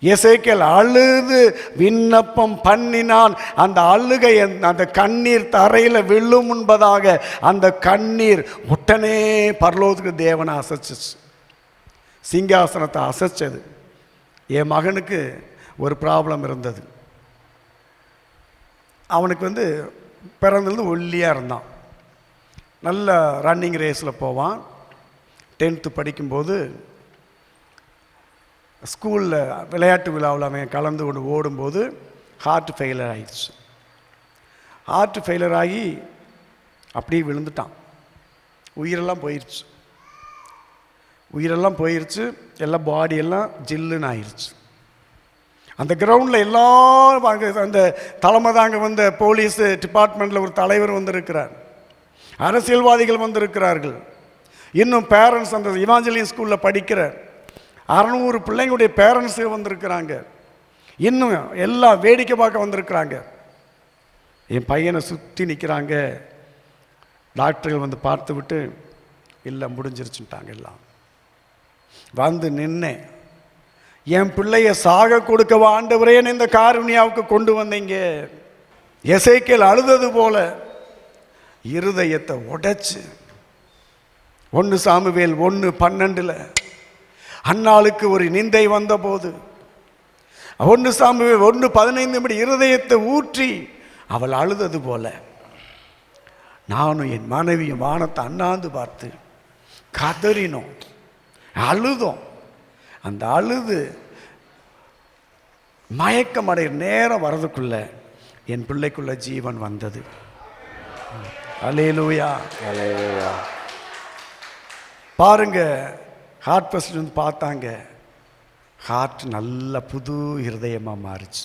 S5: எசேக்கியேல் அழுது விண்ணப்பம் பண்ணினான். அந்த அழுகை, அந்த கண்ணீர் தரையில் விழும் முன்பதாக அந்த கண்ணீர் உடனே பரலோகத்துக்கு தேவனை அசைச்சிச்சு, சிங்காசனத்தை அசைச்சது. என் மகனுக்கு ஒரு ப்ராப்ளம் இருந்தது. அவனுக்கு பிறந்தது ஒல்லியாக இருந்தான். நல்ல ரன்னிங் ரேஸில் போவான். 10th படிக்கும்போது ஸ்கூலில் விளையாட்டு விழாவில் அவன் கலந்து கொண்டு ஓடும்போது ஹார்ட் ஃபெயிலியர் ஆகிடுச்சு. ஹார்ட் ஃபெயிலியர் ஆகி அப்படியே விழுந்துட்டான். உயிரெல்லாம் போயிடுச்சு. எல்லாம் பாடியெல்லாம் ஜில்லுன்னு ஆயிடுச்சு. அந்த கிரவுண்டில் எல்லாம் அந்த தலைமை தாங்க வந்த போலீஸ் டிபார்ட்மெண்ட்டில் ஒரு தலைவர் வந்திருக்கிறார், அரசியல்வாதிகள் வந்திருக்கிறார்கள், இன்னும் பேரண்ட்ஸ் அந்த இவாஞ்சலின் ஸ்கூலில் படிக்கிற 600 பிள்ளைங்களுடைய பேரண்ட்ஸ் வந்திருக்கிறாங்க. இன்னும் எல்லாம் வேடிக்கை பார்க்க வந்திருக்கிறாங்க. என் பையனை சுற்றி நிற்கிறாங்க. டாக்டர்கள் பார்த்து விட்டு இல்லை முடிஞ்சிருச்சுட்டாங்க. எல்லாம் நின்னேன். என் பிள்ளைய சாக கொடுக்க ஆண்டவரே இந்த காருண்யாவுக்கு கொண்டு வந்தீங்க. எசேக்கியேல் அழுதது போல இருதயத்தை உடைச்சு 1 சாமுவேல் 1:12 அன்னாளுக்கு ஒரு நிந்தை வந்த போது 1 சாமுவேல் 1:15 இருதயத்தை ஊற்றி அவள் அழுதது போல நானும் என் மனைவியும் வானத்தை அண்ணாந்து பார்த்து கதறினோம், அழுதோம். அந்த அழுது மயக்கம் அடைய நேரம் வரதுக்குள்ள என் பிள்ளைக்குள்ள ஜீவன் வந்தது. அல்லேலூயா, அல்லேலூயா. பாருங்க, ஹார்ட் ஃபர்ஸ்ட் பார்த்தாங்க, ஹார்ட் நல்ல புது இருதயமாக மாறிச்சு.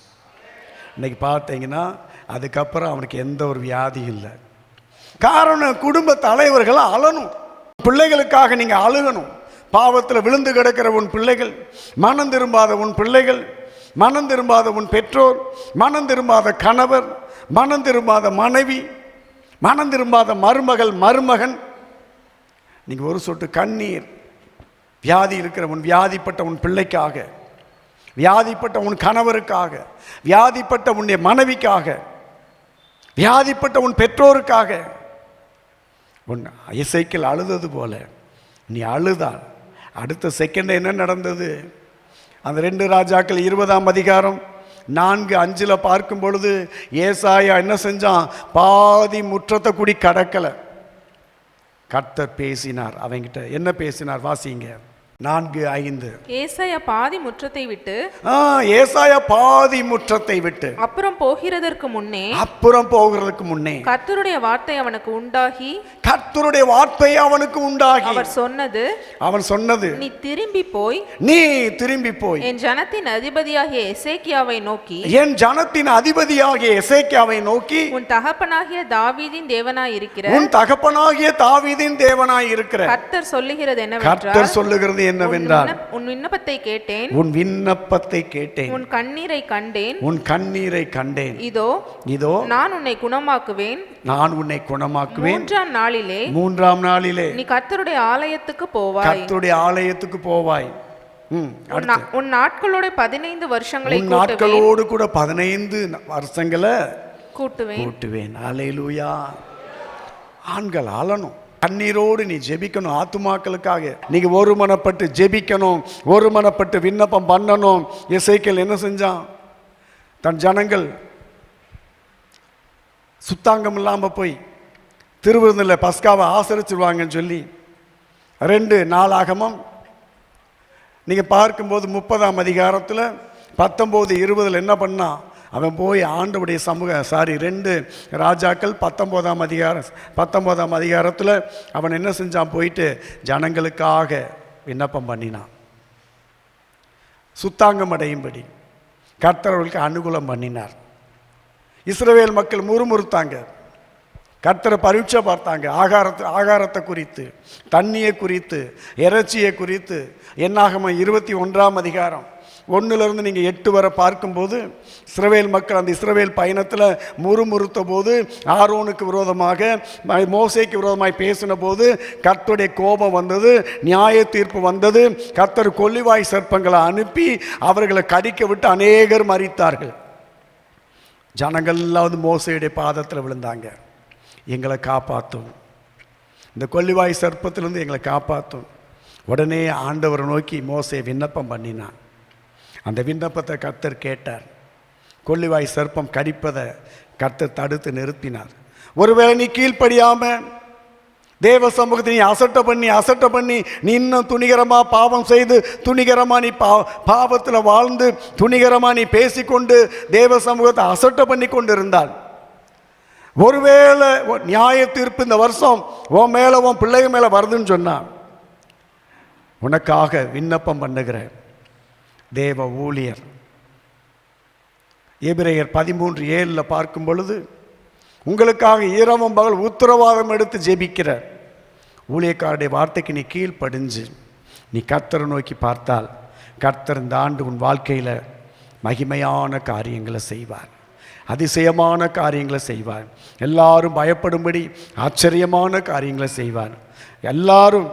S5: இன்னைக்கு பார்த்தீங்கன்னா அதுக்கப்புறம் அவனுக்கு எந்த ஒரு வியாதியும் இல்லை. காரணம் குடும்ப தலைவர்கள் அழணும். பிள்ளைகளுக்காக நீங்கள் அழுகணும். பாவத்தில் விழுந்து கிடக்கிற உன் பிள்ளைகள், மனம் திரும்பாத உன் பிள்ளைகள், மனம் திரும்பாத உன் பெற்றோர், மனம் திரும்பாத கணவர், மனம் திரும்பாத மனைவி, மனம் திரும்பாத மருமகள் மருமகன், நீங்கள் ஒரு சொட்டு கண்ணீர், வியாதி இருக்கிற உன் வியாதிப்பட்ட உன் பிள்ளைக்காக, வியாதிப்பட்ட உன் கணவருக்காக, வியாதிப்பட்ட உன்னுடைய மனைவிக்காக, வியாதிப்பட்ட உன் பெற்றோருக்காக உன் எசேக்கியேல் அழுதது போல நீ அழுதால் அடுத்த செகண்ட் என்ன நடந்தது? அந்த 2 ராஜாக்கள் 20ஆம் அதிகாரம் 4:5 பார்க்கும் பொழுது ஏசாயா என்ன செஞ்சான்? பாதி முற்றத்தை கூடி கடக்கலை. கர்த்தர் பேசினார். அவங்கிட்ட என்ன பேசினார்? வாசிங்க. 4:5.
S3: ஏசாயா பாதி முற்றத்தை விட்டு,
S5: ஏசாயா பாதி முற்றத்தை விட்டு
S3: அப்புறம் போகிறதற்கு முன்னே கர்த்தருடைய வார்த்தை அவனுக்கு உண்டாகி,
S5: கர்த்தருடைய வார்த்தை அவனுக்கு உண்டாகி அவன் சொன்னது,
S3: நீ திரும்பி போய் என் ஜனத்தின் அதிபதியாகிய எசேக்கியாவை நோக்கி, உன் தகப்பனாகிய தாவீதின் தேவனாய் இருக்கிற
S5: கர்த்தர் சொல்லுகிறது என்னவென்றால்,
S3: உன் விண்ணப்பத்தை கேட்டேன், உன் கண்ணீரை கண்டேன். இதோ நான் உன்னை குணமாக்குவேன். 3ஆம் நாளிலே நீ கர்த்தருடைய ஆலயத்துக்கு போவாய். உன் நாட்களோடு 15 வருஷங்களை கூட்டுவேன். அல்லேலூயா. ஆண்கள் அழணும்.
S5: கண்ணீரோடு நீ ஜெபிக்கணும். ஆத்துமாக்களுக்காக நீங்க ஒருமனப்பட்டு ஜெபிக்கணும், ஒருமனப்பட்டு விண்ணப்பம் பண்ணணும். எசேக்கியேல் என்ன செஞ்சான்? தன் ஜனங்கள் சுத்தாங்கம் இல்லாமல் போய் திருவிருந்தில் பஸ்காவை ஆசரிச்சிருவாங்கன்னு சொல்லி 2 நாளாகமம் நீங்கள் பார்க்கும்போது 30ஆம் அதிகாரத்தில் 19-20 என்ன பண்ணா? அவன் போய் ஆண்டவுடைய 2 ராஜாக்கள் 19ஆம் அதிகாரத்தில் அவன் என்ன செஞ்சான்? போயிட்டு ஜனங்களுக்காக விண்ணப்பம் பண்ணினான், சுத்தாங்கம் அடையும்படி கர்த்தர் அவர்களுக்கு அனுகூலம் பண்ணினார். இஸ்ரவேல் மக்கள் முறுமுறுத்தாங்க, கர்த்தரை பரீட்சை பார்த்தாங்க. ஆகாரத்தை குறித்து, தண்ணியை குறித்து, இறைச்சியை குறித்து. என்னாகமம் 21ஆம் அதிகாரம் 1 நீங்கள் 8 வரை பார்க்கும்போது இஸ்ரவேல் மக்கள் அந்த இஸ்ரவேல் பயணத்தில் முறுமுறுத்த போது, ஆரோனுக்கு விரோதமாக மோசேக்கு விரோதமாய் பேசின போது கர்த்தருடைய கோபம் வந்தது, நியாய தீர்ப்பு வந்தது. கர்த்தர் கொள்ளிவாய் சர்ப்பங்களை அனுப்பி அவர்களை கடிக்க விட்டு அநேகர் மரித்தார்கள். ஜனங்கள்லாம் மோசேயுடைய பாதத்தில் விழுந்தாங்க, எங்களை காப்பாற்றும், இந்த கொள்ளிவாய் சர்ப்பத்திலிருந்து எங்களை காப்பாற்றும். உடனே ஆண்டவரை நோக்கி மோசே விண்ணப்பம் பண்ணினான். அந்த விண்ணப்பத்தை கர்த்தர் கேட்டார். கொள்ளிவாய் சர்ப்பம் கடிப்பதை கர்த்தர் தடுத்து நிறுத்தினார். ஒருவேளை நீ கீழ்ப்படியாம தேவ சமூகத்தை நீ அசட்டை பண்ணி நீ இன்னும் துணிகரமாக பாவம் செய்து துணிகரமாக நீ பாவத்தில் வாழ்ந்து துணிகரமாக நீ பேசிக்கொண்டு தேவ சமூகத்தை அசட்டை பண்ணி கொண்டு இருந்தால், ஒருவேளை நியாய தீர்ப்பு இந்த வருஷம் உன் மேலே உன் பிள்ளைங்க மேலே வருதுன்னு சொன்னான், உனக்காக விண்ணப்பம் பண்ணுகிற தேவ ஊழியர் எபிரேயர் 13:7 பார்க்கும் பொழுது, உங்களுக்காக இரவும் பகல் உத்தரவாதம் எடுத்து ஜெபிக்கிற ஊழியக்காரருடைய வார்த்தைக்கு நீ கீழ்ப்படிஞ்சு நீ கர்த்தரை நோக்கி பார்த்தால், கர்த்தர் இந்த ஆண்டு உன் வாழ்க்கையில் மகிமையான காரியங்களை செய்வார், அதிசயமான காரியங்களை செய்வார். எல்லாரும் பயப்படும்படி ஆச்சரியமான காரியங்களை செய்வார். எல்லாரும்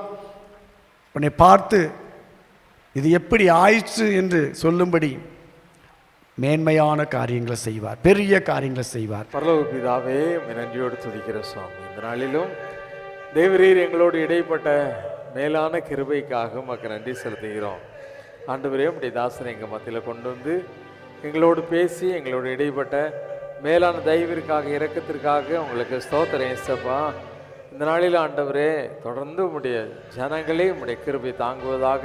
S5: உன்னை பார்த்து இது எப்படி ஆயிற்று என்று சொல்லும்படி மேன்மையான காரியங்களை செய்வார், பெரிய காரியங்களை செய்வார்.
S2: பரலோக பிதாவே, நன்றியோடு துதிக்கிற சுவாமி, இந்த நாளிலும் தேவரீர் எங்களோடு இடைப்பட்ட மேலான கிருபைக்காக உமக்கு நன்றி செலுத்துகிறோம். ஆண்டவரே, உம்முடைய தாசனை எங்கள் மத்தியில் கொண்டு வந்து எங்களோடு பேசி எங்களோடு இடைப்பட்ட மேலான தயவிற்காக, இரக்கத்திற்காக உங்களுக்கு ஸ்தோத்திரம் இயேசப்பா. இந்த நாளில் ஆண்டவரே, தொடர்ந்து உம்முடைய ஜனங்களே உம்முடைய கிருபை தாங்குவதாக,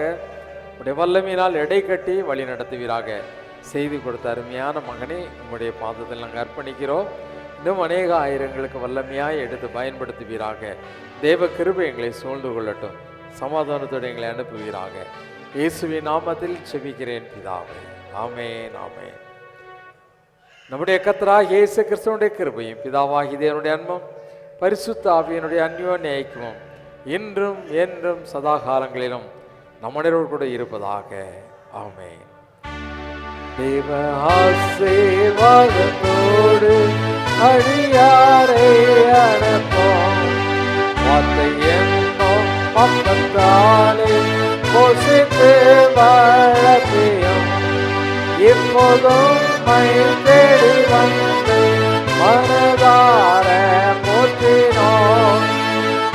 S2: உம்முடைய வல்லமையினால் எடை கட்டி வழி நடத்துவீராக. செய்து கொடுத்த அருமையான மகனை உம்முடைய பாதத்தில் நாங்கள் அர்ப்பணிக்கிறோம். இன்னும் அநேக ஆயிரங்களுக்கு வல்லமையாய் எடுத்து பயன்படுத்துவீராக. தேவ கிருபை எங்களை சூழ்ந்து கொள்ளட்டும். சமாதானத்தோடு எங்களை அனுப்புவீராக. இயேசுவின் நாமத்தில் செபிக்கிறேன் பிதாவே, ஆமென், ஆமென். நம்முடைய கர்த்தராகிய இயேசு கிறிஸ்துவினுடைய கிருபையும் பிதாவாகிய தேவனுடைய அன்பும் பரிசுத்த ஆவியினுடைய அந்யோன்ய ஐக்கியமும் இன்றும் என்றும் சதா காலங்களிலும் நம்முடையோடு கூட இருப்பதாக. ஆமென். தேவ ஆசீர்வாதத்தோடு அடியாரை அனுப்போம். வார்த்தை என்னும் அப்பத்தாலே போஷித்து வளர்த்தியும் இப்போதும் தேடி வந்து மனதார போற்றினோம்.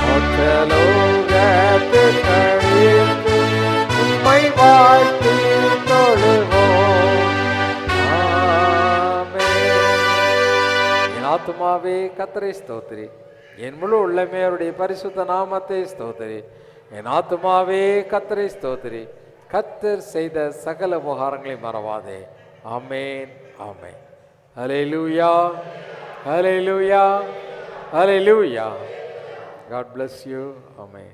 S2: மொற்றலோகத்து கழித்து உம்மை வாழ்த்தி தொழுவோம். என் ஆத்துமாவே கர்த்தரை ஸ்தோத்திரி, என் முழு உள்ளமே அவருடைய பரிசுத்த நாமத்தை ஸ்தோத்திரி. என் ஆத்துமாவே கர்த்தரை ஸ்தோத்திரி, கர்த்தர் செய்த சகல உபகாரங்களை மறவாதே. ஆமென், ஆமென். ஹல்லேலூயா, ஹல்லேலூயா, ஹல்லேலூயா. God bless you. Amen.